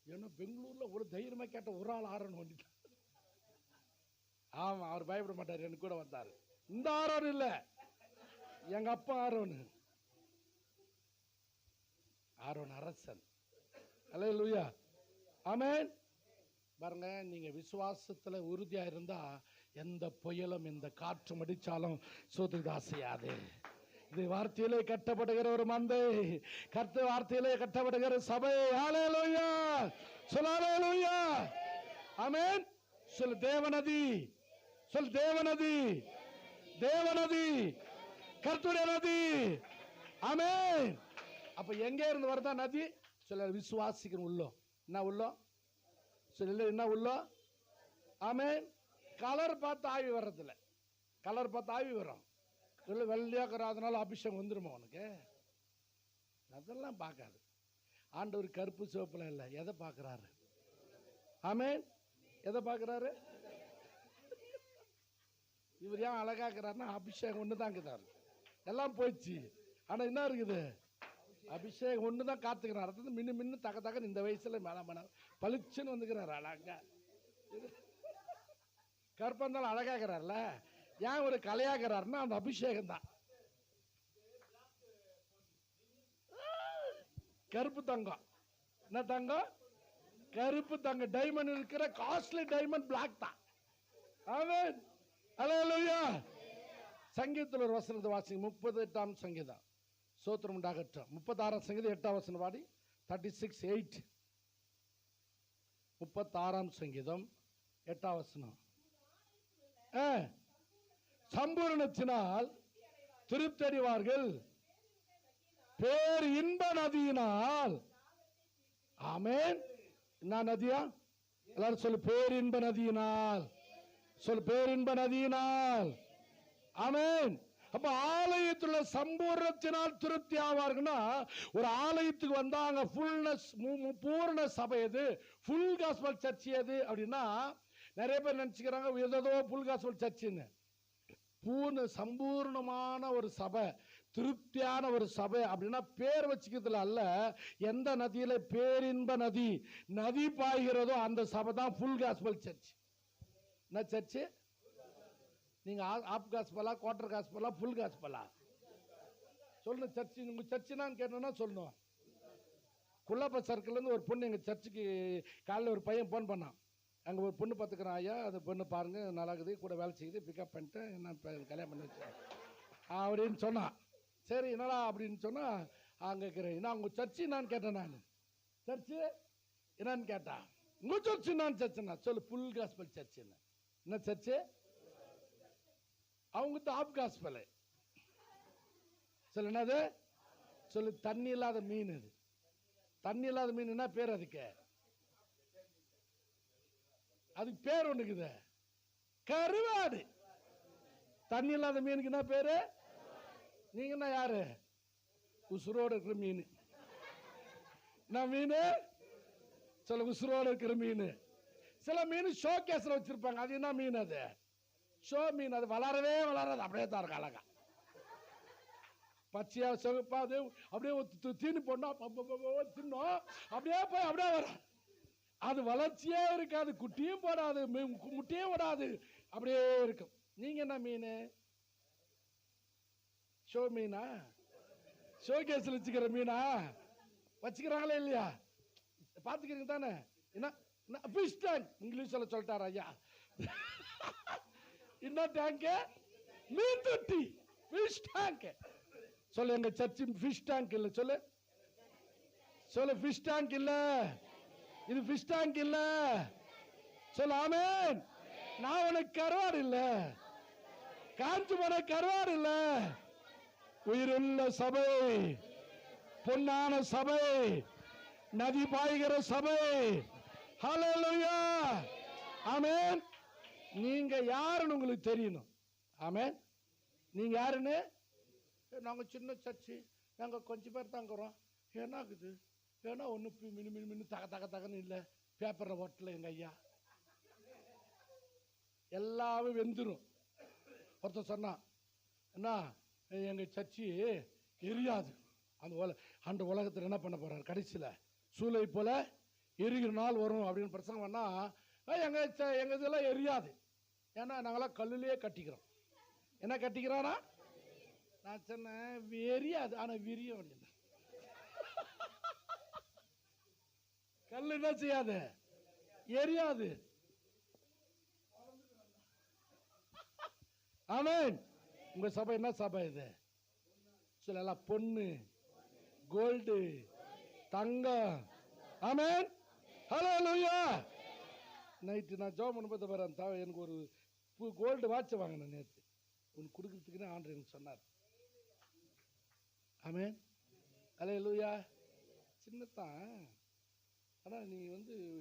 ஏன்னா பெங்களூரில் ஒரு தைரியமாக கேட்ட ஒரு ஆள் ஆரோன் வந்துட்டார். ஆமாம், அவர் பயப்பட மாட்டார். எனக்கு கூட வந்தார். இந்த ஆரோன் இல்லை, எங்க அப்பா ஆரோன், ஆரோன் அரசன். அல்லேலூயா. ஆமென். பாருங்க, நீங்க விசுவாசத்துல உறுதியா இருந்தா எந்த புயலும் எந்த காற்றும் அடிச்சாலும் சோத்துக்கு அசையாது. இது வார்த்தையிலே கட்டப்படுகிற ஒரு மந்தை, கர்த்தர் வார்த்தையிலே கட்டப்படுகிற சபை. அல்லேலூயா. சொல்ல அல்லேலூயா. ஆமென். சொல் தேவநதி, சொல் தேவநதி, தேவநதி, கர்த்தருடைய நதி. ஆமென். அப்ப எங்க இருந்து வருதா நதி? சொல்ல விசுவாசிக்கணும். உள்ளம் என்ன? உள்ளம் சொல்ல என்ன? உள்ளம். ஆமென். கலர் பார்த்து ஆவி வர்றதில்ல. கலர் பார்த்து ஆவி வரும். சொல்ல வெள்ளையாக்கிற, அதனால அபிஷேகம் வந்துருமா உனக்கு? அதெல்லாம் பார்க்காது. ஆண்டவர் கருப்பு சிவப்புல இல்லை, எதை பார்க்கிறாரு? ஆமென். எதை பார்க்கிறாரு? இவர் ஏன் அழகாக்குறாருன்னா அபிஷேகம் ஒன்று தான் இருக்குதாரு. எல்லாம் போயிடுச்சு. ஆனால் என்ன இருக்குது? அபிஷேகம் ஒன்று தான் காத்துக்கிறார். அடுத்தது மின்னு மின்னு தக தகன்னு இந்த வயசுல மேல மேல பளிச்சுன்னு வந்துக்கிறார். அழகா கற்பந்தாலும் அழகாகிறார்ல. ஏன் ஒரு கலையாகிறார்னா அந்த அபிஷேகம் தான். கருப்பு தங்கம். என்ன தங்கம்? கருப்பு தங்கம். டைமண்ட் இருக்கிற காஸ்ட்லி டைமண்ட் பிளாக் தான். ஆமென். ஹல்லேலூயா. சங்கீதத்தில் ஒரு வசனத்தை வாசிங்க. 38ஆம் சங்கீதம். சோத்திரம் உண்டாகட்டும். 36ஆம் சங்கீதம் 8ஆம் வசனம் வாடி. 36:8. 36ஆம் சங்கீதம் 8ஆம் வசனம். சம்பூரணத்தினால் திருப்தி அடைவார்கள், பேர் இன்ப நதியினால். ஆமென். என்ன நதியா? எல்லாரும் சொல்லு, பேரின்ப நதியினால். சொல்லு, பேரின்ப நதியினால். ஆமென். அப்ப ஆலயத்துல சம்பூர்ணத்தினால் திருப்தி ஆவார்கள்னா, ஒரு ஆலயத்துக்கு வந்தாங்க ஃபுல்னஸ், பூர்ண சபை எது, ஃபுல் காஸ்பல் சர்ச் எது அப்படின்னா, நிறைய பேர் நினைச்சுக்கிறாங்க ஏதோ ஃபுல் காஸ்பல் சர்ச்சுன்னு. பூர்ண சம்பூர்ணமான ஒரு சபை, திருப்தியான ஒரு சபை அப்படின்னா பேர் வச்சுக்கிறதுல அல்ல. எந்த நதியில பேரின்ப நதி நதி பாய்கிறதோ அந்த சபை தான் ஃபுல் காஸ்பல் சர்ச். என்ன சர்ச்சு? நீங்க ஆப் காஸ்பலா, குவார்டர் காஸ்பலா, ஃபுல் காஸ்பலா? சொல்லணும். சர்ச்சு உங்க சர்ச்சுனான்னு கேட்டோம்னா சொல்லணும். குள்ளப்ப சர்க்கிள்லேருந்து ஒரு பொண்ணு எங்கள் சர்ச்சுக்கு காலையில் ஒரு பையன் ஃபோன் பண்ணான். அங்கே ஒரு பொண்ணு பார்த்துக்கிறேன் ஐயா, அது பொண்ணு பாருங்க நல்லா இருக்குது, கூட வேலை செய்யுது, பிக்கப் பண்ணிட்டு நான் கல்யாணம் பண்ணி வச்சேன் அப்படின்னு சொன்னான். சரி என்னடா அப்படின்னு சொன்னால் அங்கே இருக்கிறேன். நான் உங்கள் சர்ச்சு என்னான்னு கேட்டேன். நான் சர்ச்சு என்னன்னு கேட்டான். உங்கள் சர்ச்சு நான் சர்ச்சுன்னா சொல்லு, ஃபுல் காஸ்பல் சர்ச்சுன்னு. என்ன சர்ச்சு? அவங்க ஆப் காஸ்பல். சொல்லு என்னது? சொல்லு, தண்ணி இல்லாத மீன். இது தண்ணி இல்லாத மீன். என்ன பேர் அதுக்கு? அதுக்கு பேர் ஒண்ணுக்குது, கருவாடு. தண்ணி இல்லாத மீனுக்கு என்ன பேரு? நீங்க என்ன யாரு? உசுரோடு இருக்கிற மீன். என்ன மீன்? சொல்ல, உசுரோடு இருக்கிற மீன். சில மீன் ஷோ கேஸ்ல வச்சிருப்பாங்க. அது என்ன மீன்? அது ஷோ மீன். அது வளரவே வளராது, அப்படியே தான் இருக்கும் அழகா. பச்சையா சிவப்பா அது அப்படியே தீனி போடணும், தின்னோம் அப்படியே போய் அப்படியே வரும். அது வளர்ச்சியே இருக்காது, குட்டியும் போடாது, முட்டையும் விடாது, அப்படியே இருக்கும். நீங்க என்ன மீன்? ஷோ மீனா? ஷோ கேஸ்ல வச்சுக்கிற மீனா? வச்சுக்கிறாங்களே இல்லையா? பாத்துக்கிறீங்க தானே? என்ன ஃபிஷ் டேங்க் இங்கிலீஷ்ல சொல்லிட்டாரு ஐயா. என்ன டேங்க்? மீன் தொட்டி. Fish tank. சொல்லு, எங்க சர்ச் ஃபிஷ் டேங்க் இல்ல. சொல்லு சொல்லு, ஃபிஷ் டேங்க் இல்ல. இது ஃபிஷ் டேங்க் இல்ல. சொல்லு ஆமென். நான் உனக்கு கருவாடு இல்ல, காஞ்சு போன கருவாடு இல்ல. உயிருள்ள சபை, பொன்னான சபை, நதி பாய்கிற சபை. ஹல்லேலூயா. ஆமென். நீங்க யாருன்னு உங்களுக்கு தெரியணும். ஆமென். நீங்க யாருன்னு? நாங்க சின்ன சர்ச்சு, நாங்க கொஞ்சம் பேர் தாங்கிறோம். என்ன ஆகுது? ஏன்னா ஒன்று மினு மினு மினு தக தக தகன்னு இல்லை, பேப்பரில் ஓட்டல எங்கள் ஐயா. எல்லாமே வெந்துடும். ஒருத்தர் சொன்னான், என்ன எங்கள் சர்ச்சு எரியாது. அந்த உலகத்தில் என்ன பண்ண போறாரு? கடைசியில் சூளை போல எரிகிற நாள் வரும் அப்படின்னு பிரசங்கம் பண்ணா, எங்கள் இதெல்லாம் எரியாது, ஏன்னா நாங்களாம் கல்லுலேயே கட்டிக்கிறோம். என்ன கட்டிக்கிறானா? நான் சொன்னேன் எரியாது, ஆனால் விரியும் அப்படின்னு. கல் என்ன செய்யாது? எரியாது. ஆமென். உங்க சபை என்ன சபை இது? சொல்லலாம், பொண்ணு, கோல்டு, தங்கம். ஆமென். ஹல்லேலூயா. நைட்டு நான் ஜெபம் பண்ணும்போது வரேன், எனக்கு ஒரு கோல்டு வாட்ச் வாங்கினேன் நேற்று. உனக்கு கொடுக்கறதுக்குன்னு ஆண்டவர் எனக்கு சொன்னார். ஆமென். ஹல்லேலூயா. சின்னத்தான், ஆனால் நீ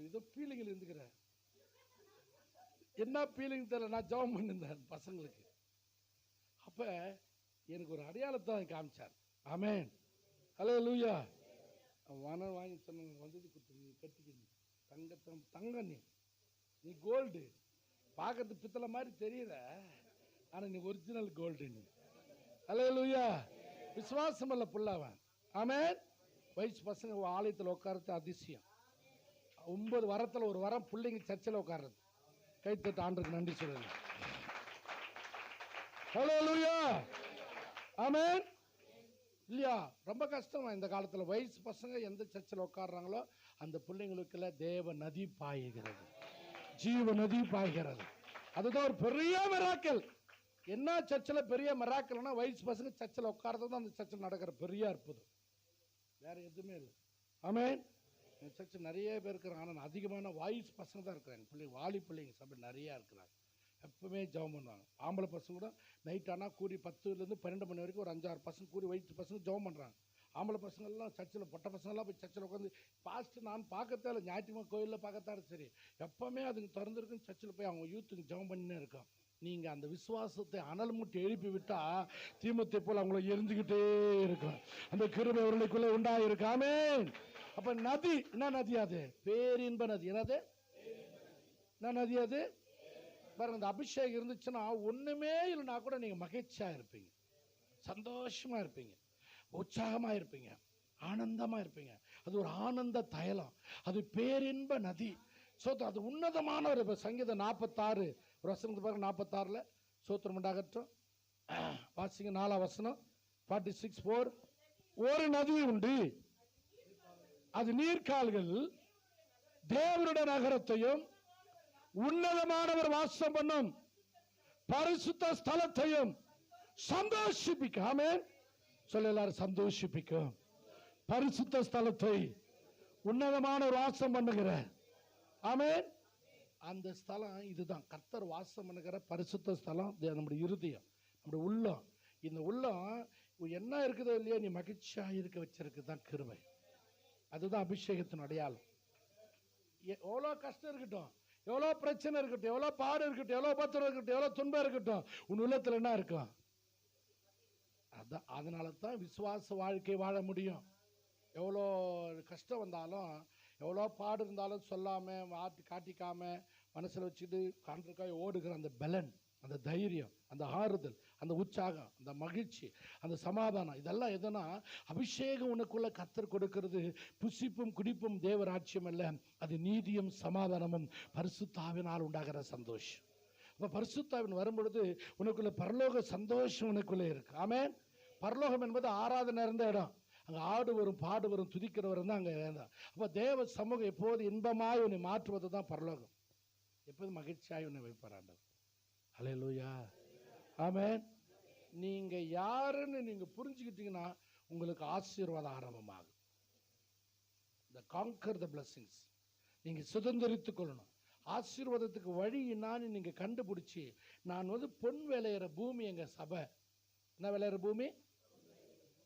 ஏதோ ஃபீலிங்கில் இருந்துக்கிற. என்ன ஃபீலிங் தெரியல. நான் ஜெபம் பண்ணியிருந்தேன் பசங்களுக்கு. அப்போ எனக்கு ஒரு அடையாளத்தை காமிச்சார். ஆமென். ஹல்லேலூயா. வனம் வாங்கி சொன்னாங்க, வந்தது கொடுத்து கட்டிக்கணும். தங்கம் நீ கோல்டு. பார்க்கறது பித்தளை மாதிரி தெரியல, ஆனால் நீ ஒரிஜினல் கோல்டு. நீ ஹல்லேலூயா. விசுவாசம் அல்ல புள்ளவன். ஆமென். வயசு பசங்க ஆலயத்தில் உட்காரது அதிசயம். 9 வரத்தில் ஒரு வாரம் பிள்ளைங்க சர்ச்சில் உட்கார்றது. கைத்தட்டு ஆண்டுக்கு நன்றி சொல்லுங்க. ஹல்லேலூயா, ஆமென். இல்லையா? ரொம்ப கஷ்டம் இந்த காலத்தில். வயசு பசங்க எந்த சர்ச்சில் உட்கார்றாங்களோ அந்த பிள்ளைங்களுக்குள்ள தேவ நதி பாய்கிறது, ஜீவ நதி பாய்கிறது. அதுதான் ஒரு பெரிய மிராக்கல். என்ன சர்ச்சில் பெரிய மிராக்கல்னா வயசு பசங்க சர்ச்சில் உட்கார்றது தான் அந்த சர்ச்சில் நடக்கிற பெரிய அற்புதம். வேற எதுவுமே இல்லை. ஆமென். என் சர்ச்சில் நிறைய பேர் இருக்கிறாங்க. ஆனால் அதிகமான வயசு பசங்க தான் இருக்கிறாங்க. பிள்ளைங்க, வாலி பிள்ளைங்க சபை நிறையா இருக்கிறாங்க. எப்பவுமே ஜெபம் பண்ணுவாங்க. ஆம்பளை பசங்க கூட நைட் ஆனால் கூடி 10லேருந்து 12 மணி வரைக்கும் ஒரு 5-6 பசங்க கூடி வயசு பசங்க ஜெபம் பண்ணுறாங்க. ஆம்பளை பசங்கள்லாம் சர்ச்சில், பொட்டை பசங்கள்லாம் போய் சர்ச்சில் உட்காந்து பாஸ்ட்டு நான் பார்க்கத்தால ஞாயிற்றுக்கிழமை கோயிலில் பார்க்கத்தாலும் சரி, எப்போவுமே அதுங்க திறந்துருக்குன்னு சர்ச்சில் போய் அவங்க யூத்துக்கு ஜெபம் பண்ணினே இருக்கோம். நீங்கள் அந்த விசுவாசத்தை அனல் மூட்டி எழுப்பி விட்டால் தீமத்தை போல் அவங்கள எரிஞ்சுக்கிட்டே இருக்கும். அந்த கிருபை அவர்களுக்குள்ளே உண்டாயிருக்காமே. அப்போ நதி என்ன நதி? அது பேரின்ப நதி. என்னது? என்ன நதி அது? பாருங்க, அந்த அபிஷேகம் இருந்துச்சுன்னா ஒன்றுமே இல்லைன்னா கூட நீங்கள் மகிழ்ச்சியாக இருப்பீங்க, சந்தோஷமாக இருப்பீங்க, உற்சாகமாக இருப்பீங்க, ஆனந்தமாக இருப்பீங்க. அது ஒரு ஆனந்த தைலம், அது பேரின்ப நதி. அது உன்னதமான ஒரு சங்கீதம் 46 ஒரு வசனத்து பாருங்க. 46 சோத்திரம் உண்டாகட்டும். வாசிங்க 4ஆம் வசனம். 46:4. ஒரு நதி உண்டு, அது நீர்க்கால்கள் தேவனுடைய நகரத்தையும் உன்னதமானவர் வாசம் பண்ணும் பரிசுத்த ஸ்தலத்தையும் சந்தோஷிப்பிக்கும். ஆமென். சொல்ல எல்லாரும், சந்தோஷிப்பிக்கும். பரிசுத்த ஸ்தலத்தை உன்னதமானவர் வாசம் பண்ணுகிற, ஆமென், அந்த ஸ்தலம் இதுதான். கர்த்தர் வாசம் பண்ணுகிற பரிசுத்த ஸ்தலம் நம்முடைய இருதயம், நம்முடைய உள்ளம். இந்த உள்ளம் என்ன இருக்குதோ இல்லையா, நீ மகிழ்ச்சியாக இருக்க வச்சிருக்கு தான் கிருபை. அதுதான் அபிஷேகத்தின் அடையாளம். எவ்வளோ கஷ்டம் இருக்கட்டும், எவ்வளோ பிரச்சனை இருக்கட்டும், எவ்வளோ பாடு இருக்கட்டும், எவ்வளோ பத்திரம் இருக்கட்டும், எவ்வளோ துன்பம் இருக்கட்டும், உன் உள்ளத்தில் என்ன இருக்கும்? அதான். அதனால தான் விசுவாச வாழ்க்கை வாழ முடியும். எவ்வளோ கஷ்டம் வந்தாலும், எவ்வளோ பாடு இருந்தாலும் சொல்லாமல் காட்டிக்காமல் மனசில் வச்சுட்டு காண்றக்காய் ஓடுகிற அந்த பலன், அந்த தைரியம், அந்த ஆறுதல், அந்த உற்சாகம், அந்த மகிழ்ச்சி, அந்த சமாதானம், இதெல்லாம் எதுனா அபிஷேகம் உனக்குள்ள கர்த்தர் கொடுக்கிறது. புசிப்பும் குடிப்பும் தேவராட்சியம் அல்ல, அது நீதியும் சமாதானமும் பரிசுத்தாவினால் உண்டாகிற சந்தோஷம். அப்போ பரிசுத்தாவின் வரும்பொழுது உனக்குள்ள பரலோக சந்தோஷம் உனக்குள்ளே இருக்கு. ஆமென். பரலோகம் என்பது ஆராதனை இருந்த இடம். அங்கே ஆடு வரும், பாடு வரும், துதிக்கிறவரும் தான் அங்கே வேண்டாம். அப்போ தேவ சமூகம் எப்போது இன்பமாய் உன்னை மாற்றுவது தான் பரலோகம். எப்போது மகிழ்ச்சியாய் உன்னை வைப்பார் ஆண்டவர். ஹல்லேலூயா, ஆமென். நீங்க யாருன்னு நீங்க புரிஞ்சுக்கிட்டீங்கன்னா உங்களுக்கு ஆசீர்வாதம் ஆரம்பமாகும். The conquer the blessings. நீங்க சுதந்திரித்துக் கொள்ளணும். ஆசீர்வாதத்துக்கு வழி என்னான்னு நீங்க கண்டுபிடிச்சி, நான் பொன் விளையிற பூமி எங்க சபை. என்ன விளையிற பூமி?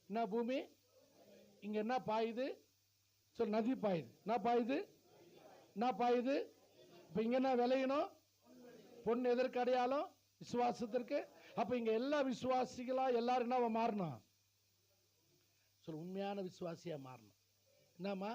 என்ன பூமி? இங்க என்ன பாயுது? சொல். நதி பாயுது. என்ன பாயுது? என்ன பாயுது? இப்ப இங்க என்ன விளையணும்? பொன். எதற்கு அடையாளம்? விசுவாசத்திற்கு. அப்ப இங்க எல்லா விசுவாசிகளா எல்லாரும் என்ன மாறணும்? சொல். உண்மையான விசுவாசியா மாறணும். என்னம்மா?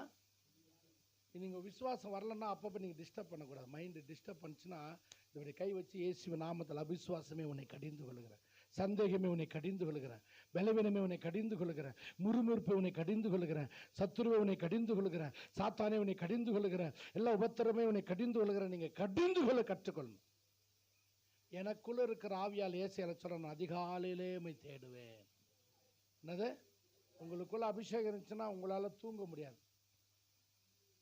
நீங்க விசுவாசம் வரலன்னா அப்பப்போ நீங்க டிஸ்டர்ப் பண்ணக்கூடாது. மைண்டு டிஸ்டர்ப் பண்ணுச்சுன்னா இப்படி கை வச்சு இயேசுவ நாமத்தில், அவிசுவாசமே உன்னை கடிந்து கொள்கிறேன், சந்தேகமே உன்னை கடிந்து கொள்கிறேன், பலவீனமே உன்னை கடிந்து கொள்கிறேன், முறுமுறுப்பை உன்னை கடிந்து கொள்கிறேன், சத்துருவை உன்னை கடிந்து கொள்கிறேன், சாத்தானே உன்னை கடிந்து கொள்கிறேன், எல்லா உபத்திரமே உன்னை கடிந்து கொள்கிறேன். நீங்க கடிந்து கொள்ள கற்றுக்கொள்ளணும். எனக்குள்ள இருக்கிற ஆவியால் ஏசியால சொல்றேன், அதிகாலையிலே உம்மை தேடுவேன். என்னது? உங்களுக்குள்ள அபிஷேகம் இருந்துச்சுன்னா உங்களால தூங்க முடியாது.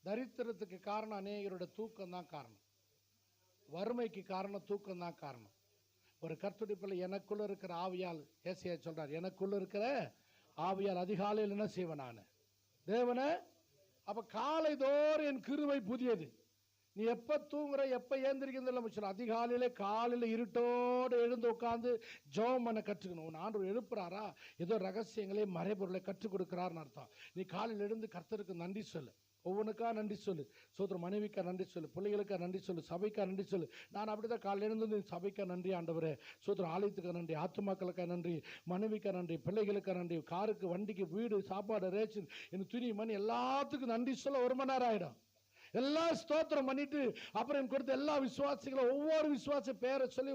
தரித்திரத்துக்கு காரணம் அநேகரோட தூக்கம் தான் காரணம். வறுமைக்கு காரணம் தூக்கம் தான் காரணம். ஒரு கர்த்தருடைய பிள்ளை எனக்குள்ள இருக்கிற ஆவியால், ஏசியா சொல்றார், எனக்குள்ள இருக்கிற ஆவியால் அதிகாலையில் என்ன செய்வேன் நான் தேவனே. அப்ப காலை தோறும் என் கிருபை புதியது. நீ எப்ப தூங்குற, எப்ப ஏந்திரிக்கிறது, அதிகாலையில காலையில இருட்டோடு எழுந்து உட்காந்து ஜெபம் பண்ண கற்றுக்கணும். உன் ஆண்டவர் எழுப்புறாரா, ஏதோ ரகசியங்களே மறைபொருளை கற்றுக் கொடுக்கிறார்னு அர்த்தம். நீ காலையில் எழுந்து கர்த்தருக்கு நன்றி சொல்லு. ஒவ்வொன்றுக்கா நன்றி சொல்லு. சோதரம் மனைவிக்கா நன்றி சொல்லு, பிள்ளைகளுக்கா நன்றி சொல்லு, சபைக்கா நன்றி சொல்லு. நான் அப்படிதான் காலையில் எழுந்து சபைக்கா நன்றி ஆண்டவரே, சோதரம் ஆலயத்துக்கு நன்றி, ஆத்துமாக்களுக்கா நன்றி, மனைவிக்கா நன்றி, பிள்ளைகளுக்கா நன்றி, காருக்கு, வண்டிக்கு, வீடு, சாப்பாடு, ரேஷன், எனக்கு துணி, மணி, எல்லாத்துக்கும் நன்றி சொல்ல 1 மணி நேரம் ஆகிடும். எல்லாம் ஸ்தோத்திரம் பண்ணிட்டு அப்புறம் கொடுத்த எல்லா விசுவாசிகளும் ஒவ்வொரு விசுவாச பேரை சொல்லி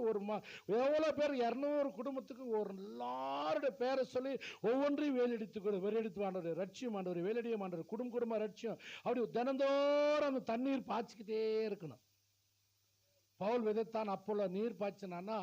எவ்வளோ பேர் 200 குடும்பத்துக்கு ஒரு எல்லாருடைய பேரை சொல்லி ஒவ்வொன்றையும் வேலெடுத்து ஆண்டவர் ரட்சியம் ஆண்டவர் வேலடியம் ஆண்டவர் குடும்ப ரட்சியம் அப்படி தினந்தோறும் அந்த தண்ணீர் பாய்ச்சிக்கிட்டே இருக்கணும். பவுல் விதைத்தான் அப்போல நீர் பாய்ச்சினான்னா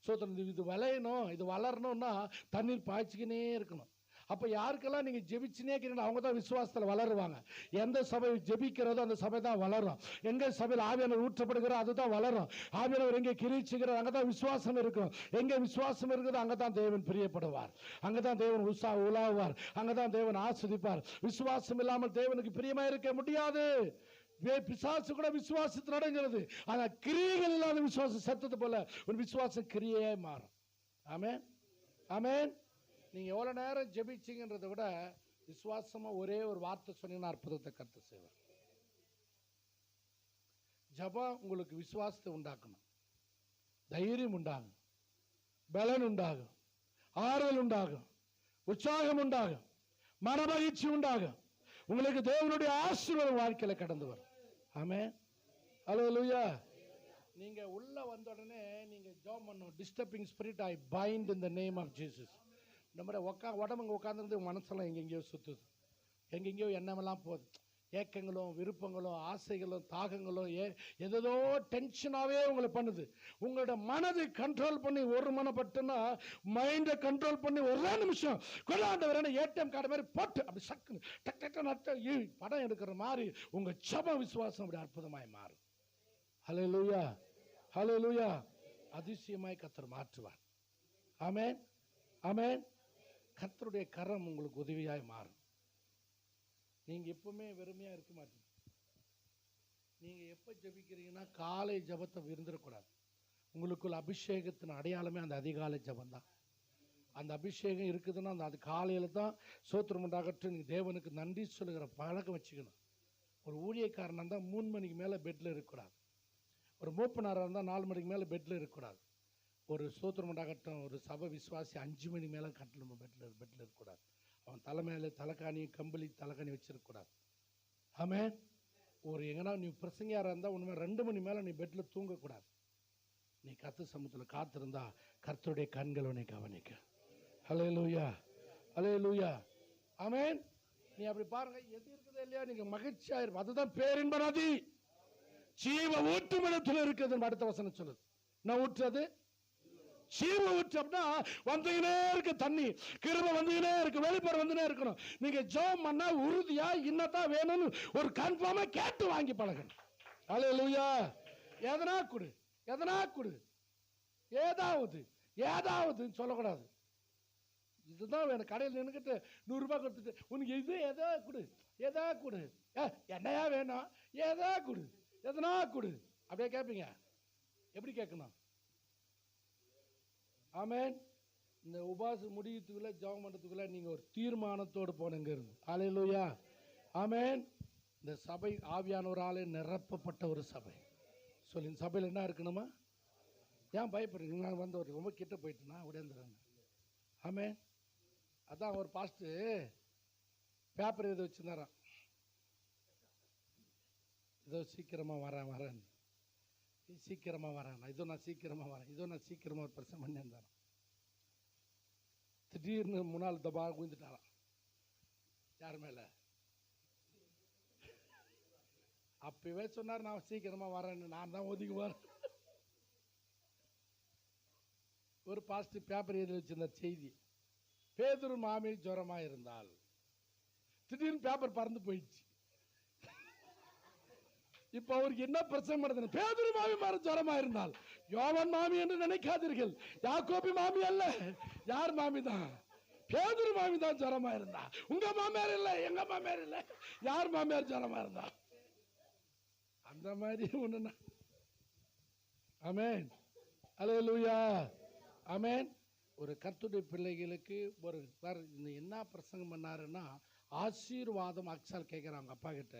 சோத்திரம் இது விளையணும் இது வளரணும்னா தண்ணீர் பாய்ச்சிக்கினே இருக்கணும். அப்போ யாருக்கெல்லாம் நீங்கள் ஜெபிச்சுனே இருக்கிறீங்க அவங்க தான் விசுவாசத்தில் வளருவாங்க. எந்த சபை ஜெபிக்கிறதோ அந்த சபை தான் வளரும். எங்கே சபையில் ஆவியானவர் ஊற்றப்படுகிறோ அதுதான் வளரும். ஆவியானவர் எங்கே கிரீச்சுகிறோ அங்கே தான் விசுவாசம் இருக்கும். எங்கே விசுவாசம் இருக்குதோ அங்கே தான் தேவன் பிரியப்படுவார். அங்கே தான் தேவன் உலாவுவார். அங்கே தான் தேவன் ஆஸ்வதிப்பார். விசுவாசம் இல்லாமல் தேவனுக்கு பிரியமா இருக்க முடியாது. பிசாசு கூட விசுவாசத்தில் அடங்கிறது. ஆனா கிரியைகள் இல்லாத விசுவாசம் சத்தது போல ஒரு விசுவாசம் கிரியே மாறும். ஆமென் ஆமென். நீங்க எவ்வளவு நேரம் ஜெபிச்சீங்கன்றதை விட விசுவாசமா ஒரே ஒரு வார்த்தை சொன்னீங்கன்னா அற்புதத்தை கர்த்தர் செய்வார். ஜெபம் உங்களுக்கு விசுவாசத்தை உண்டாக்கணும். தைரியம் உண்டாகும், பலன் உண்டாகும், ஆறுதல் உண்டாகும், உற்சாகம் உண்டாகும், மனமகிழ்ச்சி உண்டாகும். உங்களுக்கு தேவனுடைய ஆசீர்வாதம் வாழ்க்கையில கடந்து வரும். ஆமென் அல்லேலூயா. நீங்க உள்ள வந்த உடனே நீங்க ஜெபம் பண்ணணும். Disturbing spirit I bind in the name of Jesus. இந்த மாதிரி உடம்புங்க உட்காந்துருந்து மனசெல்லாம் எங்கெங்கேயோ சுத்துது, எங்கெங்கேயோ எண்ணமெல்லாம் போகுது. ஏக்கங்களும் விருப்பங்களும் ஆசைகளும் தாகங்களும் ஏதோ டென்ஷனாகவே உங்களை பண்ணுது. உங்களோட மனதை கண்ட்ரோல் பண்ணி ஒரு மனப்பட்டுன்னா மைண்டை கண்ட்ரோல் பண்ணி ஒரே நிமிஷம் கொள்ளாண்டவர் ஏடிஎம் கார்டு மாதிரி போட்டு அப்படி சக்குன்னு டக் டக் நட்ட படம் எடுக்கிற மாதிரி உங்கள் ஜெப விசுவாசம் அப்படி அற்புதமாய் மாறும். ஹல்லேலூயா ஹல்லேலூயா. அதிசயமாய் கர்த்தர் மாற்றுவார். ஆமென் ஆமென். கர்த்தருடைய கரம் உங்களுக்கு உதவியாய் மாறும். நீங்க எப்பவுமே வெறுமையா இருக்க மாட்டீங்க. நீங்க எப்ப ஜெபிக்கிறீங்கன்னா காலை ஜெபத்தை விருந்துடக்கூடாது. உங்களுக்குள்ள அபிஷேகத்தின் அடையாளமே அந்த அதிகாலை ஜெபம் தான். அந்த அபிஷேகம் இருக்குதுன்னா அந்த அது காலையில தான் சோத்திரம் உண்டாகட்டும். நீங்க தேவனுக்கு நன்றி சொல்லுகிற பழக்கம் வச்சுக்கணும். ஒரு ஊழியக்காரனா இருந்தால் 3 மணிக்கு மேலே பெட்டில் இருக்கக்கூடாது. ஒரு மூப்பனாராக இருந்தால் 4 மணிக்கு மேலே பெட்டில் இருக்கக்கூடாது. ஒரு சோத்திரம் உண்டாகட்டும் ஒரு சபை விசுவாசி 5 மணி மேலே கட்டணும் பெட்டில் இருக்கக்கூடாது. அவன் தலைமையில தலைக்காணி கம்பளி தலைக்காணி வச்சிருக்கக்கூடாது. ஆமென். ஒரு எங்கன்னா நீ பிரசங்கியாராக இருந்தால் உண்மை 2 மணி மேலே நீ பெட்டில் தூங்கக்கூடாது. நீ கர்த்தர் சமூகத்தில் காத்திருந்தா கர்த்தருடைய கண்கள் உன்னை கவனிக்க. ஹல்லேலூயா ஹல்லேலூயா ஆமென். நீ அப்படி பாருங்க எது இருக்குதோ இல்லையா நீங்க மகிழ்ச்சியா இருப்ப. அதுதான் பேரின்ப நதி ஜீவ ஊற்றும் இடத்துல இருக்குது. அடுத்த வசனம் சொல்லுது. நான் ஊற்றுறது ஜீவ ஊற்று அப்படின்னா வந்துகினே இருக்கு தண்ணி, கிருபை வந்துகினே இருக்கு, வெளிப்பாடு வந்துனே இருக்கணும். நீங்க ஜெபம் பண்ணா உறுதியா இன்னதான் வேணும்னு ஒரு கன்ஃபார்மா கேட்டு வாங்கி பழகணும். ஹல்லேலூயா. எதனா கொடு எதனா கொடு ஏதாவதுன்னு சொல்லக்கூடாது. இதுதான் வேணும். கடையில் நின்றுக்கிட்டு 100 ரூபாய் கொடுத்துட்டு உனக்கு இது எதா கொடு என்னையா வேணும் எதா கொடு எதனா கொடு அப்படியே கேட்பீங்க. எப்படி கேட்கணும்? ஆமென். இந்த உபாசம் முடியத்துக்குள்ள ஜெபம் பண்ணுறதுக்குள்ள நீங்க ஒரு தீர்மானத்தோடு போனங்க இருந்து. ஹல்லேலூயா ஆமென். இந்த சபை ஆவியானவராலே நிரப்பப்பட்ட ஒரு சபை. சொல்லி இந்த சபையில் என்ன இருக்கணுமா? ஏன் பயப்படுறீங்க? நான் வந்து ஒரு ரொம்ப கிட்ட போயிட்டுனா உடையாந்துறாங்க. ஆமென். அதான் ஒரு பாஸ்ட் பேப்பர் எழுதி வச்சுருந்தாரான். இதோ சீக்கிரமா வரேன் சீக்கிரமா வரேன் நான் சீக்கிரமா ஒரு பிரச்சனை பண்ணி இருந்தாரான். திடீர்னு முன்னால் தபா குவிந்துட்டாரான். யார் மேல? அப்பவே சொன்னார் நான் சீக்கிரமா வரேன்னு. நான் தான் ஒதுக்குவார். ஒரு பாஸ்ட் பேப்பர் எழுதி வச்சிருந்த செய்தி, பேதுரு மாமி ஜுரமா இருந்தால். திடீர்னு பேப்பர் பறந்து போயிடுச்சு. இப்ப அவருக்கு என்ன பிரச்சனை பண்ணுறது? பேதுரு மாமி மாதிரி ஜுரமா இருந்தால். யோவான் மாமி என்று நினைக்காதீர்கள். யாக்கோபி மாமி அல்ல. யார் மாமி தான்? பேதுரு மாமி தான் ஜுரமா இருந்தா. உங்க மாமியார் இல்ல, எங்க மாமியார் இல்ல. யார் மாமியார் ஜுரமா இருந்தா? அந்த மாதிரி ஒண்ணுனா. ஆமென் அல்லேலூயா ஆமென். ஒரு கர்த்தருடைய பிள்ளைகளுக்கு ஒரு என்ன பிரசங்கம் பண்ணாருன்னா ஆசீர்வாதம். அக்ஸால் கேட்குறாங்க அப்பா கிட்ட,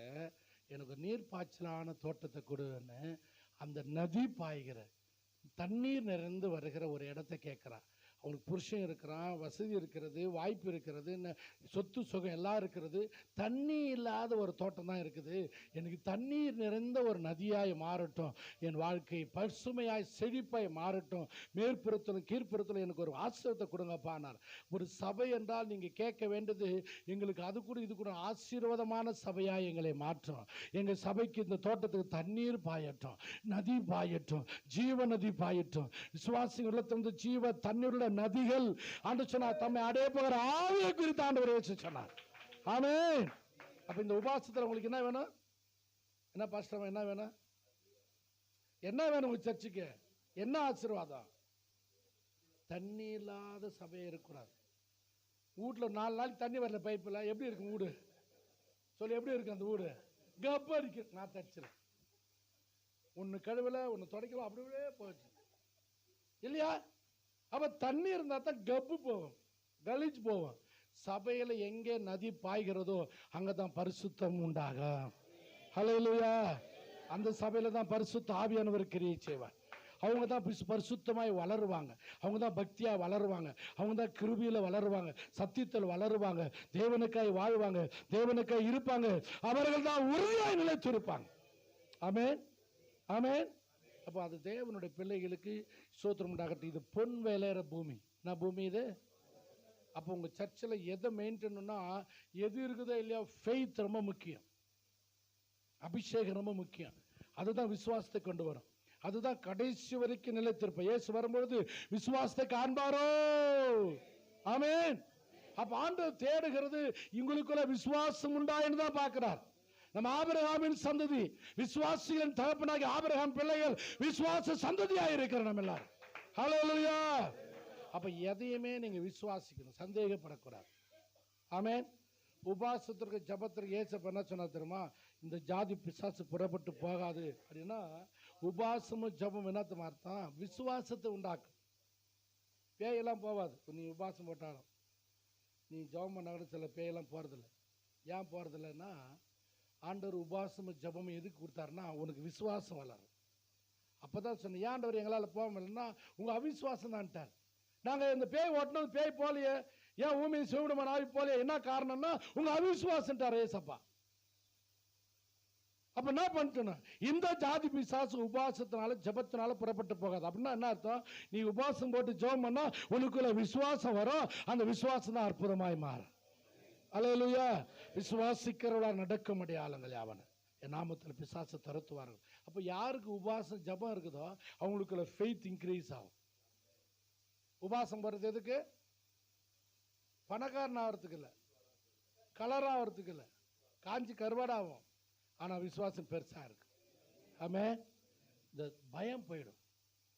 எனக்கு நீர் பாய்ச்சலான தோட்டத்தை கொடுன்னு. அந்த நதி பாய்கிற தண்ணீர் நிறைந்து வருகிற ஒரு இடத்த கேட்குறான். அவங்களுக்கு புருஷன் இருக்கிறான், வசதி இருக்கிறது, வாய்ப்பு இருக்கிறது, சொத்து சுகம் எல்லாம் இருக்கிறது. தண்ணி இல்லாத ஒரு தோட்டம் தான் இருக்குது. எனக்கு தண்ணீர் நிறைந்த ஒரு நதியாய் மாறட்டும், என் வாழ்க்கை பசுமையாய் செழிப்பாய் மாறட்டும், மேற்புறத்திலும் கீழ்ப்புறத்திலும் எனக்கு ஒரு ஆசீர்வாதத்தை கொடுங்கப்பானார். ஒரு சபை என்றால் நீங்கள் கேட்க வேண்டியது, எங்களுக்கு அது கூட இது கூட ஆசீர்வாதமான சபையாய் எங்களை மாற்றும். எங்கள் சபைக்கு இந்த தோட்டத்துக்கு தண்ணீர் பாயட்டும், நதி பாயட்டும், ஜீவ நதி பாயட்டும். விசுவாசிகள் உள்ளத்திலிருந்து ஜீவ தண்ணீருள்ள நதிகள் ஆண்டு சொன்னார். தம்மை அடைய போகிற ஆவியை குறித்து ஆண்டவர் இயேசு சொன்னார். ஆமென். அப்ப இந்த உபவாசத்தில் உங்களுக்கு என்ன வேணும்? என்ன பாஸ்டர் என்ன வேணும்? என்ன வேணும் உங்க சர்ச்சுக்கு? என்ன ஆசீர்வாதம்? தண்ணி இல்லாத சபையை இருக்கக்கூடாது. வீட்டில் 4 நாளைக்கு தண்ணி வரல பைப்பில். எப்படி இருக்கும் வீடு? சொல்லி எப்படி இருக்கு அந்த வீடு? கப்பா இருக்கு. நான் தச்சுறேன். ஒன்று கழுவல, ஒன்று துடைக்கலாம், அப்படியே போச்சு இல்லையா? அப்ப தண்ணி இருந்தா தான் கப்பு போகும், கலிச்சு போகும். சபையில எங்கே நதி பாய்கிறதோ அங்கதான் பரிசுத்தம் உண்டாகும். ஹல்லேலூயா. அந்த சபையில தான் பரிசுத்த ஆவியானவர் கிரியை செய்வார். அவங்க தான் பரிசுத்தமாய் வளருவாங்க, அவங்க தான் பக்தியா வளருவாங்க, அவங்க தான் கிருபையில வளருவாங்க, சத்தியத்தில் வளருவாங்க, தேவனுக்காய் வாழ்வாங்க, தேவனுக்காய் இருப்பாங்க. அவர்கள் தான் உறுதியாய் நிலைத்திருப்பாங்க. ஆமென், ஆமென். அப்போ அது தேவனுடைய பிள்ளைகளுக்கு ஸ்தோத்திரம் உண்டாகட்டும். இது பொன் விளையிற பூமி. என்ன பூமி இது? அப்போ உங்கள் சர்ச்சில் எதை மெயின்டைன்னா, எது இருக்குதோ இல்லையா, ஃபெய்த் ரொம்ப முக்கியம், அபிஷேகம் ரொம்ப முக்கியம். அதுதான் விசுவாசத்தை கொண்டு வரும், அதுதான் கடைசி வரைக்கும் நிலைத்திருப்ப. இயேசு வரும்பொழுது விசுவாசத்தை காண்பாரோ? ஆமென். அப்ப ஆண்டவர் தேடுகிறது இவங்களுக்குள்ள விசுவாசம் உண்டா என்று தான் பார்க்கிறார். நம்ம ஆபிரகாமின் சந்ததி, விசுவாசிகளின் தகப்பனாகிய ஆபிரகாம் பிள்ளைகள் விசுவாச சந்ததியாக இருக்கிற நம்ம எல்லாரும். ஹல்லேலூயா. அப்ப எதையுமே நீங்க விசுவாசிக்கணும், சந்தேகப்படக்கூடாது. ஆமென். உபாசத்திற்கு ஜபத்திற்கு ஏசப்ப என்ன சொன்னா தெரியுமா? இந்த ஜாதி பிசாசு புறப்பட்டு போகாது அப்படின்னா, உபாசமும் ஜபம் என்னத்த அர்த்தம்? விசுவாசத்தை உண்டாக்கும். பேயெல்லாம் போகாது. நீ உபாசம் போட்டாலும், நீ ஜபம் பண்ண கூட சில பேயெல்லாம் போறதில்லை. ஏன் போறதில்லைன்னா, ஆண்டவர் உபாசமும் ஜபமும் எதுக்கு கொடுத்தாருன்னா உனக்கு விசுவாசம் வளரும். அப்பதான் சொன்னேன், ஏன் ஆண்டவர் எங்களால் போக முடியலன்னா உங்க அவிசுவாசம் தான்ட்டார். நாங்கள் இந்த பேய் ஓட்டணும், பேய் போலையே, ஏன் ஊமையை சிவடமான ஆவி போலையே, என்ன காரணம்னா உங்க அவிசுவாசம்ட்டார் ஏசப்பா. அப்ப என்ன பண்ணிட்டணும்? இந்த ஜாதி பிசாசு உபாசத்தினால ஜபத்தினால புறப்பட்டு போகாது. அப்படின்னா என்ன அர்த்தம்? நீ உபாசம் போட்டு ஜெபம் பண்ணா உனக்குள்ள விசுவாசம் வரும். அந்த விசுவாசம் தான் அற்புதமாய் மாறும். அல்லேலூயா. விசுவாசிக்கிறவளா நடக்கும் அடையாளங்கள் யாவன என் நாமத்தில் பிசாசை துரத்துவார்கள். அப்போ யாருக்கு உபாசம் ஜபம் இருக்குதோ அவங்களுக்குள்ள ஃபெய்த் இன்க்ரீஸ் ஆகும். உபாசம் போறது எதுக்கு? பணக்காரன் ஆகிறதுக்கு இல்லை, கலர் ஆகிறதுக்கு இல்லை, காஞ்சி கருவாடாகும். ஆனா விசுவாசம் பெருசா இருக்கு. ஆமே. இந்த பயம் போயிடும்,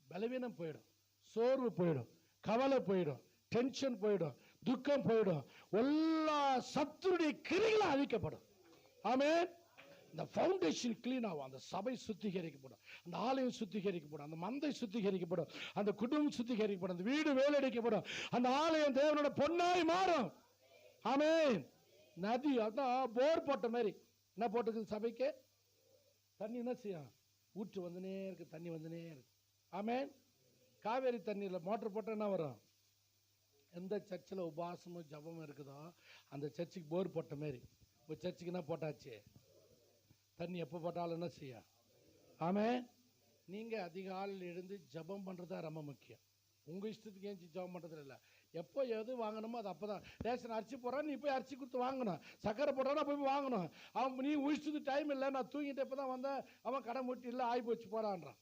பலவீனம் போயிடும், சோர்வு போயிடும், கவலை போயிடும், டென்ஷன் போயிடும், துக்கம் போயிடும், எல்லா சத்துருடைய கிரிகளும் அழிக்கப்படும். ஆமென். இந்த ஃபவுண்டேஷன் கிளீன் ஆகும், அந்த சபை சுத்திகரிக்கப்படும், அந்த ஆலயம் சுத்திகரிக்கப்படும், அந்த மந்தை சுத்திகரிக்கப்படும், அந்த குடும்பம் சுத்திகரிக்கப்படும், அந்த வீடு வேலையடிக்கப்படும், அந்த ஆலயம் தேவனோட பொன்னாய் மாறும். ஆமென். நதி அதான் போர் போட்ட மாதிரி என்ன போட்டுக்குது சபைக்கு? தண்ணி என்ன செய்யும்? ஊற்று வந்துனே இருக்கு, தண்ணி வந்துனே இருக்கு. ஆமென். காவேரி தண்ணியில் மோட்டர் போட்டால் என்ன வரும்? எந்த சர்ச்சில் உபாசமும் ஜபமும் இருக்குதோ அந்த சர்ச்சுக்கு போர் போட்ட மாதிரி ஒரு சர்ச்சுக்கு என்ன போட்டாச்சு? தண்ணி எப்போ போட்டாலும் என்ன செய்யும்? ஆமென். நீங்கள் அதிகாலையில் எழுந்து ஜபம் பண்ணுறதா ரொம்ப முக்கியம். உங்கள் இஷ்டத்துக்கு ஏஞ்சி ஜபம் பண்ணுறது இல்லை. எப்போ எது வாங்கணுமோ அது அப்போ தான். ரேஷன் அரிசி போடுறான், நீ போய் அரிசி கொடுத்து வாங்கணும். சக்கரை போடுறான்னா போய் வாங்கணும். அவன் நீ உயிச்சது டைம் இல்லை, நான் தூங்கிட்டு எப்போ தான் வந்தேன், அவன் கடை மூட்டி இல்லை ஆகி போச்சு போடான்றான்.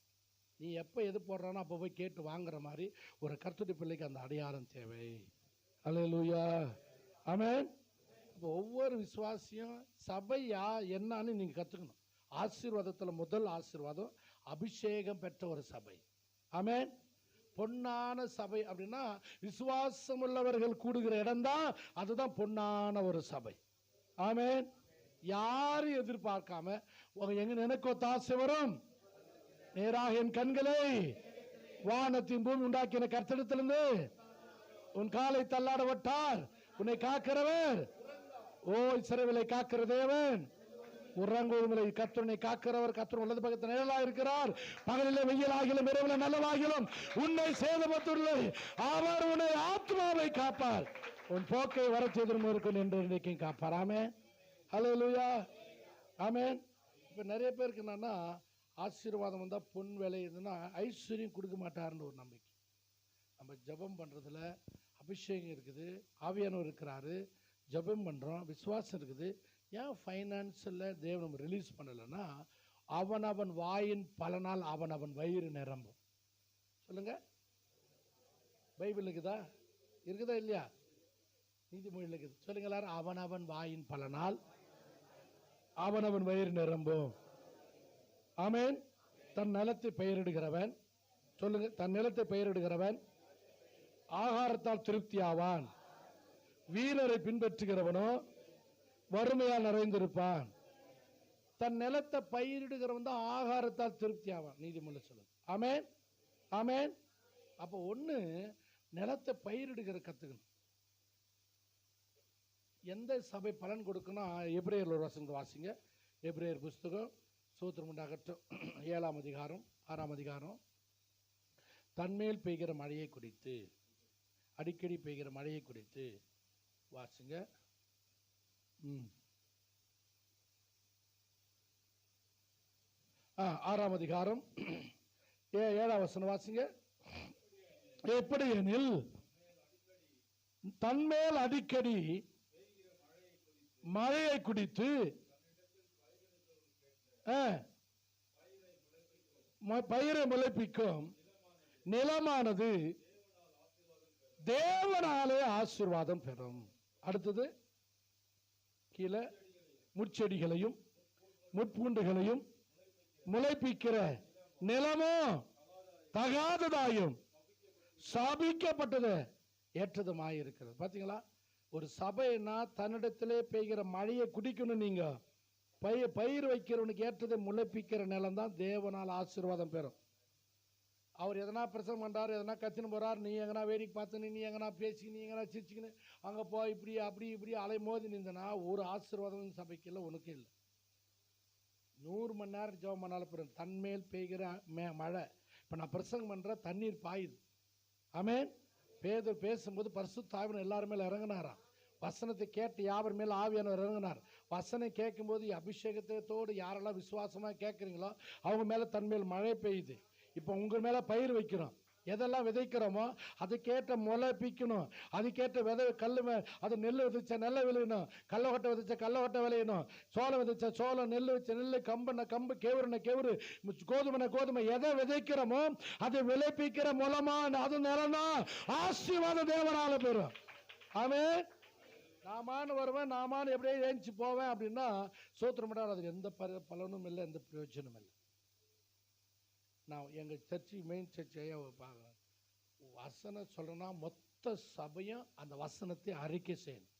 நீ எப்போ எது போடுறானோ அப்போ போய் கேட்டு வாங்குற மாதிரி ஒரு கர்த்தருடைய பிள்ளைக்கு அந்த அடையாளம் தேவை. அல்லேலூயா. ஆமென். இப்போ ஒவ்வொரு விசுவாசியும் சபையா என்னன்னு நீங்கள் கற்றுக்கணும். ஆசீர்வாதத்தில் முதல் ஆசீர்வாதம் அபிஷேகம் பெற்ற ஒரு சபை. ஆமென். பொன்னான சபை அப்படின்னா விசுவாசம் உள்ளவர்கள் கூடுகிற இடம் தான், அதுதான் பொன்னான ஒரு சபை. ஆமென். யாரும் எதிர்பார்க்காம எங்க எனக்கு தாசை வரும், நேராக என் கண்களை வானத்தின் பூமி உண்டாக்கின கர்த்தரிடத்திலிருந்து உன் காலை தள்ளாட விட்டால் உன்னை காக்கிறவர், ஓ இஸ்ரவேலை காக்கிற தேவன் உறங்குவதில்லை. கர்த்தனை காக்கிறவர் கர்த்தர் வலது பக்கத்தில் நிழலா இருக்கிறார். பகலிலே வெயிலாகிலும் இரவிலே நல்லவாகிலும் உன்னை சேதமத்துள்ளே அவர் உன்னை ஆத்மாவை காப்பார். உன் போக்கை வர செய்திருக்கும் இருக்கும் என்று இன்றைக்கும் காப்பார். ஆமென். ஹல்லேலூயா. ஆமென். இப்ப நிறைய பேருக்கு என்னன்னா ஆசீர்வாதம் வந்தா பொன் வேலை இருந்ததுன்னா ஐஸ்வர்யம் கொடுக்க மாட்டாருன்னு ஒரு நம்பிக்கை. நம்ம ஜெபம் பண்றதுல அபிஷேகம் இருக்குது, ஆவியானவர் இருக்கிறாரு, ஜெபம் பண்றோம், விசுவாசம் இருக்குது. ஏன் ஃபைனான்ஸில் தேவன் நம்ம ரிலீஸ் பண்ணலைன்னா அவன் வாயின் பலனால் அவன் வயிறு நிரம்பும். சொல்லுங்க, பைபிள் இருக்குதா? இருக்குதா இல்லையா? நீதிமொழியில் இருக்குது. சொல்லுங்க எல்லாரும், அவன் வாயின் பலனால் அவன் வயிறு நிரம்பும். ஆமென். தன் நிலத்தை பெயரிடுகிறவன், சொல்லுங்க, தன் நிலத்தை பெயரிடுகிறவன் ஆகாரத்தால் திருப்தி ஆவான். வீரரை பின்பற்றுகிறவனோ வறுமையால் நிறைந்திருப்பான். தன் நிலத்தை பயிரிடுகிறவன் தான் ஆகாரத்தால் திருப்தி ஆவான். நீதிமொழி சொல்லுது. ஆமென். ஆமென். அப்போ ஒண்ணு, நிலத்தை பயிரிடுகிற கத்துக்கணும். எந்த சபை பலன் கொடுக்கணும்? எபிரேயர் ஒரு வசனத்தை வாசிங்க. எபிரேயர் புஸ்தகம் சூத்திரம் உண்டாகட்டும் 7ஆம் அதிகாரம் 6ஆம் அதிகாரம். தன்மேல் பெய்கிற மழையை குடித்து, அடிக்கடி பெய்கிற மழையை குடித்து வாசிங்க. 6ஆம் அதிகாரம் 7ஆம் வசனம் வாசிங்க. எப்படி எனில் தன்மேல் அடிக்கடி மழையை குடித்து பயிரை முளைப்பிக்கும் நிலமானது தேவனாலே ஆசீர்வாதம் பெறும். அடுத்தது கீழே, முட்செடிகளையும் முட்பூண்டுகளையும் முளைப்பிக்கிற நிலமோ தகாததாயும் சாபிக்கப்பட்டது ஏற்றதுமாயிருக்கிறது. பாத்தீங்களா? ஒரு சபைன்னா தன்னிடத்திலே பெய்கிற மழையை குடிக்கணும். நீங்க பயிர் வைக்கிறவனுக்கு ஏற்றதை முளைப்பிக்கிற நிலம் தான் தேவனால் ஆசீர்வாதம் பெறும். அவர் எதனா பிரசங்கம் பண்றாரு, எதனா கத்தின்னு போறாரு, நீ எங்கன்னா வேடிக்கை பார்த்துன்னு, நீ எங்கன்னா பேசி, நீ எங்கன்னா சிரிச்சுக்கின்னு அங்கே போ, இப்படி அப்படி இப்படி அலை மோதி நின்றனா ஒரு ஆசீர்வாதம் சபைக்கு இல்லை, உனக்கு இல்லை. 100 மணி நேரம் ஜெபம் பண்ணாலும் பெறும். தன்மேல் பெய்கிற மழை. இப்போ நான் பிரசங்கம் பண்ணுற தண்ணீர் பாயுது. ஆமென். பேதர் பேசும்போது பரிசுத்த ஆவியானவர் எல்லாரும் மேல இறங்கினாராம். வசனத்தை கேட்டு யாவர் மேல ஆவியானவர் இறங்கினார். வசனம் கேட்கும்போது அபிஷேகத்தோடு யாரெல்லாம் விசுவாசமா கேட்குறீங்களோ அவங்க மேல தன்மேல் மழை பெய்யுது. இப்போ உங்க மேல பயிர் வைக்கிறோம். எதெல்லாம் விதைக்கிறோமோ அதுக்கேற்ற முளைப்பிக்கணும். அதுக்கேற்ற விதை அது நெல் விதைச்ச நெல்லை விளையணும், கல்லக்கொட்டை விதைச்ச கல்லக்கொட்டை விளையணும், சோளம் விதைச்ச சோளம், நெல் வச்ச நெல், கம்புன கம்பு, கேவுருன கேவுரு, கோதுமை கோதுமை, எதை விதைக்கிறோமோ அதை விளைப்பிக்கிற மூலமா அது நிலனா ஆசீர்வாத தேவனால பெறும். ஆமென். நாமான்னு வருவேன், நாமான்னு எப்படியே ஏஞ்சி போவேன் அப்படின்னா சோத்திரம் பண்ணார். அதுக்கு எந்த பலனும் இல்லை, எந்த பிரயோஜனம் இல்லை. நான் எங்கள் சர்ச்சு மெயின் சர்ச்சையை வசனம் சொல்கிறேன்னா மொத்த சபையும் அந்த வசனத்தை அறிக்கை செய்யணும்.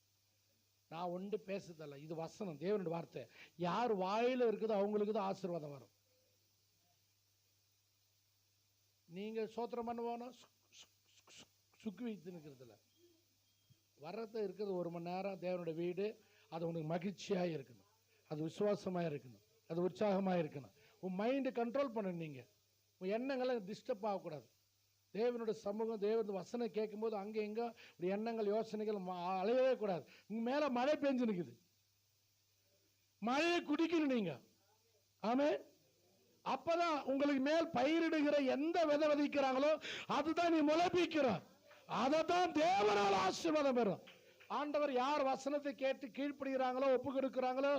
நான் ஒன்று பேசுறதில்ல, இது வசனம், தேவனுடைய வார்த்தை. யார் வாயில இருக்குதோ அவங்களுக்கு தான் ஆசீர்வாதம் வரும். நீங்கள் சோத்திரம் பண்ணுவோன்னா சுக்கு வைத்து நிற்கிறதில்ல. வர்றது இருக்கிறது 1 மணி நேரம் தேவனுடைய வீடு. அது உனக்கு மகிழ்ச்சியாக இருக்கணும், அது விசுவாசமாக இருக்கணும், அது உற்சாகமாக இருக்கணும். உன் மைண்டை கண்ட்ரோல் பண்ணணும். நீங்கள் உன் எண்ணங்களை டிஸ்டர்ப் ஆகக்கூடாது. தேவனுடைய சமூகம், தேவனுடைய வசனம் கேட்கும்போது அங்கே எங்கே எண்ணங்கள் யோசனைகள் அலையவே கூடாது. உங்க மேலே மழை பெஞ்சு நிற்குது, மழையை குடிக்கணும் நீங்க. ஆமென். அப்பதான் உங்களுக்கு மேல் பயிரிடுகிற எந்த விதை விதைக்கிறாங்களோ அதுதான் நீ முளைப்பிக்கிற, அதை தான் தேவனால் ஆசீர்வாதம் பெறும். ஆண்டவர் யார் வசனத்தை கேட்டு கீழ்ப்படுகிறாங்களோ, ஒப்பு கொடுக்கிறாங்களோ,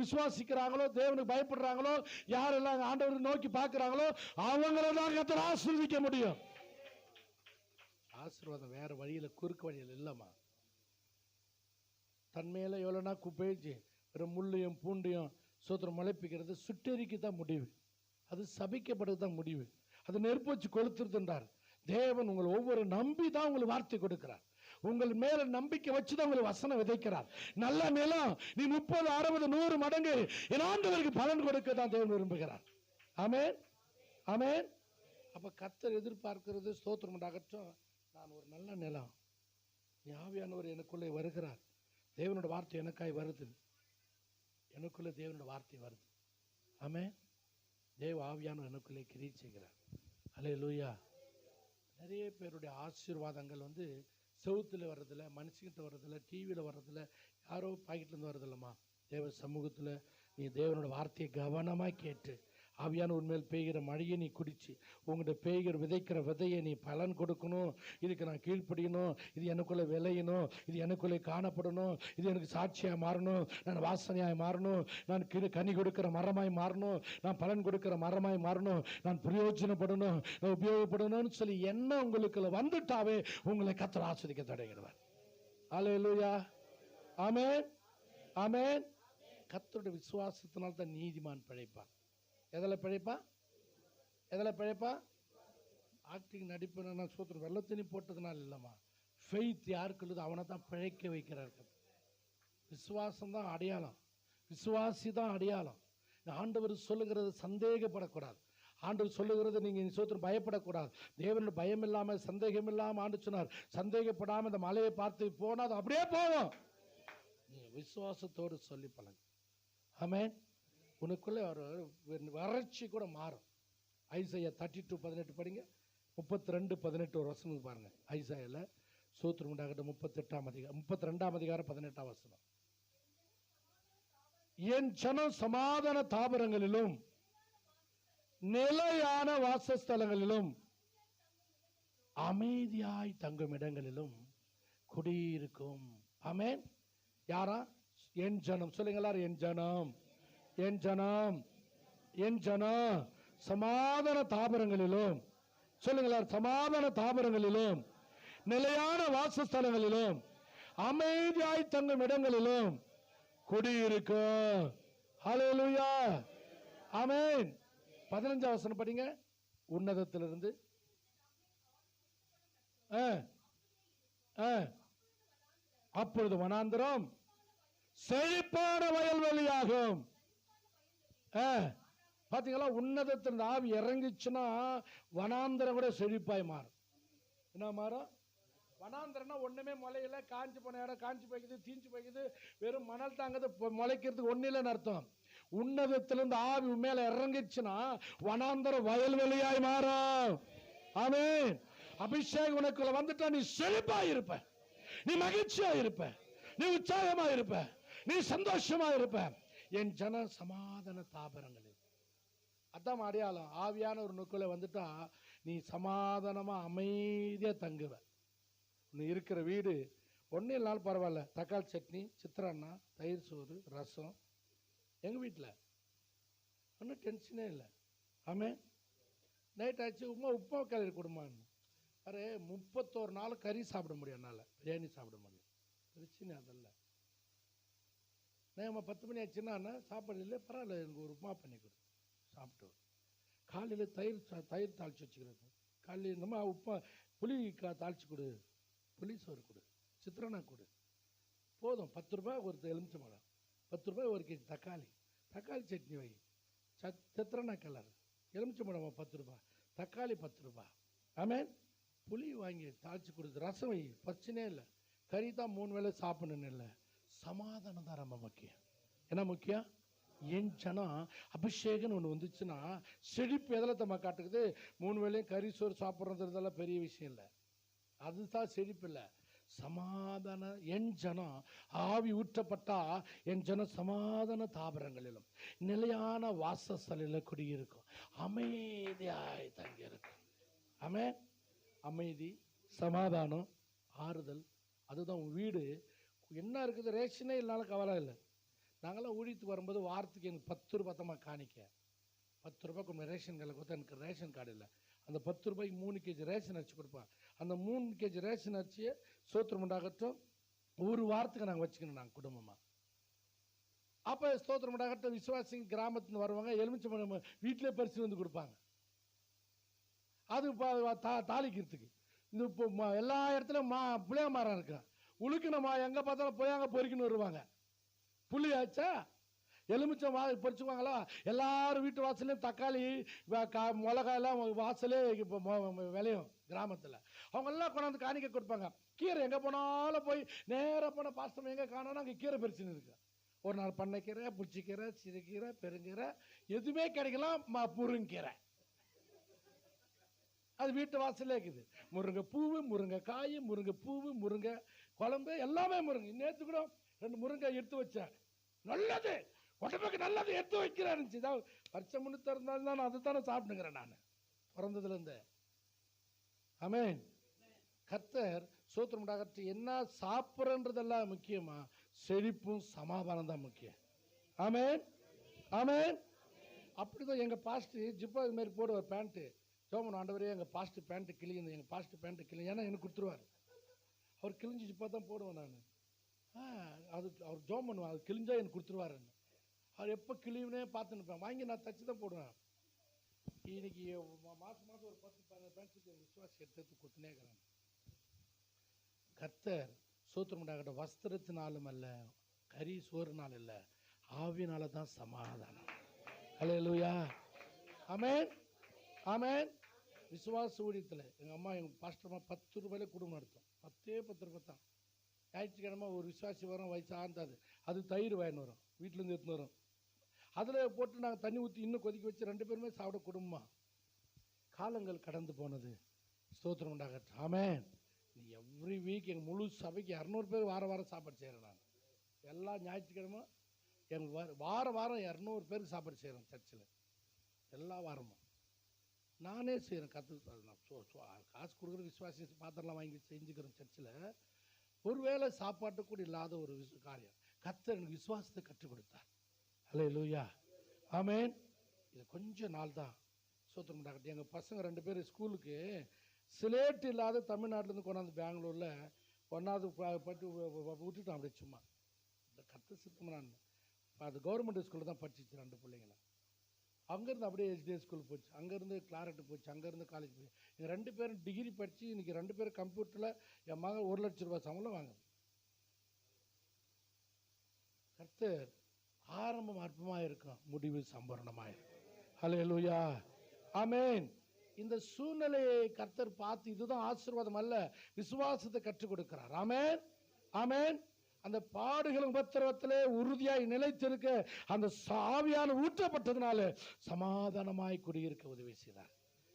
விசுவாசிக்கிறாங்களோ, தேவனுக்கு பயப்படுறாங்களோ, யாரெல்லாம் ஆண்டவரை நோக்கி பார்க்கிறாங்களோ அவங்கள தான் கர்த்தர் ஆசீர்வதிக்க முடியும். ஆசீர்வாதம் வேற வழியில, குறுக்கு வழியில் இல்லம்மா. தன்மையில எவ்வளோனா குப்பைச்சு வெறும் முள்ளையும் பூண்டையும் சோத்திரம் முளைப்பிக்கிறது சுட்டெரிக்கு தான் முடிவு. அது சபிக்கப்படுறது தான் முடிவு. அது நெருப்பு வச்சு கொளுத்துறதுன்றார். தேவன் உங்களை ஒவ்வொரு நம்பி தான் உங்களுக்கு வார்த்தை கொடுக்கிறார். உங்கள் மேல நம்பிக்கை வச்சுதான் உங்களுக்கு வசனம் விதைக்கிறார். நல்ல நிலம் நீ 30, 60, 100 மடங்கு என் ஆண்டவருக்கு பலன் கொடுக்க தான் தேவன் விரும்புகிறார். ஆமென். ஆமென். அப்ப கர்த்தர் எதிர்பார்க்கிறது ஸ்தோத்திரம் உண்டாகட்டும். நான் ஒரு நல்ல நிலம், ஆவியானவர் எனக்குள்ளே வருகிறார், தேவனோட வார்த்தை எனக்காய் வருது, எனக்குள்ளே தேவனோட வார்த்தை வருது. ஆமென். தேவ ஆவியானவர் எனக்குள்ளே கிரியை செய்கிறார். அல்லேலூயா. நிறைய பேருடைய ஆசீர்வாதங்கள் செவுத்துல வர்றதில்ல, மனுஷங்கிட்ட வர்றதில்ல, டிவியில் வர்றதில்ல, யாரோ பாக்கெட்லேருந்து வர்றதில்லம்மா. தேவ சமூகத்தில் நீ தேவனோட வார்த்தையை கவனமாக கேட்டு, ஆவியான உண்மையில் பெய்கிற மழையை நீ குடிச்சு, உங்கள்கிட்ட பெய்கிற விதைக்கிற விதையை நீ பலன் கொடுக்கணும். இதுக்கு நான் கீழ்ப்படியணும், இது எனக்குள்ளே விளையணும், இது எனக்குள்ளே காணப்படணும், இது எனக்கு சாட்சியாக மாறணும், நான் வாசனையாய் மாறணும், நான் கனி கொடுக்கிற மரமாய் மாறணும், நான் பலன் கொடுக்கிற மரமாய் மாறணும், நான் பிரயோஜனப்படணும், நான் உபயோகப்படணும்னு சொல்லி என்ன உங்களுக்குள்ள வந்துட்டாவே உங்களை கர்த்தர் ஆசீர்வதிக்க தொடங்கிடுவார். அல்லேலூயா. ஆமென். ஆமென். கர்த்தருடைய விசுவாசத்தினால் தான் நீதிமான் பிழைப்பான். எதில் பிழைப்பான்? எதில் பிழைப்பான்? ஆக்டிங் நடிப்பு நான் சூத்திரம் வெள்ளத்தினி போட்டதுனால இல்லைம்மா. ஃபெய்த் யாருக்குள்ளது அவனை தான் பிழைக்க வைக்கிறார்கள். விசுவாசம் தான் அடையாளம், விசுவாசி தான் அடையாளம். ஆண்டவர் சொல்லுகிறது சந்தேகப்படக்கூடாது. ஆண்டவர் சொல்லுகிறது நீங்கள் சோத்திரம் பயப்படக்கூடாது. தேவனோட பயம் இல்லாமல் சந்தேகம் இல்லாமல் ஆண்டு சொன்னார். சந்தேகப்படாமல் இந்த மலையை பார்த்து போனால் அது அப்படியே போகும். நீங்கள் விசுவாசத்தோடு சொல்லி பழங்க. ஆமென். உனக்குள்ளே ஒரு வறட்சி கூட மாறும். ஐசாயா 32:18 படிங்க. 32:18 ஒரு வசனம் பாருங்க. ஐசாயால சோத்திரம் உண்டாகட்டும் 32ஆம் அதிகாரம் 18ஆம் வசனம். என் ஜனம் சமாதான தாபரங்களிலும் நிலையான வாசஸ்தலங்களிலும் அமைதியாய் தங்கும் இடங்களிலும் குடியிருக்கும். ஆமென். யாரா? என் ஜனம். சொல்லுங்க எல்லாரும், என் ஜனம், என் ஜனம், என் ஜனம் சமாதான தாபரங்களிலும். சொல்லுங்க, சமாதான தாபரங்களிலும் நிலையான வாசஸ்தலங்களிலும் அமைதியாய் தங்கும் இடங்களிலும் குடியிருக்கும். ஹல்லேலூயா. ஆமென். 15ஆம் வசனம் படிங்க. உன்னதத்திலிருந்து அப்பொழுது வனாந்தரம் செழிப்பான வயல்வெளியாகும். பாத்தீங்களா? உன்னதத்திலிருந்து ஆவி இறங்கிச்சுன்னா வனாந்தரம் கூட செழிப்பாய் மாறும். என்ன மாறும்? வனாந்தரம்னா ஒண்ணுமே முளையில, காஞ்சி போன இடம் காஞ்சி போய்க்குது, தீஞ்சு போய்க்குது, வெறும் மணல் தாங்குது, முளைக்கிறதுக்கு ஒண்ணு இல்லைன்னு அர்த்தம். உன்னதத்திலிருந்து ஆவி மேல இறங்கிச்சுன்னா வனாந்தரம் வயல்வெளியாய் மாறும். ஆமென். அபிஷேகம் உனக்குள்ள வந்துட்டா நீ செழிப்பா இருப்ப, நீ மகிழ்ச்சியா இருப்ப, நீ உற்சாகமா இருப்ப, நீ சந்தோஷமா இருப்ப. என் ஜன சமாதான தாபரங்களில். அதான் அடையாளம். ஆவியான ஒரு நுக்குள்ள வந்துட்டா நீ சமாதானமா அமைதியா தங்குவ. நீ இருக்கிற வீடு ஒன்றும் இல்லைனாலும் பரவாயில்ல, தக்காளி சட்னி, சித்திராண்ணா, தயிர் சோறு, ரசம். எங்கள் வீட்டில் ஒன்றும் டென்ஷனே இல்லை. ஆமே. நைட் ஆச்சு, உப்புமா கிளறி கொடுமான்னு. அரே 31 நாள் கறி சாப்பிட முடியும், என்னால் பிரியாணி சாப்பிட முடியும். பிரச்சனை அதல்ல. நம்ம 10 மணி ஆச்சுன்னா சாப்பாடு இல்லை, பரவாயில்ல, எனக்கு ஒரு உப்புமா பண்ணி கொடு, சாப்பிட்டு. காலையில் தயிர் தாளித்து வச்சுக்கிறது. காலையில் நம்ம உப்புமா புளி தாளித்து கொடு, புளி சோறு கொடு, சித்திரனா கொடு, போதும். 10 ரூபாய் ஒரு எலுமிச்சை பழம், 10 ரூபாய் 1 கேஜி தக்காளி, தக்காளி சட்னி வை, சித்திரனா கலர், எலுமிச்சை பழம் 10 ரூபாய், தக்காளி 10 ரூபாய். ஆமென். புளி வாங்கி தாளித்து கொடுத்து, ரசம் வை, பிரச்சனையே இல்லை. கறி தான் 3 வேளை சாப்பிடணுன்னு இல்லை. சமாதானம் தான் ரொம்ப முக்கியம். என்ன முக்கியம்? என் ஜனம் அபிஷேகம் ஒன்று வந்துச்சுன்னா செழிப்பு எதில் தம்மா காட்டுக்குது? 3 வேளையும் கறி சோறு சாப்பிட்றதுலாம் பெரிய விஷயம் இல்லை, அதுதான் செழிப்பு இல்லை. சமாதான என் ஜனம் ஆவி ஊற்றப்பட்டா என் ஜனம் சமாதான தாபரங்களிலும் நிலையான வாசஸ்தலில் குடியிருக்கும், அமைதியாய் தங்கி இருக்கும். ஆமென். அமைதி, சமாதானம், ஆறுதல், அதுதான் உன் வீடு. என்ன இருக்குது? ரேஷனே இல்லைனாலும் கவலை இல்லை. நாங்களாம் ஊழியத்துக்கு வரும்போது வாரத்துக்கு எனக்கு 10 ரூபாய் தான் காணிக்க. 10 ரூபாய் கொஞ்சம் ரேஷன் கார்டில் கொடுத்தா, எனக்கு ரேஷன் கார்டு இல்லை. அந்த 10 ரூபாய்க்கு 3 கேஜி ரேஷன் அரிசி கொடுப்பான். அந்த 3 கேஜி ரேஷன் அரிசியை ஸ்தோத்திரம் உண்டாகட்டும் ஒரு வாரத்துக்கு நாங்கள் வச்சுக்கணும், நாங்கள் குடும்பமாக. அப்போ ஸ்தோத்திரம் உண்டாகட்டும் விசுவாசிங்க கிராமத்துலேருந்து வருவாங்க, எலுமிச்சை பழம் வீட்டிலே பறிச்சு வந்து கொடுப்பாங்க. அது தாளிக்கிறதுக்கு. இந்த இப்போ எல்லா இடத்துலையும் புளிய மரம் இருக்கா, உழுக்கினமா எங்கே பார்த்தாலும் போய் அங்கே பொறிக்கின்னு வருவாங்க. புளி ஆச்சா, எலுமிச்சை பறிச்சுக்குவாங்களா? எல்லாரும் வீட்டு வாசலையும் தக்காளி மிளகாயெல்லாம் வாசலே இப்போ விளையும் கிராமத்தில். அவங்க எல்லாம் கொண்டாந்து காணிக்க கொடுப்பாங்க. கீரை எங்கே போனாலும் போய் நேராக போன பாஸ்டம் எங்கே காணோன்னா அங்கே கீரை பறிச்சுன்னு இருக்கு. ஒரு நாள் பண்ணைக்கீரை, புளிச்சக்கீரை, சிறுகீரை, பெருங்கீரை, எதுவுமே கிடைக்கலாம். முருங்கீரை அது வீட்டு வாசலே இருக்குது. முருங்கை பூவு, முருங்கை காய், முருங்கை பூவு, முருங்கை குழம்பு, எல்லாமே முருங்கை. நேற்று கூட 2 முருங்கை எடுத்து வச்சேன். நல்லது, உடம்புக்கு நல்லது எடுத்து வைக்கிறேன். இதான் வருஷம் முன்னு இருந்தாலும் நான் அதை தானே சாப்பிட்டுங்கிறேன் நான் பிறந்ததுலேருந்து. ஆமென். கர்த்தர் சோத்திரம் உண்டாகட்டும். என்ன சாப்பிட்றன்றதெல்லாம் முக்கியமா, செழிப்பும் சமாதானம் தான் முக்கியம். ஆமென், ஆமென். அப்படிதான் எங்கள் பாஸ்ட்டு ஜிப்பா இது மாதிரி போடுவார் பேண்ட்டு. ஜோமன் ஆண்டவரே எங்கள் பாஸ்ட்டு பேண்ட்டு கிளியுது, எங்கள் பாஸ்ட்டு பேண்ட்டு கிளி, ஏன்னா எனக்கு கொடுத்துருவார். அவர் கிழிஞ்சு ஜிப்பா தான் போடுவேன் நான். அது அவர் ஜோம் பண்ணுவார், அது கிழிஞ்சா எனக்கு கொடுத்துருவாருன்னு. அவர் எப்போ கிளியுனே பார்த்துன்னுப்பேன், வாங்கி நான் தச்சு தான் போடுவேன். இன்னைக்கு மாதம் ஒரு 10-15 பேண்ட்டுக்கு விசுவாசி எடுத்து கொடுத்துனே இருக்கிறாங்க. கர்த்தர் சோத்திரம் உண்டாகட்டும். வஸ்திரத்தினாலும் அல்ல, கறி சோறுனால இல்லை, ஆவினால தான் சமாதானம். அல்லேலூயா, ஆமென், ஆமென். விசுவாச ஊழியத்தில் எங்கள் அம்மா எங்கள் பாஸ்டர்மா 10 ரூபாயில குடும்பம் நடத்தும். 10 ரூபாய் தான். ஞாயிற்றுக்கிழமை ஒரு விசுவாசி வரும், வயசு ஆந்தாது, அது தயிர் வாங்கின்னு வரும், வீட்டிலேருந்து எடுத்துன்னு வரும். அதில் போட்டு நாங்கள் தண்ணி ஊற்றி இன்னும் கொதிக்க வச்சு 2 பேருமே சாப்பிட குடும்பமா. காலங்கள் கடந்து போனது. ஸ்தோத்திரம் உண்டாகட்டும். ஆமென். எவ்ரி வீக் எங்கள் முழு சபைக்கு 200 பேர் வாரம் சாப்பாடு செய்கிறேன் நான். எல்லா ஞாயிற்றுக்கிழமை எங்கள் வாரம் 200 பேருக்கு சாப்பாடு செய்கிறேன் சர்ச்சில். எல்லா வாரமும் நானே செய்கிறேன். காசு கொடுக்குற விசுவாசி பாத்திரம்லாம் வாங்கி செஞ்சுக்கிறேன் சர்ச்சில். ஒருவேளை சாப்பாட்டு கூட இல்லாத ஒரு காரியம் கர்த்தர் எனக்கு விசுவாசத்தை கற்றுக் கொடுத்தார். அல்லேலூயா, ஆமென். இது கொஞ்ச நாள் தான். சோத்திரம் உண்டாகட்டும். எங்கள் பசங்க 2 பேர் ஸ்கூலுக்கு சிலேட் இல்லாத தமிழ்நாட்டிலேருந்து கொண்டாந்து பெங்களூரில் 1வது பட்டு விட்டுட்டோம். அப்படியே சும்மா இந்த கர்த்தர் சித்தம். அது கவர்மெண்ட் ஸ்கூலில் தான் படிச்சிச்சு 2 பிள்ளைங்கள. அங்கேருந்து அப்படியே HDS ஸ்கூல் போச்சு, அங்கேருந்து கிளாரட்டு போச்சு, அங்கேருந்து காலேஜ் போச்சு. எங்கள் 2 பேரும் டிகிரி படித்து இன்றைக்கி 2 பேரும் கம்ப்யூட்டரில் என் மகன் 1 லட்ச ரூபாய் சம்பளம் வாங்குது. கர்த்தர் ஆரம்பம் அற்பமாக இருக்கும், முடிவு சம்பூர்ணமாக இருக்கும். அல்லேலூயா, ஆமென். இந்த சூழ்நிலையை கர்த்தர் பார்த்து இதுதான் ஆசீர்வாதம் அல்ல, விசுவாசத்தை கற்றுக் கொடுக்கிறார். ஆமென், ஆமென். அந்த பாடுகளும் உபத்திரவத்திலே உறுதியாய் நிலைத்திருக்க அந்த ஆவியான ஊற்றப்பட்டதுனால சமாதானமாய் குடியிருக்க உதவி செய்தார்.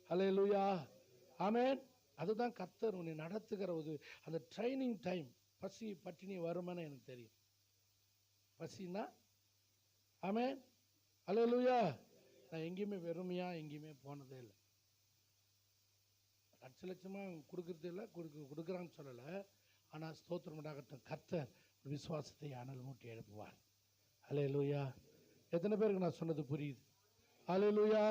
அல்லேலூயா, ஆமென். அதுதான் கர்த்தர் உன்னை நடத்துகிற ஒரு அந்த ட்ரைனிங் டைம். பசி பட்டினி வருமானு எனக்கு தெரியும். பசின்னா ஆமென், அல்லேலூயா. நான் எங்கேயுமே வெறுமையாக எங்கேயுமே போனதே இல்லை. லட்சமாக கொடுக்கறது இல்லை, கொடுக்குறான்னு சொல்லலை. ஆனால் ஸ்தோத்திரம் உண்டாகட்டும். கர்த்தர் விசுவாசத்தை அனல் மூட்டி எழுப்புவார். அல்லேலூயா. எத்தனை பேருக்கு நான் சொன்னது புரியுது? அல்லேலூயா,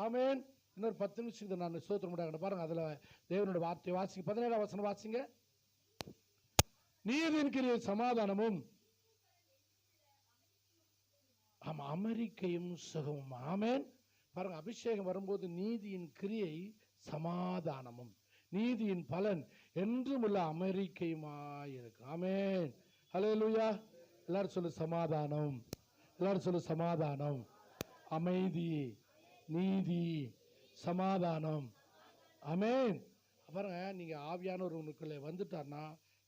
ஆமென். இன்னொரு 10 நிமிஷத்துக்கு நான் ஸ்தோத்திரம் உண்டாகட்டும். பாருங்க, அதில் தேவனோட வார்த்தை வாசிங்க. 17ஆம் வசனம் வாசிங்க. நீதியின் கிரியை சமாதானமும் ஆமாம் அமெரிக்கையும் சுகமும். ஆமென். பாருங்க, அபிஷேகம் வரும்போது நீதியின் கிரியை சமாதானமும், நீதியின் பலன் என்றும் உள்ள அமெரிக்கையுமாயிருக்கு. ஆமென், அல்லேலூயா. எல்லாரும் சொல்லு சமாதானம், எல்லாரும் சொல்லு சமாதானம், அமைதி, நீதி, சமாதானம். ஆமென். பாருங்க, நீங்க ஆவியானவர் உனக்குள்ளே வந்துட்டார்னா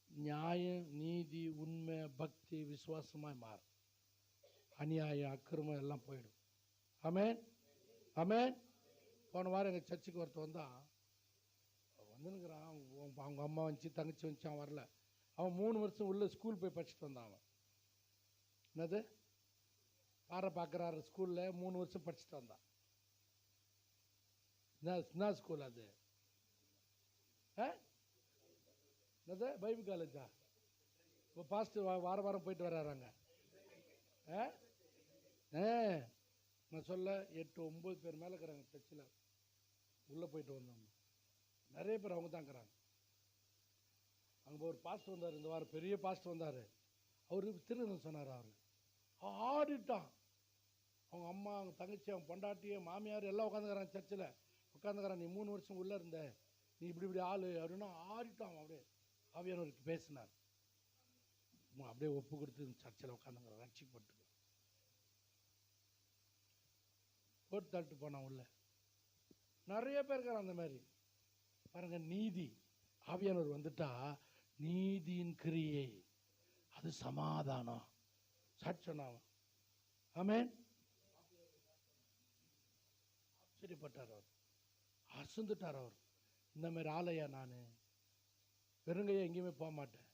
நியாயம், நீதி, உண்மை, பக்தி, விசுவாசமாய் மாறும். அநியாயம், அக்கிரமம் எல்லாம் போயிடும். ஆமென், ஆமென். போன வாரம் எங்கள் சர்ச்சுக்கு ஒருத்தர் வந்தான், வந்துனுக்குறான். அவங்க அம்மா வந்துச்சு, தங்கச்சி வந்துச்சு, அவன் வரல. அவன் 3 வருஷம் உள்ள ஸ்கூல் போய் படிச்சுட்டு வந்தான். அவன் என்னது பாறை பார்க்குறாரு ஸ்கூலில் 3 வருஷம் படிச்சுட்டு வந்தான். என்ன ஸ்கூல் அது? என்னது பைபிள் காலேஜா? இப்போ பாஸ்ட்டு வாரம் போயிட்டு வர்றாங்க. நான் சொல்ல 8-9 பேர் மேலே இருக்கிறாங்க சர்ச்சில். உள்ளே போயிட்டு வந்தோம். நிறைய பேர் அவங்க தான் இருக்கிறாங்க. அங்கே ஒரு பாஸ்ட் வந்தார் இந்த வாரம், பெரிய பாஸ்ட் வந்தார். அவரு திருநெல் சொன்னார். அவர் ஆடிட்டான். அவங்க அம்மா, அவங்க தங்கச்சி, அவங்க பொண்டாட்டி, மாமியார் எல்லாம் உட்காந்துக்கிறாங்க சர்ச்சில். உட்காந்துக்கிறான். நீ 3 வருஷம் உள்ளே இருந்த, நீ இப்படி ஆளு அப்படின்னா ஆடிட்டான். அப்படியே ஆவியானவருக்கு பேசினார். அப்படியே ஒப்பு கொடுத்து சர்ச்சில் உட்காந்துங்கிறான். ரட்சிக்கப்பட்டு போட்டு தள்ளிட்டு போனான் உள்ள. நிறைய பேர் இருக்கிறான் அந்த மாதிரி. பாருங்க, நீதி ஆவியானவர் வந்துட்டா நீதியின் கிரியை அது சமாதானம். சாட்சி சொன்னான். ஆமென். ஆச்சரியப்பட்டார் அவர், அசந்துட்டார் அவர். இந்த மாதிரி ஆலையா நான் வெறுங்கையா எங்கேயுமே போக மாட்டேன்,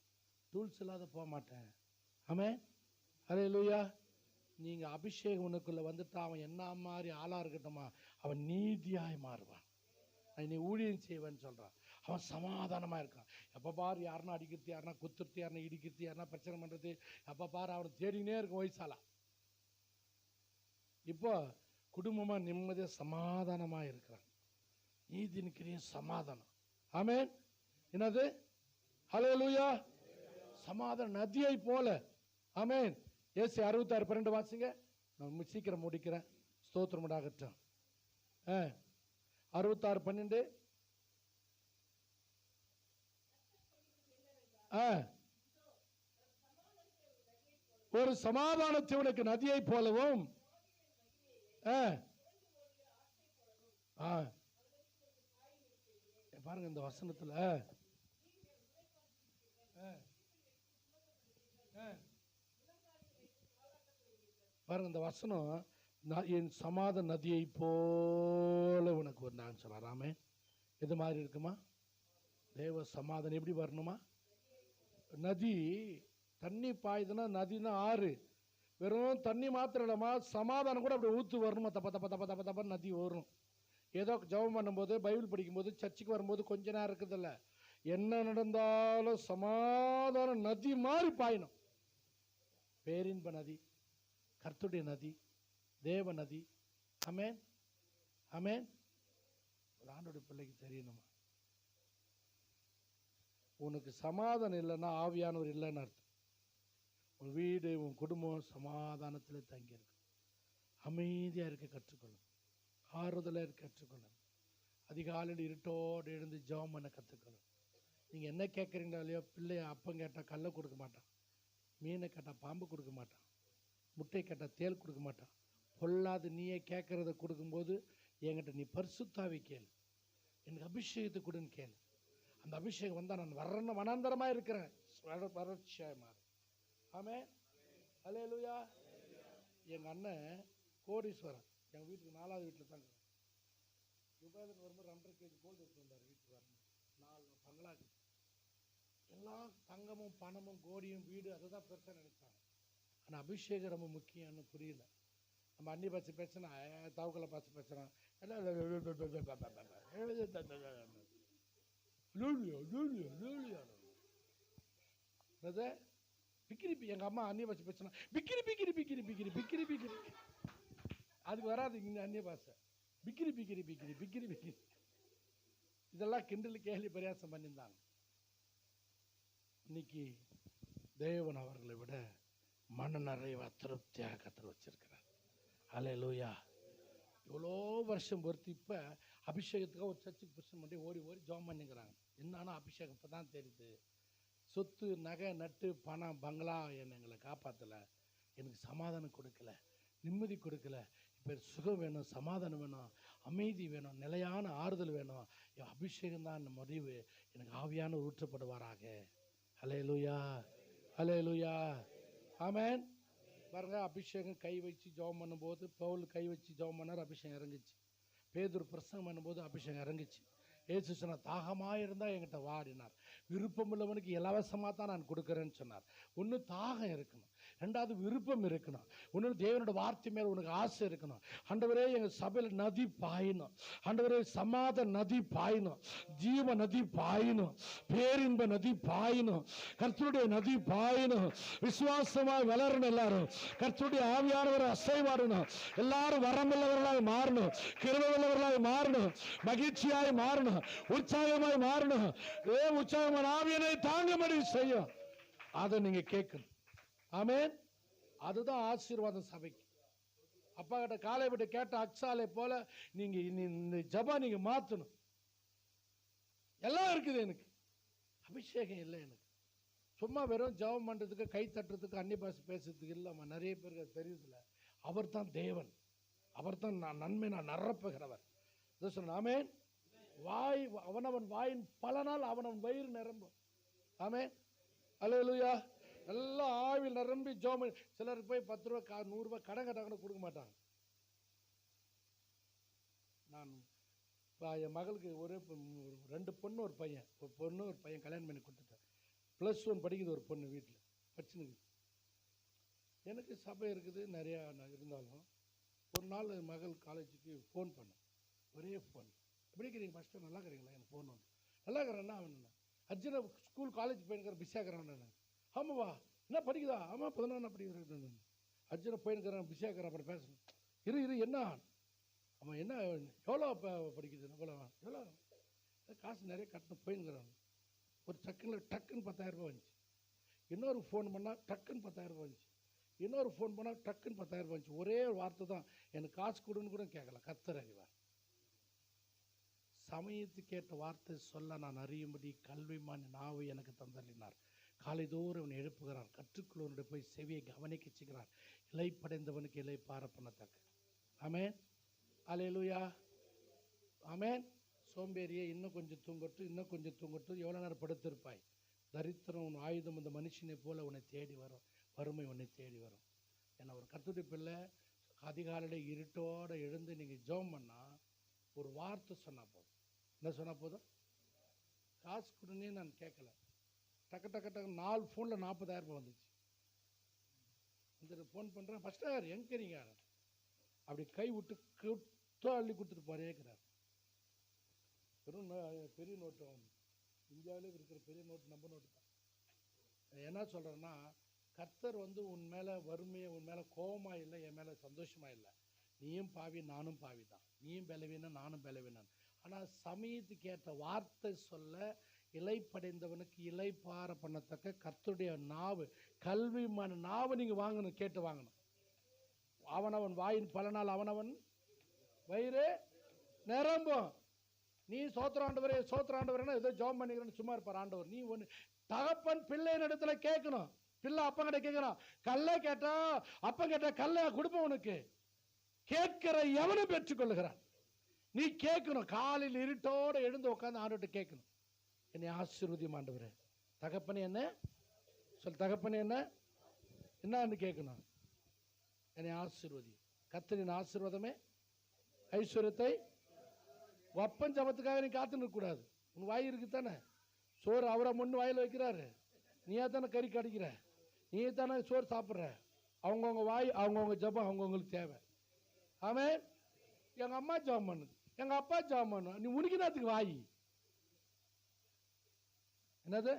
டூல்ஸ் இல்லாத போக மாட்டேன். ஆமென். ஹல்லேலூயா. நீங்கள் அபிஷேகம் உனக்குள்ளே வந்துட்டா அவன் என்ன மாதிரி ஆளாக இருக்கட்டுமா, அவன் நீதியாய் மாறுவான். நீ ஊழியம் செய்வேன்னு சொல்கிறான். அவன் சமாதானமாக இருக்கான். எப்போ பார் யாருன்னா அடிக்கிறது, யாருன்னா குத்துறது, யாருன்னா இடிக்கிறது, யாருன்னா பிரச்சனை பண்ணுறது, எப்போ பார் அவனை தேடினே இருக்கும் வயசாலா. இப்போ குடும்பமாக நிம்மதியாக சமாதானமாக இருக்கிறான். நீதினுக்கிறிய சமாதானம். ஆமென். என்னது? ஹல்லேலூயா. சமாதான நதியை போல. ஆமென். ஏசி 66:12 வாசிங்க. நான் சீக்கிரம் முடிக்கிறேன். ஸ்தோத்திரம் உண்டாகட்டும். 66:12. ஒரு சமாதானத்தை உனக்கு நதியை போலவும் பாருங்க இந்த வசனத்துல பாருங்க இந்த வசனம், என் சமாதான நதியை போல உனக்கு ஒரு நான் சொல்லலாமே. இது மாதிரி இருக்குமா? தேவ சமாதானம் எப்படி வரணுமா? நதி தண்ணி பாயுதுன்னா, நதினா ஆறு. வெறும் தண்ணி மாத்திரம் இல்லைம்மா, சமாதானம் கூட அப்படி ஊற்று வரணுமா. தப்ப தப்ப தப்ப தப்ப தப்ப நதி வரும். ஏதோ ஜெபம் பண்ணும்போது, பைபிள் படிக்கும்போது, சர்ச்சுக்கு வரும்போது கொஞ்ச நேரம் இருக்குதில்ல, என்ன நடந்தாலும் சமாதான நதி மாதிரி பாயணும். பேரின்ப நதி, கர்த்தருடைய நதி, தேவ நதி. ஆமென். ஆமென். ஒரு ஆண்டோடைய பிள்ளைக்கு தெரியணுமா, உனக்கு சமாதானம் இல்லைன்னா ஆவியானவர் இல்லைன்னு அர்த்தம். உன் வீடு, உன் குடும்பம் சமாதானத்தில் தங்கியிருக்கு. அமைதியாக இருக்க கற்றுக்கொள்ளும், ஆறுதலாக இருக்க கற்றுக்கொள்ளும். அதிகாலையில் இருட்டோடு எழுந்து ஜெபம் பண்ண கற்றுக்கொள்ளும். நீங்கள் என்ன கேட்குறீங்களோ இல்லையோ, பிள்ளைய அப்பம் கேட்டால் கல்லை கொடுக்க மாட்டான், மீனை கேட்டால் பாம்பு கொடுக்க மாட்டான், முட்டை கேட்டால் தேல் கொடுக்க மாட்டான். பொல்லாது நீயே கேட்குறத கொடுக்கும்போது என்கிட்ட நீ பரிசுத்தாவி கேளு, எனக்கு அபிஷேகத்தை கொடுன்னு கேளு. அந்த அபிஷேகம் வந்தால் நான் வர்றன்னு வனாந்தரமாக இருக்கிறேன், வறட்சியாக மாறும். ஆமென். ஹல்லேலூயா. எங்கள் அண்ணன் கோடீஸ்வரன் எங்கள் வீட்டுக்கு 4வது வீட்டில் தாங்க. துபாயில் வரும்போது 2.5 kg கோல்டு எடுத்து வந்தார் வீட்டுக்கு. வரணும் 4 பங்களாக்கு எல்லாம் தங்கமும் பணமும் கோடியும் வீடு அதுதான் பெருசாக நினைச்சாங்க. ஆனால் அபிஷேகம் ரொம்ப முக்கியம்னு புரியல. நம்ம அன்னி பாசி பேசினா, தவக்கலை பாசி பேசுகிறான், பிக்கிரி. எங்கள் அம்மா அந்நிய பாஷை பேசினா பிக்கிரி பிக்கிரி பிக்கிரி பிக்கிரி பிக்கிரி பிக்கிரி. அதுக்கு வராது இங்கே அந்நிய பாஷை. பிக்கிரி பிக்கிரி பிக்கிரி பிக்கிரி பிக்கிரி. இதெல்லாம் கிண்டல் கேலி பரியாசம் பண்ணியிருந்தாங்க. இன்னைக்கு தேவன் அவர்களை விட மன நிறைவா திருப்தியாக கத்தர் வச்சிருக்கிறார். ஹல்லேலூயா. எவ்வளோ வருஷம் பொறுத்து இப்போ அபிஷேகத்துக்காக ஒரு சர்ச்சுக்கு புருஷன் பண்ணி ஓடி ஓடி ஜாம் பண்ணிக்கிறாங்க. என்னன்னா அபிஷேகம் இப்போ தான் தெரியுது. சொத்து நகை நட்டு பணம் பங்களா எங்களை காப்பாற்றலை, எனக்கு சமாதானம் கொடுக்கல, நிம்மதி கொடுக்கல. இப்போ சுகம் வேணும், சமாதானம் வேணும், அமைதி வேணும், நிலையான ஆறுதல் வேணும். என் அபிஷேகம் தான் இந்த முடிவு. எனக்கு ஆவியான ஊற்றப்படுவாராக. ஹல்லேலூயா. ஹல்லேலூயா. ஆமென். பாருங்க, அபிஷேகம் கை வச்சு ஜெபம் பண்ணும்போது பவுல் கை வச்சு ஜெபம் பண்ணார், அபிஷேகம் இறங்குச்சு. பேதுரு பிரசங்கம் பண்ணும்போது அபிஷேகம் இறங்குச்சு. ஏசு சொன்னார், தாகமாக இருந்தால் என்கிட்ட வாடினார். விருப்பம் உள்ளவனுக்கு இலவசமாக தான் நான் கொடுக்குறேன்னு சொன்னார். ஒன்று தாகம் இருக்கணும், ரெண்டாவது விருப்பம் இருக்கணும், ஒன்று தேவனோட வார்த்தை மேலே உனக்கு ஆசை இருக்கணும். ஆண்டவரே எங்கள் சபையில் நதி பாயணும், ஆண்டவரே சமாதான நதி பாயணும், ஜீவ நதி பாயணும், பேரின்ப நதி பாயணும், கர்த்தருடைய நதி பாயணும். விசுவாசமாக வளரணும், எல்லாரும் கர்த்தருடைய ஆவியானவரை அசைவாடணும், எல்லாரும் வரமுள்ளவர்களாய் மாறணும், கிருபையுள்ளவர்களாய் மாறணும், மகிழ்ச்சியாய் மாறணும், உற்சாகமாய் மாறணும். உற்சாகமான ஆவியனை தாங்கும்படி செய்யும். அதை நீங்க கேட்கணும். ஆமென். அதுதான் ஆசீர்வாதம் சபைக்கு. அப்பா கிட்ட காலை விட்டு கேட்ட அக்ஸாலை போல நீங்க இந்த ஜபா நீங்க மாத்தணும். எல்லாம் இருக்குது, எனக்கு அபிஷேகம் இல்லை. எனக்கு சும்மா வெறும் ஜபம் பண்றதுக்கு கை தட்டுறதுக்கு அந்நிய பாஷை பேசுறதுக்கு இல்லாம நிறைய பேருக்கு அது தெரியுதுல. அவர் தான் தேவன், அவர் தான் நன்மை நான் நிரப்புகிறவர். ஆமென். வாய் அவனவன் வாயின் பலனால் அவனவன் வயிறு நிரம்பும். ஆமென். அல்லேலூயா. எல்லாம் ஆவில் நிரம்பி ஜோம். சிலருக்கு போய் 10 ரூபா 100 ரூபாய் கடன் கட்டாங்கன்னு கொடுக்க மாட்டாங்க. நான் இப்போ என் மகளுக்கு ஒரே 2 பொண்ணு ஒரு பையன், ஒரு பொண்ணு ஒரு பையன் கல்யாணம் பண்ணி கொடுத்துட்டேன். +1 படிக்குது ஒரு பொண்ணு, வீட்டில் படிச்சுன்னு. எனக்கு சபை இருக்குது நிறையா இருந்தாலும் ஒரு நாள் என் மகள் காலேஜுக்கு ஃபோன் பண்ணேன். ஒரே ஃபோன், எப்படி இருக்கிறீங்க ஃபஸ்ட்டு, நல்லா இருக்கிறீங்களா? எனக்கு ஃபோன் வந்து நல்லா இருக்கிறேன்னா அவன் அர்ஜுனா ஸ்கூல் காலேஜ் போயிருக்கிற பிஸியாக இருக்கிறான். ஆமாவா, என்ன படிக்குதா? ஆமாம் 11 படிக்கிறேன். அர்ஜுனா போயிருக்கிறேன் பிஸியாக இருக்கிறான். அப்புறம் பேசணும், இரு என்ன ஆமாம், என்ன எவ்வளோ படிக்குது? எவ்வளோ காசு நிறைய கட்டணும் போயிருக்கிறான். ஒரு டக்குன்னு 10,000 ரூபா வந்துச்சு. இன்னொரு ஃபோன் பண்ணால் டக்குன்னு 10,000 ரூபா வந்துச்சு. இன்னொரு ஃபோன் பண்ணால் டக்குன்னு 10,000 ரூபா வந்துச்சு. ஒரே வார்த்தை தான், எனக்கு காசு கொடுன்னு கூட கேட்கல. கர்த்தர் அறிவார். சமயத்துக்கு ஏற்ற வார்த்தை சொல்ல நான் அறியும்படி கல்விமான் நாவை எனக்கு தந்தள்ளினார். காலைதோறும் அவனை எழுப்புகிறார். கற்றுக்கொள்வனுடைய போய் செவியை கவனிக்க செய்கிறார். இலைப்படைந்தவனுக்கு இலை பார பண்ணத்தக்க. ஆமேன், அல்லேலூயா, ஆமேன். சோம்பேறியே இன்னும் கொஞ்சம் தூங்கட்டும், இன்னும் கொஞ்சம் தூங்கட்டும். எவ்வளோ நேரம் படுத்திருப்பாய்? தரித்திரம் உன் ஆயுதம் இந்த மனுஷனை போல உன்னை தேடி வரும். வறுமை உன்னை தேடி வரும். ஏன்னா ஒரு கர்த்தருடைய பிள்ளை அதிகாலையில் இருட்டோடு எழுந்து நீங்கள் ஜெபம் பண்ணால் ஒரு வார்த்தை சொன்னால் போதும். என்ன சொன்னால் போதும்? காசு கொடுன்னே நான் கேட்கல. டக்கு 4 ஃபோனில் 40,000 ரூபாய் வந்துச்சு. இந்த ஃபோன் பண்ணுறேன், ஃபஸ்ட்டாக எங்கிறீங்க அப்படி கை விட்டு அள்ளி கொடுத்துட்டு போறேங்கிறார். வெறும் பெரிய நோட்டு, இந்தியாவிலே இருக்கிற பெரிய நோட்டு நம்ம நோட்டு தான். என்ன சொல்கிறேன்னா, கர்த்தர் உன் மேலே வறுமையை, உன் மேலே கோபமாக இல்லை, என் மேலே சந்தோஷமாக இல்லை. நீயும் பாவி, நானும் பாவி தான். நீயும் பலவீனம், நானும் பலவீனம். ஆனால் சமயத்துக்கு ஏற்ற வார்த்தை சொல்ல இலைப்படைந்தவனுக்கு இலைப்பார பண்ணத்தக்க கர்த்தருடைய நாவு, கல்விமான நாவை நீங்கள் வாங்கணும், கேட்டு வாங்கணும். அவனவன் வாயின் பலனால் அவனவன் வயிறு நிரம்பும். நீ சோத்திர ஆண்டவரே சோத்திர ஆண்டவரேன்னா ஏதோ ஜெபம் பண்ணிக்கிறேன்னு சும்மா இருப்பார் ஆண்டவர். நீ ஒன்று தகப்பன் பிள்ளையின் இடத்துல கேட்கணும். பிள்ளை அப்பன் கிட்ட கேட்கணும். கல்லை கேட்டா அப்பன் கேட்டா கல்லை கொடுப்போம் உனக்கு. கேட்கிற எவனும் பெற்றுக்கொள்ளுகிறான். நீ கேட்கணும். காலையில் இருட்டோடு எழுந்து உட்காந்து ஆண்டவர்கிட்ட கேட்கணும், என்னை ஆசீர்வதியும் ஆண்டவரே. தகப்பனே என்ன சொல், தகப்பனே என்னன்னு கேட்கணும். என்னை ஆசீர்வதி. கர்த்தரின் ஆசீர்வாதமே ஐஸ்வர்யத்தை. ஒப்பன் ஜபத்துக்காக நீ காத்து நிற்கக்கூடாது. உன் வாய் இருக்கு தானே, சோறு அவரை முன்னு வாயில் வைக்கிறாரு. நீயே தானே கறி கடிக்கிற, நீயே தானே சோறு சாப்பிட்ற. அவங்கவுங்க வாய், அவங்கவுங்க ஜபம் அவங்கவுங்களுக்கு தேவை. ஆமென். எங்கள் அம்மா ஜபம் பண்ணுது, எங்கள் அப்பா ஜபம் பண்ணு, நீ உனக்குனாத்துக்கு வாய் என்னது?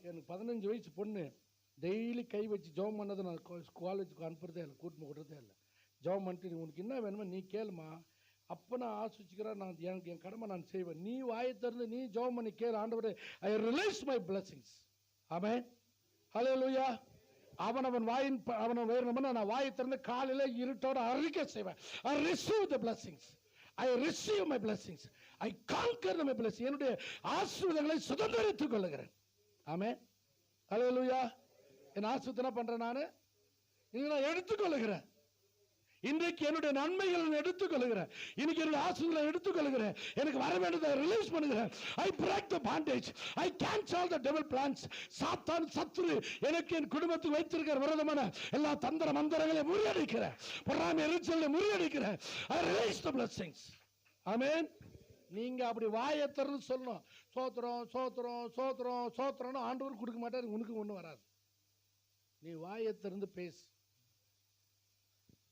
எனக்கு 15 வயசு பொண்ணு டெய்லி கை வச்சு ஜெபம் பண்ணதை நான் காலேஜுக்கு அனுப்புறதே இல்லை, கூட்டின்னு விடுறதே இல்லை. ஜெபம் பண்ணிட்டு நீ உனக்கு என்ன வேணுமோ நீ கேளுமா, அப்போ நான் ஆசிச்சுக்கிறேன், நான் எனக்கு என் கடமை நான் செய்வேன். நீ வாயை திறந்து நீ ஜெபம் பண்ணி கேளு. ஆண்டவரே, ஐ ரிலீஸ் மை பிளஸிங்ஸ். ஆமென், ஹல்லேலூயா. அவன் வாயின் அவன் வேணும்னா நான் வாயை திறந்து காலையில் இருட்டோட அறிக்கை செய்வேன். I receive the blessings, I receive my blessings, I conquer my blessing. என்னுடைய ஆசீர்வாதங்களை சுதந்திரித்துக் கொள்ளுகிறேன். ஆமென், ஹல்லேலூயா. என் ஆசீர்வாதம் என்ன பண்றேன் நான்? நான் எடுத்துக்கொள்ளுகிறேன். இன்றைக்கு என்னுடைய நன்மைகள் எடுத்துக்கொள்கிறேன். இன்னைக்கு என்னுடைய ஆசீர்வாதங்களை எடுத்துக்கொள்கிறேன். எனக்கு வர வேண்டியதை ரிலீஸ் பண்ணுகிறேன். I break the bondage, I cancel the devil plans. சாத்தான் சத்துரு எனக்கு என் குடும்பத்துக்கு வைத்திருக்கிற விரோதமான எல்லா தந்திர மந்திரங்களை முறியடிக்கிறேன். பொறாமை எரிச்சலை முறியடிக்கிறேன். ஐ ரிலீஸ் தி பிளஸிங்ஸ். ஆமென். நீங்க அப்படி வாயை திறந்து சொல்லணும், சோத்திரம் சோத்திரம் சோத்திரம் சோத்திரம்னு ஆண்டவர் கொடுக்க மாட்டார். உனக்கு ஒன்றும் வராது. நீ வாயை திறந்து பேசு.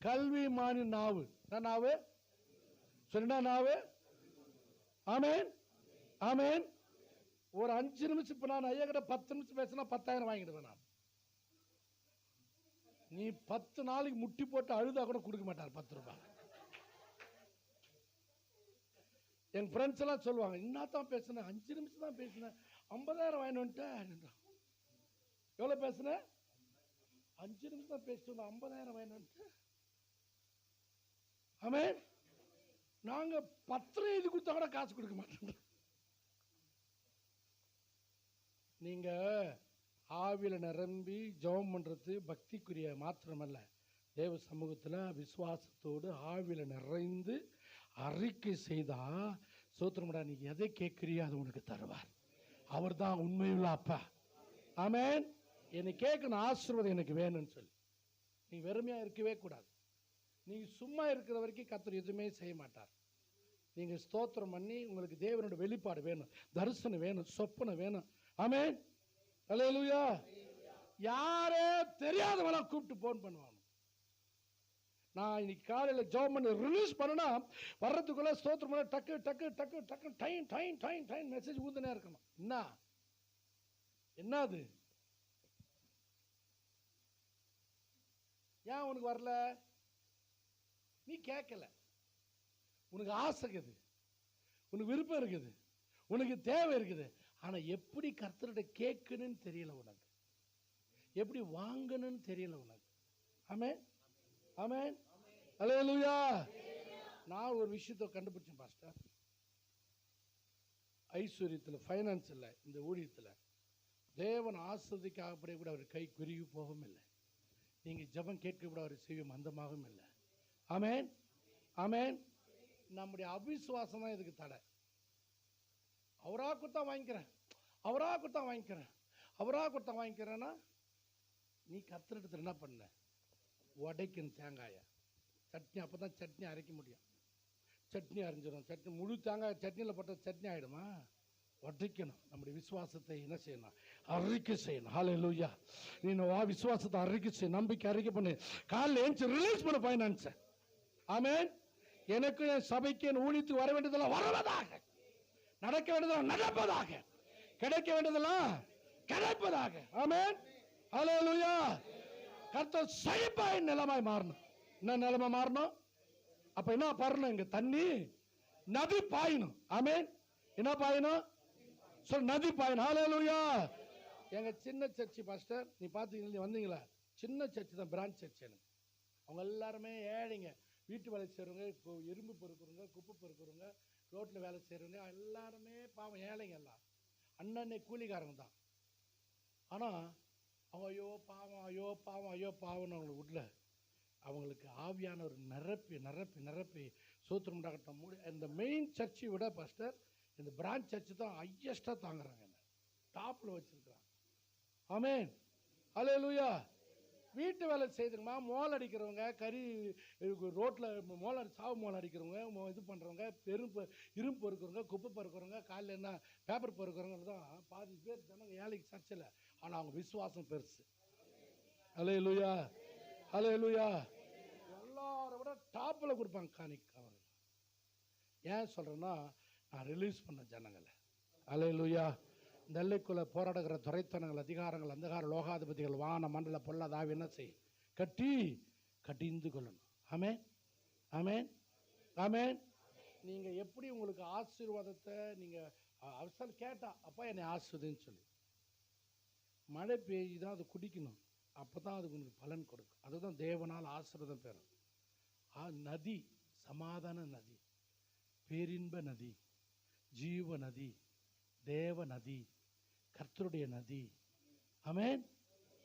கல்விமானி நாவு. நாவு சொன்னா நாவு. ஆமென், ஆமென். ஒரு 5 நிமிஷம் இப்ப நான் ஐயா கிட்ட 10 நிமிஷம் பேசினா 10,000 வாங்கிடுவேன் நான். நீ 10 நாளைக்கு முட்டி போட்டு அழுதா கூட கொடுக்க மாட்டார் 10 ரூபாய். என் ஃப்ரெண்ட்ஸ் எல்லாம் சொல்லுவாங்க, என்னத்தான் பேசுனேன், 5 நிமிஷம் தான் பேசினேன், 50,000 வாங்கிட்டு. எவ்வளவு பேசுனேன்? 5 நிமிஷம் தான் பேசிட்டு 50,000 வாங்கிட்டு. ஆமென். நாங்க பத்திரம் எழுதி கொடுத்தா கூட காசு கொடுக்க மாட்டோம். நீங்க ஆவில நிரம்பி ஜெபம் பண்றது பக்திக்குரிய மாத்திரமல்ல, தேவ சமூகத்துல விசுவாசத்தோடு ஆவில நிறைந்து அறிக்கை செய்தா, சோத்திரமடா நீ எதை கேட்கிறியோ அது உனக்கு தருவார். அவர் தான் உண்மையுள்ள அப்பா. ஆமென். என்னை கேட்கணும், ஆசீர்வாதம் எனக்கு வேணும்னு சொல்லி. நீ வெறுமையா இருக்கவே கூடாது. நீங்க சும்மா இருக்கிற வரைக்கும் கர்த்தர் எதுவுமே செய்ய மாட்டார். நீங்க ஸ்தோத்திரம் பண்ணி உங்களுக்கு தேவனோட வெளிப்பாடு வேணும், தரிசனம் வேணும், சொப்பனம் வேணும். ஆமென். அல்லேலூயா. யாரே தெரியாதவனா கூப்பிட்டு போன் பண்ணுவாங்க. நான் இன்னைக்கு காலையில் ஜாப் பண்ணி ரிலீஸ் பண்ணனா வர்றதுக்குள்ள ஸ்தோத்திரம் பண்ண டக்கு டக்கு டக்கு டக்கு time time time time message ஊந்துனே இருக்கணும். என்னது ஏன் உனக்கு வரல? நீ கேட்கல. உனக்கு ஆசை இருக்குது, உனக்கு விருப்பம் இருக்குது, உனக்கு தேவை இருக்குது. ஆனா எப்படி கர்த்தர்கிட்ட கேட்கணும்னு தெரியல உனக்கு, எப்படி வாங்கணும்னு தெரியல உனக்கு. ஆமென். ஆமென். அல்லேலூயா. நான் ஒரு விஷயத்தை கண்டுபிடிச்சேன் பாஸ்டர். ஐஸ்வர்யத்தில், ஃபைனான்ஸில், இந்த ஊழியத்தில் தேவன் ஆசிர்வதிக்காகப்படியே கூட அவர் கை குறுகி போகவும் இல்லை. நீங்கள் ஜெபம் கேட்க கூட அவர் செய்யும் மந்தமாகவும் இல்லை. ஆமென். ஆமென். நம்முடைய அவிசுவாசம் தான் இதுக்கு தடை. அவரா கொடுத்தா வாங்கிக்கிறேன், அவரா கொடுத்தா வாங்கிக்கிறேன், அவரா கொடுத்தா வாங்கிக்கிறேன்னா நீ கர்த்தரிடத்தில் என்ன பண்ண? உடைக்கணும் தேங்காயை. சட்னி அப்போ தான் சட்னி அரைக்க முடியும். சட்னி அரைஞ்சிடும். சட்னி முழு தேங்காய் சட்னியில் போட்ட சட்னி ஆகிடுமா? உடைக்கணும். நம்முடைய விசுவாசத்தை என்ன செய்யணும்? அறிக்கை செய்யணும். ஹல்லேலூயா. நீ விசுவாசத்தை அறிக்கை செய்ய, நம்பிக்கை அறிக்கை பண்ணு. காலையில் ஏஞ்சி ரிலீஸ் பண்ண ஃபைனான்ஸை. ஆமென். எனக்கு என் சபைக்கு என் ஊழியத்துக்கு வர வேண்டியதெல்லாம் வருவதாக, நடக்க வேண்டியதெல்லாம் நடப்பதாக, கிடைக்க வேண்டியதெல்லாம் கிடைப்பதாக. ஆமென். ஹல்லேலூயா. கர்த்தர் செழிப்பாய் நிலமாய் மாறணும். என்ன நிலைமை மாறணும்? அப்ப என்ன பாருணும்? இங்க தண்ணி நதி பாயணும். ஆமென். என்ன பாயணும்? சொல், நதி பாயணும். ஹல்லேலூயா. எங்க சின்ன சர்ச்சு பாஸ்டர், நீ பாத்தீங்க வந்தீங்களா? சின்ன சர்ச்சு தான், பிரான்ச் சர்ச். எனக்கு அவங்க எல்லாருமே ஏழைங்க, வீட்டு வேலை செய்கிறவங்க, இப்போ எறும்பு பொறுக்கிறவங்க, குப்பை பொறுக்கிறவங்க, ரோட்டில் வேலை செய்கிறவங்க எல்லாருமே பாவம் ஏழைங்க. எல்லாம் அண்ணனே கூலிக்காரங்க தான். ஆனால் அவங்க ஐயோ பாவம், ஐயோ பாவம், ஐயோ பாவம்னு அவங்களை விடல. அவங்களுக்கு ஆவியானவர் நிரப்பி நிரப்பி நிரப்பி சூத்திரம் உண்டாகட்டும். இந்த மெயின் சர்ச்சை விட பாஸ்டர் இந்த பிரான்ச் சர்ச்சு தான் ஹையஸ்டாக தாங்குறாங்க, என்ன டாப்பில் வச்சுருக்குறாங்க. ஆமென். ஹல்லேலூயா. வீட்டு வேலை செய்துங்கம்மா, மோல் அடிக்கிறவங்க, கறி ரோட்டில் சாவு மோல் அடிக்கிறவங்க, இது பண்ணுறவங்க, இரும்பு பொறுக்கிறவங்க, குப்பை பொறுக்கிறவங்க, காலையில் என்ன பேப்பர் பொறுக்கிறவங்க தான் பாதி பேர் ஜனங்க ஏழைக்கு சர்ச்சில். ஆனால் அவங்க விசுவாசம் பெருசு. ஹல்லேலூயா. ஹல்லேலூயா. எல்லாரை விட டாப்பில் கொடுப்பாங்க காணிக்க. அவங்க ஏன் சொல்கிறேன்னா, நான் ரிலீஸ் பண்ண ஜனங்களை. ஹல்லேலூயா. இந்த எல்லைக்குள்ள போராடுகிற துரைத்தனங்கள், அதிகாரங்கள், அந்தகார லோகாதிபதிகள், வான மண்டல பொல்லாதாவி என்ன செய்யும்? கட்டிந்து கொள்ளணும். ஆமென். ஆமென். ஆமென். நீங்கள் எப்படி உங்களுக்கு ஆசீர்வாதத்தை நீங்கள் அவசரம் கேட்டா, அப்பா என்னை ஆசீர்வதின்னு சொல்லி மழை பெய்ஞ்சு தான் அதை குடிக்கணும். அப்போ தான் அதுக்கு உங்களுக்கு பலன் கொடுக்கும். அதுதான் தேவனால் ஆசீர்வாதம் பெறும். நதி, சமாதான நதி, பேரின்ப நதி, ஜீவ நதி, தேவ நதி, கர்த்தருடைய நதி. ஆமென்.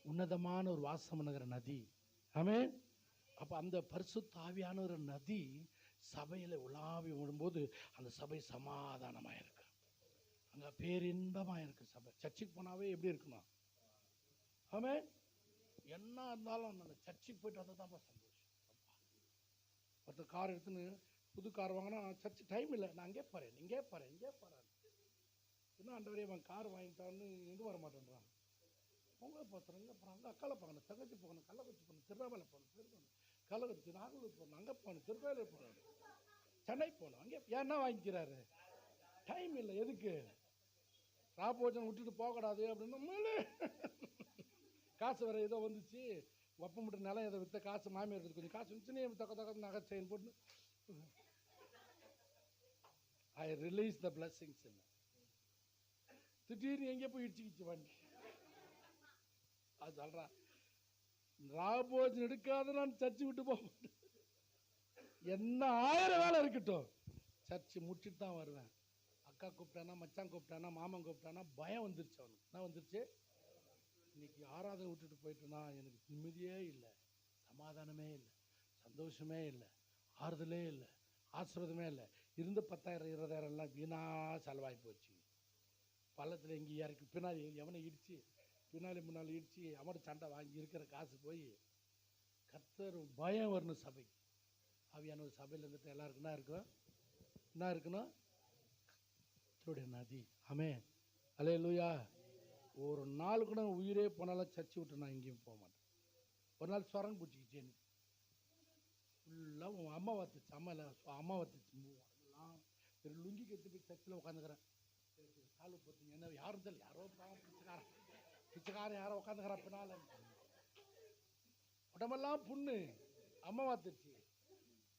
உன்னதமான ஒரு வாசம் பண்ணுகிற நதி. ஆமென். அப்போ அந்த பரிசுத்த ஆவியான ஒரு நதி சபையில் உலாவி விடும்போது அந்த சபை சமாதானமாக இருக்கு, அங்கே பேரின்பமாக இருக்கு. சபை சர்ச்சுக்கு போனாவே எப்படி இருக்கணும்? ஆமென். என்ன இருந்தாலும் அந்த சர்ச்சுக்கு போயிட்டு வந்தால் தான் சந்தோஷம். ஒருத்தர் கார் எடுத்துன்னு புது கார் வாங்கினா சர்ச்சு டைம் இல்லை, நான் அங்கே போகிறேன், இங்கே போகிறேன், இங்கே போகிறேன். இன்னும் ஆண்டவரே அவன் கார் வாங்கிட்டான்னு எங்கே வர மாட்டேன்றான். அவங்க பார்த்துறோம், இங்கே போகிறாங்க, அக்கால போகணும், தங்கச்சி போகணும், கள்ளக்குறிச்சி போகணும், திருநாமலை போகணும், கள்ளக்குறிச்சி, நாகூர் போகணும், அங்கே போகணும், திருவேலூர் போகணும், சென்னை போகணும். அங்கே ஏன்னா வாங்கிக்கிறாரு? டைம் இல்லை. எதுக்கு? ராபோஜனம் விட்டுட்டு போகக்கூடாது அப்படின்னு காசு வேறு ஏதோ வந்துச்சு, ஒப்ப மட்டும் நிலம் ஏதோ விற்ற காசு, மாமியார் எடுத்து கொஞ்சம் காசு வந்துச்சுன்னே தக்க நகை செயின் போட்டு ஐ ரிலீஸ் த பிளஸிங்ஸ். திடீர்னு எங்கே போய் இடிச்சுக்கிச்சு வண்டி. அது சொல்கிறான், ராபோஜன் எடுக்காத நான் சர்ச்சு விட்டு போக மாட்டேன். என்ன 1000 வேலை இருக்கட்டும், சர்ச்சு முடிச்சுட்டு தான் வருவேன். அக்கா கூப்பிட்டானா, மச்சான் கூப்பிட்டானா, மாமன் கூப்பிட்டானா பயம் வந்துருச்சு அவனுக்கு. என்ன வந்துருச்சு? இன்னைக்கு ஆராதனை விட்டுட்டு போயிட்டேன்னா எனக்கு நிம்மதியே இல்லை, சமாதானமே இல்லை, சந்தோஷமே இல்லை, ஆறுதலே இல்லை, ஆசீர்வாதமே இல்லை. இருந்து 10,000 20,000 எல்லாம் வீணா செலவாகி போச்சு. பள்ளத்தில் இங்கே இறக்கி பின்னாடி எவனை இடித்து பின்னாடி முன்னாடி இடிச்சு அமர் சண்டை வாங்கி இருக்கிற காசு போய் கர்த்தர் பயம் வரணும் சபைக்கு. ஆவியானவர் சபையில் இருந்துட்டு எல்லாருக்கும் என்ன இருக்கும்? என்ன இருக்கணும்? கர்த்தருடைய நதி. ஆமென். அல்லேலூயா. ஒரு நாள் கூட உயிரே போனாலும் சர்ச்சு விட்டு நான் எங்கேயும் போக மாட்டேன். ஒரு நாள் சொரன் பிடிச்சிக்கிச்சு எனக்கு ஃபுல்லாக. உன் அம்மா வத்துச்சு, அம்மா வத்துச்சு எல்லாம் ஒரு லுங்கி கட்டி போய் சர்ச்சில் உட்காந்துக்கிறேன். காலு பார்த்தீங்க என்ன யாரும் தெரியல, யாரோ பாவம் பிச்சைக்காரன் யாரோ உட்காந்துக்கிறா பின்னால். உடம்பெல்லாம் புண்ணு, அம்மா வாத்துச்சு,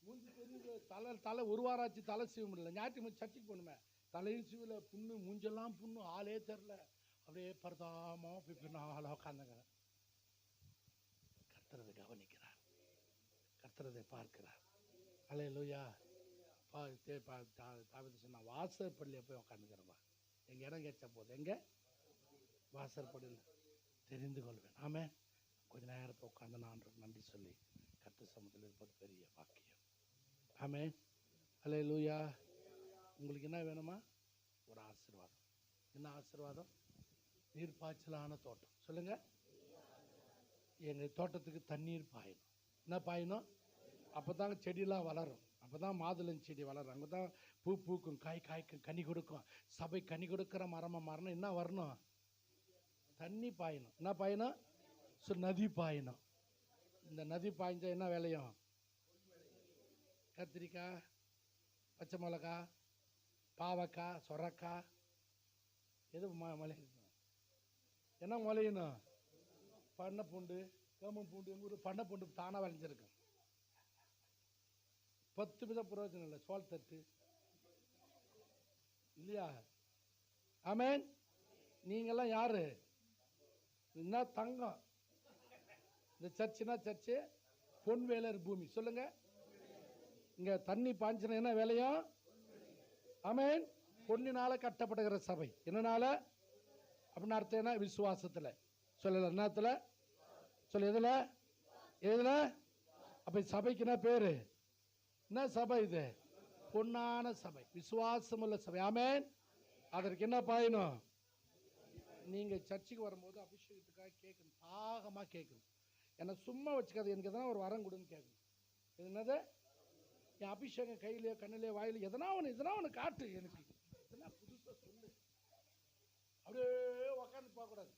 மூஞ்சி பெரிய தலை ஒரு வாரம் ஆச்சு, தலை சீவ முடியல. ஞாயிற்றுக்கிழமை சர்ச்சுக்கு போகணுமே, தலையும் சீவில புண்ணு, மூஞ்செல்லாம் புண்ணு, ஆளே தெரில. அப்படியே பரதாமோ போய் பின்னால் உட்காந்துக்கிறேன். கர்த்தரதை கவனிக்கிறார், கர்த்தரதை பார்க்கிறார். அல்லேலூயா. தாவீது சொன்னா வாசற்படியில் போய் உட்காந்துக்கிறப்பா, எங்கள் இடம் கேட்சா போதும், எங்கே வாசற்படியில் தெரிந்து கொள்வேன். ஆமே. கொஞ்ச நேரத்தை உட்காந்து நான் நன்றி சொல்லி கர்த்தர் சமூகத்தில் இருப்பது பெரிய பாக்கியம். ஆமே. அல்லேலூயா. உங்களுக்கு என்ன வேணுமா? ஒரு ஆசீர்வாதம். என்ன ஆசீர்வாதம்? நீர்ப்பாய்ச்சலான தோட்டம். சொல்லுங்க. எங்கள் தோட்டத்துக்கு தண்ணீர் பாயணும். என்ன பாயணும்? அப்போ தாங்க செடியெல்லாம் வளரும், அப்போ தான் மாதுளம் செடி வளரும், அங்கே தான் பூ பூக்கும், காய் காய்க்கும், கனி கொடுக்கும். சபை கனி கொடுக்குற மரமாக மாறணும். என்ன வரணும்? தண்ணி பாயணும். என்ன பாயணும்? நதி பாயணும். இந்த நதி பாய்ஞ்சா என்ன விளையும்? கத்திரிக்காய், பச்சை மிளகா, பாவக்காய், சொரக்காய், எது முளையணும்? என்ன முளையணும்? பண்ணை பூண்டு, கேமம் பூண்டு. எங்கள் ஊர் பண்ணை பூண்டு தானாக விளைஞ்சிருக்கு. 10 வித பிரயோஜனம் இல்லை. சோளத்தட்டு இல்லையா? ஆமேன். நீங்கள்லாம் யாரு? என்ன தங்கம்? இந்த சர்ச்சுனா சர்ச்சு பொன் வேலர் பூமி. சொல்லுங்க. இங்க தண்ணி பாய்ச்சினா என்ன வேலையும்? ஆமேன். பொன்னினால கட்டப்படுகிற சபை. என்னனால? அப்படின்னு அர்த்தம் என்ன? விசுவாசத்தில். சொல்லல என்னத்துல? சொல்ல எதுல? எதுல? அப்ப சபைக்கு என்ன பேரு? என்ன சபை இது? பொன்னான சபை, விசுவாசமுள்ள சபை. ஆமேன். அதற்கு என்ன பாயணும்? நீங்க சர்ச்சுக்கு வரும்போது அபிஷேகத்துக்காக கேட்கணும், தாகமா கேட்கணும். என்னை சும்மா வச்சுக்காது, எனக்கு எதனா ஒரு வரம் கொடுன்னு கேட்கணும். என்னது? என் அபிஷேகம் கையிலையோ கண்ணிலையோ வாயிலையோ எதனா ஒன்று காட்டு, எனக்கு எதனா புதுசாக சொல்லு. அப்படியே உக்காந்து பார்க்கக்கூடாது.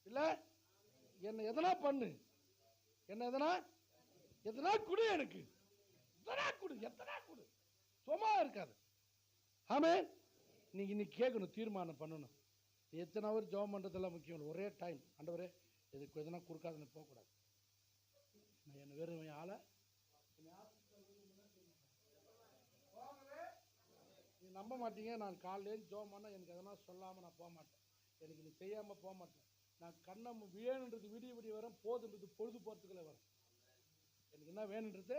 இல்லை, என்னை எதனா பண்ணு, என்ன எதனா கொடு, எனக்கு எதனா கொடு, எத்தனா கொடு, சும்மா இருக்காது. ஆமேன். நீங்க இன்னைக்கு கேட்கணும், தீர்மானம் பண்ணணும். எத்தனை அவர் ஜெபம் பண்ணுறதெல்லாம் முக்கியம் இல்லை. ஒரே டைம், ஆண்டவரே இதுக்கு எதனா கொடுக்காதுன்னு போகக்கூடாது. என்ன வெறும் ஆளை நீ நம்ப மாட்டீங்க. நான் காலையிலேருந்து ஜெபம் பண்ணால் எனக்கு எதனா சொல்லாமல் நான் போக மாட்டேன். எனக்கு நீ செய்யாமல் போக மாட்டேன். நான் கண்ணை வேணுன்றது விடிய வரும், போதுன்றது பொழுது போகிறதுக்குள்ளே வரும். எனக்கு என்ன வேணுன்றது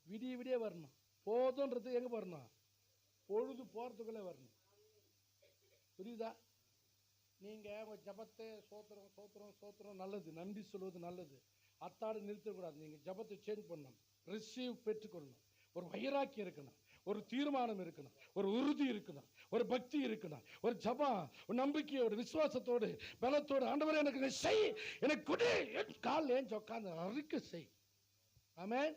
விடிய வரணும், போதுன்றது எங்கே வரணும்? பொழுது போகிறதுக்குள்ளே வரணும். புரியுதா? நீங்கள் உங்கள் ஜபத்தை சோத்திரம் நல்லது, நன்றி சொல்வது நல்லது, அத்தாடு நிறுத்தக்கூடாது. நீங்கள் ஜபத்தை சேஞ்ச் பண்ணணும், ரிசீவ் பெற்றுக்கொள்ளணும். ஒரு வைராக்கியம் இருக்கணும், ஒரு தீர்மானம் இருக்கணும், ஒரு உறுதி இருக்கணும், ஒரு பக்தி இருக்கணும், ஒரு ஜபம், ஒரு நம்பிக்கை, ஒரு விசுவாசத்தோடு பலத்தோடு ஆண்டவரே எனக்கு செய், எனக்கு கொடு, கால் ஏன் உட்காந்து அறுக்க செய். ஆமென்.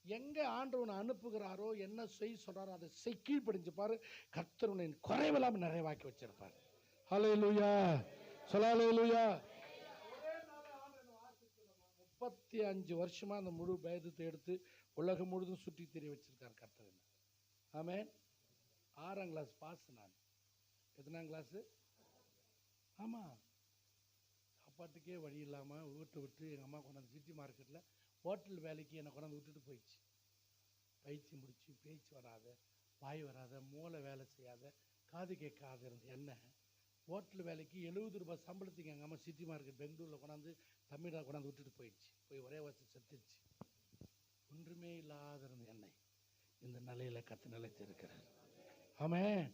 எங்க ஆண்டவனை அனுப்புகிறாரோ, என்ன செய் சொல்றாரோ அதை செய். கீழ்ப்படிஞ்சு பாரு, கர்த்தர் உன்னை குறைவில்லாம நிறைவாக்கி வச்சிருப்பார். ஹல்லேலூயா. ஹல்லேலூயா. 35 வருஷமா அந்த முழு வேதத்தை எடுத்து உலகம் முழுதும் சுற்றி தெரிய வச்சிருக்கார் கர்த்தர். ஆமென். 6ஆம் கிளாஸ் பாஸ் நான். எத்தனாம் கிளாஸ்? ஆமா, சாப்பாட்டுக்கே வழி இல்லாம வீட்டை விட்டு எங்க அம்மா கொண்டாந்து சிட்டி மார்க்கெட்ல ஹோட்டல் வேலைக்கு என்னை கொண்டாந்து விட்டுட்டு போயிடுச்சு. பயிற்சி முடிச்சு, பேச்சு வராத, வாய் வராத, மூளை வேலை செய்யாத, காது கேட்காத இருந்த என்ன ஹோட்டல் வேலைக்கு 70 ரூபாய் சம்பளத்துக்கு எங்கள் அம்மா சிட்டி மார்க்கெட் பெங்களூரில் கொண்டாந்து தமிழாக கொண்டாந்து விட்டுட்டு போயிடுச்சு. போய் ஒரே வருஷம் செத்துடுச்சு. ஒன்றுமே இல்லாத இருந்த என்னை இந்த நிலையில் கற்று நிலைத்து இருக்கிறார். ஆமென்.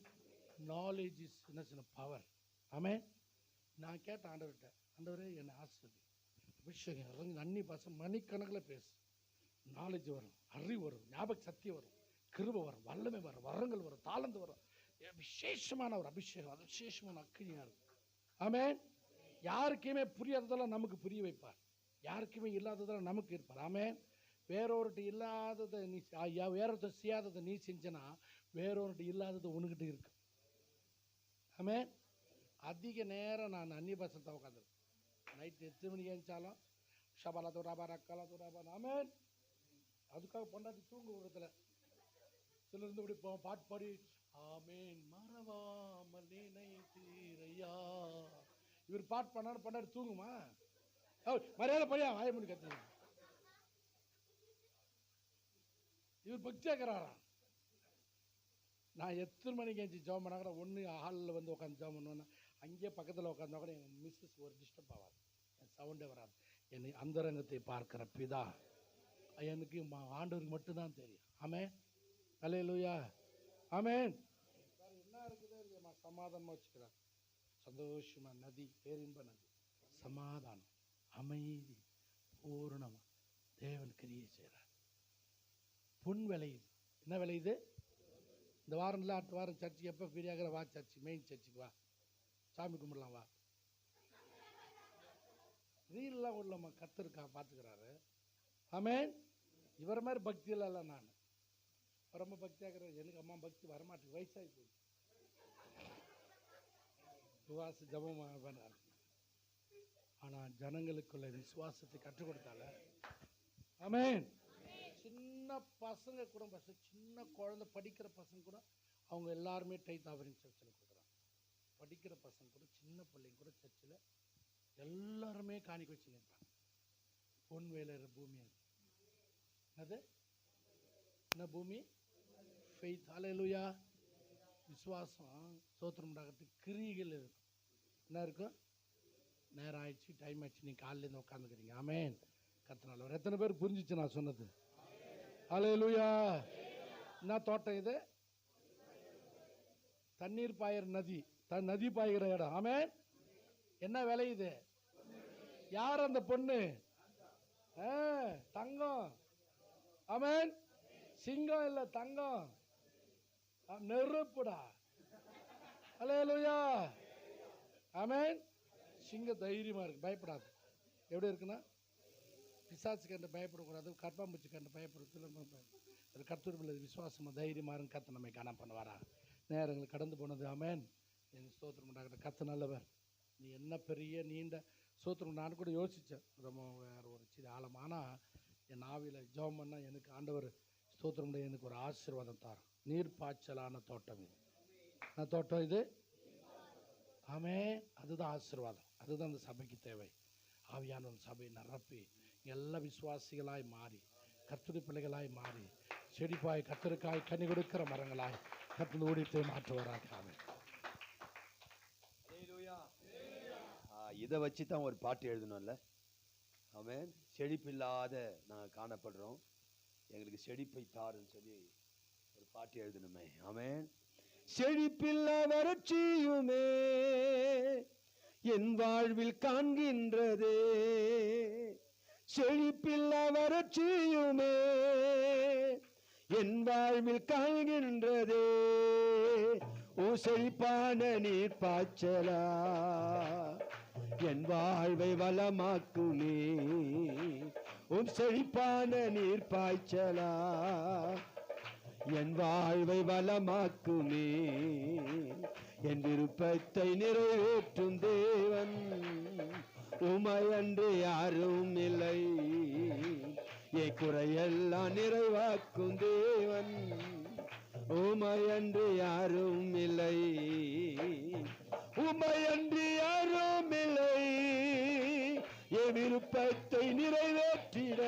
நாலேஜ் இஸ் என்ன பவர். ஆமென். நான் கேட்டேன் ஆண்டவர்கிட்ட, ஆண்டவரே என்னை ஆசிரியர் அபிஷேகம் இறங்கி அன்னி பாசம் மணிக்கணக்கில் பேசு. நாலேஜ் வரும், அறிவு வரும், ஞாபக சக்தி வரும், கிருபை வரும், வல்லமை வரும், வரங்கள் வரும், தாளந்து வரும். விசேஷமான ஒரு அபிஷேகம், அது விசேஷமான அக்கினியாக இருக்கும். ஆமென். யாருக்குமே புரியாததெல்லாம் நமக்கு புரிய வைப்பார். யாருக்குமே இல்லாததெல்லாம் நமக்கு இருப்பார். ஆமென். வேறொருட்டு இல்லாததை நீ வேறொருத்தர் செய்யாததை நீ செஞ்சனா வேறொருட்டு இல்லாதது உனக்கிட்ட இருக்கு. ஆமென். அதிக நேரம் நான் அந்நிய பாஷத்தை உட்காந்துருக்கேன். நைட்டு 8 மணிக்கு எழுந்தாலும் ஷபாலா துராபா ரக்காலா துராபா. ஆமென். அதுக்காக பொண்டாட்டி தூங்க விடுறதுல சிலர் இருந்து இப்படி பாட்டு பாடி ஆமேன் மறவாமல் நினைத்தீரையா. இவர் பாட்டு பண்ணாலும் பொண்டாட்டி தூங்குமா? மரியாதை படியா வாயமணி கத்து. இவர் பக்தியாக்குறாராம். நான் எத்தனை மணிக்கு எழுந்து ஜெபம் பண்ணா கூட ஒன்று ஹாலில் வந்து உட்காந்து ஜெபம் பண்ணுவேன்னா அங்கேயே பக்கத்தில் உட்காந்தா கூட எங்கள் மிஸ்ஸஸ் ஒரு டிஸ்டர்ப் ஆகாது, என் சவுண்டே வராது. என்னை அந்தரங்கத்தை பார்க்கிற பிதா எனக்கு ஆண்டவருக்கு மட்டும்தான் தெரியும். ஆமென். அல்லேலூயா. ஆமென். வேறு என்ன இருக்குதோ இல்லையம்மா, சமாதானமாக வச்சுக்கிறார். சந்தோஷமா நதி, பேரின்ப நதி, சமாதானம், அமைதி, பூரணமாக தேவன் கிரியை செய்கிறார். பொன் விளையுது. என்ன விளையுது? இந்த வாரம் இல்லை, அடுத்த வாரம் சர்ச்சுக்கு எப்போ ஃப்ரீயாகிற வா, சர்ச்சு மெயின் சர்ச்சுக்கு வா, சாமி கும்பிடலாம் வா. ரீல்லாம் உள்ளம்மா கத்தருக்கா பார்த்துக்கிறாரு. ஆமென். இவரை மாதிரி பக்தியில் இல்லை நான். ரொம்ப பக்தியாகிற எனக்கு அம்மா பக்தி வரமாட்டேங்குது, வயசாகி போகுது. விசுவாச ஜபமாக பண்ணார். ஆனால் ஜனங்களுக்குள்ள விசுவாசத்தை கற்றுக் கொடுத்தால. ஆமென். சின்ன பசங்க கூட சின்ன குழந்தை படிக்கிற பசங்க கூட அவங்க எல்லாருமே டைத் ஆஃபரிங் சர்ச்சில் கொடுக்குறாங்க. படிக்கிற பசங்க கூட சின்ன பிள்ளைங்க கூட சர்ச்சில் எல்லாருமே காணிக்க வச்சு நிற்பாங்க. பொன் வேலைற பூமி அது என்ன பூமி? ஃபெய்த். ஹல்லேலூயா. விசுவாசம் ஸ்தோத்திரம் உண்டாகிறதுக்கு கிரியைகள் இருக்கும். என்ன இருக்கும்? நேரம் ஆயிடுச்சு, டைம் ஆயிடுச்சு, நீங்கள் காலையிலேருந்து உட்காந்துக்கிறீங்க. ஆமென். கர்த்தர் ஒரு எத்தனை பேர் புரிஞ்சிச்சு நான் சொன்னது? ஹல்லேலூயா. என்ன தோட்டம் இது? தண்ணீர் பாயிற நதி, நதி பாய்கிற இடம். ஆமென். என்ன விளையுது? யார் அந்த பொண்ணு? தங்கம். ஆமென். சிங்கம் இல்லை, தங்கம், நெருப்புடா. ஹல்லேலூயா. ஆமென். சிங்கம் தைரியமாக இருக்கு, பயப்படாது. எப்படி இருக்குன்னா, பிசாசு கண்டு பயப்படக்கூடாது, கற்பாம்பூச்சி கண்டு பயப்படுறது. கர்த்தர் பிள்ளை விசுவாசமாக தைரியமாக இருந்து கர்த்தர் நம்மை காண பண்ணுவாரா. நேரங்கள் கடந்து போனது. ஆமென். என் ஸ்தோத்திரம் உண்டாகிற கர்த்தர் நல்லவர். நீ என்ன பெரிய நீண்ட ஸ்தோத்திரம். நான் கூட யோசித்தேன் ரொம்ப வேறு ஒரு சில ஆழமான என் ஆவியில் ஜெபம் பண்ணால் எனக்கு ஆண்டவர் ஸ்தோத்திரம் எனக்கு ஒரு ஆசீர்வாதம் தார். நீர் பாய்ச்சலான தோட்டம் இது. என்ன தோட்டம் இது? ஆமென். அதுதான் ஆசீர்வாதம். அதுதான் அந்த சபைக்கு தேவை. ஆவியான சபையை நிரப்பி எல்லா விசுவாசிகளாய் மாறி கர்த்தருடைய பிள்ளைகளாய் மாறி செடிப்பாய் கர்த்தருக்காய் கனி கொடுக்கிற மரங்களாய் கர்த்தர் ஊழியத்தை மாற்றுவாராக. ஆமென். இதை வச்சு தான் ஒரு பாட்டு எழுதணும்ல. ஆமென். செழிப்பில்லாத நாங்கள் காணப்படுறோம், எங்களுக்கு செழிப்பை தாருன்னு சொல்லி ஒரு பாட்டு எழுதணுமே. ஆமென். செழிப்பில்லா வறட்சியுமே என் வாழ்வில் காண்கின்றதே, செழிப்பில்லா வறட்சியுமே என் வாழ்வில் காண்கின்றதே, ஓ செழிப்பான நீர் பாய்ச்சலா என் வாழ்வை வளமாக்குமே, உன் செழிப்பான நீர் பாய்ச்சலா என் வாழ்வை வளமாக்குமே, என் விருப்பத்தை நிறைவேற்றும் தேவன் உமையன்று யாரும் இல்லை, என் குறையெல்லாம் நிறைவாக்கும் தேவன் உமையன்று யாரும் இல்லை, உமையன்று யாரும் இல்லை, என் விருப்பத்தை நிறைவேற்றிட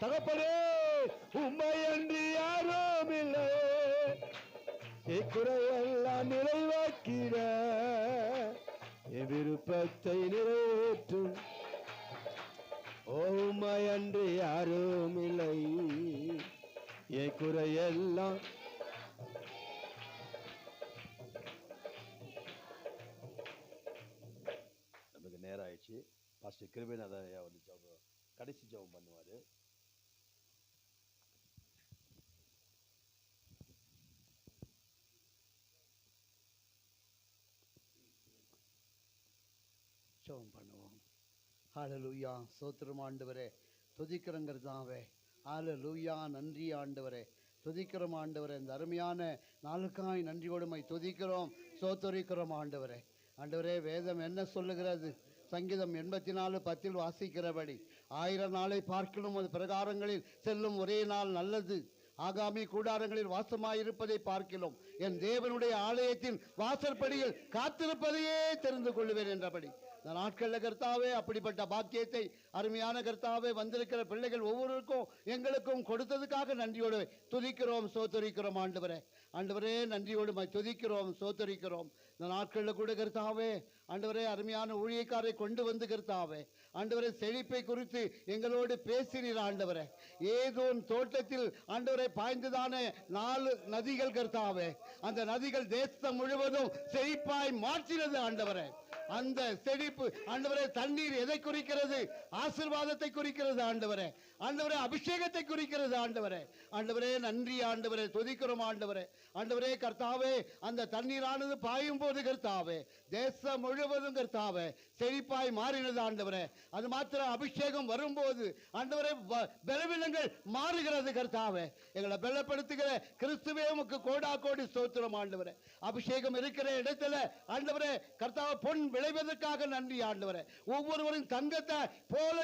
தகப்பனே உமையன்று யாரும் இல்லை, என் குறையெல்லாம் நிறைவாக்கிட என் விருப்பத்தை நிறைவேற்றும் உமையன்று யாரும் இல்லை, என் குறையெல்லாம். நமக்கு நேரம் ஆயிடுச்சு. பாஸ்டர் கிருபைநாதன் ஐயா வந்து கடைசி ஜெபம் பண்ணுவார். ஜெபம் பண்ணுவோம். ஹalleluya. ஸ்தோத்திரம் ஆண்டவரே, துதிக்கிறோம் கர்த்தாவே. ஹalleluya. நன்றி ஆண்டவரே, துதிக்கிறோம் ஆண்டவரே. இந்த அருமையான நாளுக்காய் நன்றியோடு உம்மை துதிக்கிறோம், ஸ்தோத்திரிக்கிறோம் ஆண்டவரே. ஆண்டவரே, வேதம் என்ன சொல்லுகிறது? சங்கீதம் 84:10 வாசிக்கிறபடி 1000 நாளை பார்க்கணும் அது பிரகாரங்களில் செல்லும் ஒரே நாள் நல்லது, ஆகாமி கூடாரங்களில் வாசமாயிருப்பதை பார்க்கிறோம், என் தேவனுடைய ஆலயத்தின் வாசற்படியில் காத்திருப்பதையே தெரிந்து கொள்ளுவேன் என்றபடி இந்த நாட்களில் கர்த்தாவே அப்படிப்பட்ட பாக்கியத்தை அருமையான கர்த்தாவே வந்திருக்கிற பிள்ளைகள் ஒவ்வொருவருக்கும் எங்களுக்கும் கொடுத்ததுக்காக நன்றியோடு துதிக்கிறோம், சோத்தரிக்கிறோம் ஆண்டவரே. ஆண்டவரே, நன்றியோடு துதிக்கிறோம், சோத்தரிக்கிறோம். இந்த நாட்களில் கூட கர்த்தாவே ஆண்டவரே, அருமையான ஊழியக்காரை கொண்டு வந்து கர்த்தாவே ஆண்டவரே, செழிப்பை குறித்து எங்களோடு பேசினீர் ஆண்டவரே. ஏதோன் தோட்டத்தில் ஆண்டவரை பாய்ந்ததான 4 நதிகள் கர்த்தாவே, அந்த நதிகள் தேசம் முழுவதும் செழிப்பாய் மாற்றினது ஆண்டவரே. அந்த செழிப்பு ஆண்டவரே, தண்ணீர் எதை குறிக்கிறது? ஆசீர்வாதத்தை குறிக்கிறது ஆண்டவரே. ஆண்டவரே, அபிஷேகத்தை குறிக்கிறது ஆண்டவரே. ஆண்டவரே, நன்றி ஆண்டவரே, துதிக்கிறோம் ஆண்டவரே. ஆண்டவரே கர்த்தாவே, அந்த தண்ணீரானது பாயும் போது கர்த்தாவே தேசம் முழுவதும் கர்த்தாவே செழிப்பாய் மாறினது ஆண்டவரே. அது மாத்திரம் அபிஷேகம் வரும்போது ஆண்டவரே பலவீனங்கள் மாறுகிறது கர்த்தாவே. எங்களை பலப்படுத்துகிற கிறிஸ்துவே உமக்கு கோடா கோடி ஸ்தோத்திரம் ஆண்டவரே. அபிஷேகம் இருக்கிற இடத்துல ஆண்டவரே கர்த்தாவே பொன் விளைவதற்காக நன்றி ஆண்டவரே. ஒவ்வொருவரும் தங்கத்தை போல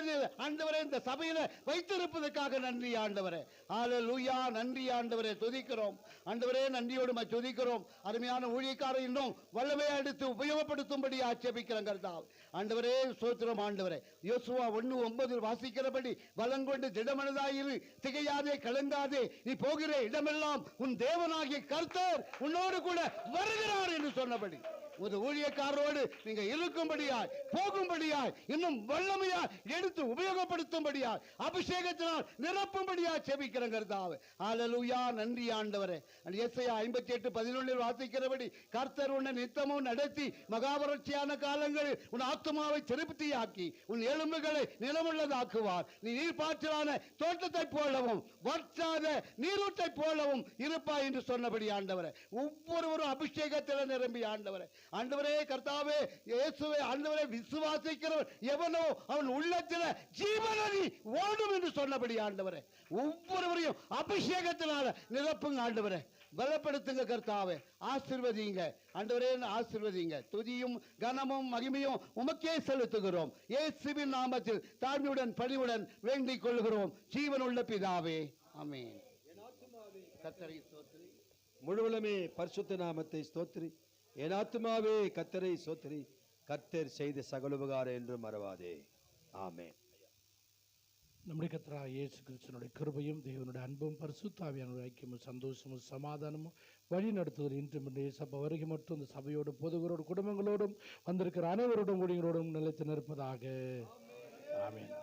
ஆண்டவரே இந்த சபையில வைத்திருப்பதற்காக நன்றி ஆண்டவரே. ஹalleluya. நன்றி ஆண்டவரே, துதிக்கிறோம் ஆண்டவரே. நன்றியோடு துதிக்கிறோம். அருமையான ஊழியக்காரரை இன்னும் வல்லமையை எடுத்து உபயோகப்படுத்தும்படி ஆட்சேபிக்கிறோம் கர்த்தாவே. ஆண்டவரே ஸ்தோத்திரம் ஆண்டவரே. யோசுவா 1:9 வாசிக்கிறபடி பலங்கொண்டு திடமனதாயிரு, திகையாதே, கலங்காதே, நீ போகிற இடமெல்லாம் உன் தேவனாகிய கர்த்தர் உன்னோடு கூட வருகிறார் என்று சொன்னபடி ஒரு ஊழியக்காரரோடு நீங்க இருக்கும்படியாய், போகும்படியாய், இன்னும் வல்லமையாய் எடுத்து உபயோகப்படுத்தும்படியாய், அபிஷேகத்தினால் நிரப்பும்படியாய் செபிக்கிறேன் கர்த்தாவே. ஹalleluya. நன்றி ஆண்டவரே. எசேயா 58:11 வாசிக்கிறபடி கர்த்தர் உன்னை நித்தமும் நடத்தி மகாவறட்சியான காலங்களில் உன் ஆத்துமாவை திருப்தியாக்கி உன் எலும்புகளை நிலமுள்ளதாக்குவார். நீ நீர்ப்பாய்ச்சலான தோட்டத்தை போலவும் வற்றாத நீரூற்றை போலவும் இருப்பாய் என்று சொன்னபடி ஆண்டவரே, ஒவ்வொருவரும் அபிஷேகத்தில் நிரம்பி ஆண்டவரே. ஆண்டவரே கர்த்தாவே இயேசுவை ஆண்டவரே விசுவாசிக்கிறவன் எவனோ அவன் உள்ளத்தில் ஜீவநதி ஓடும் என்று சொன்னபடி ஆண்டவரே, ஒவ்வொருவரையும் அபிஷேகத்தினால நிரப்புங்க ஆண்டவரே. பலப்படுத்துங்க கர்த்தாவே. ஆசீர்வதிங்க ஆண்டவரே, ஆசீர்வதிங்க. துதியும் கனமும் மகிமையும் உமக்கே செலுத்துகிறோம். இயேசுவின் நாமத்தில் தாழ்மையுடன் பணிவுடன் வேண்டிக் கொள்கிறோம் ஜீவனுள்ள பிதாவே, ஆமென். கர்த்தரை ஸ்தோத்திரி. முழுவலுமே பரிசுத்த நாமத்தை ஸ்தோத்திரி. என் ஆத்துமாவே கர்த்தரை ஸ்தோத்திரி. கர்த்தர் செய்த சகல உபகாரம் என்று மறவாதே. ஆமென். நம்முடைய கர்த்தராகிய இயேசு கிறிஸ்துவினுடைய கிருபையும் தேவனுடைய அன்பும் பரிசுத்த ஆவியானவருடைய ஐக்கியமும் சந்தோஷமும் சமாதானமும் வழி நடத்துவது இன்றும் சபை வருகை மற்றும் இந்த சபையோடு பொதுவரோடு குடும்பங்களோடும் வந்திருக்கிற அனைவரோடும் ஊழியர்களோடும் நிலைத்து நிற்பதாக. ஆமென்.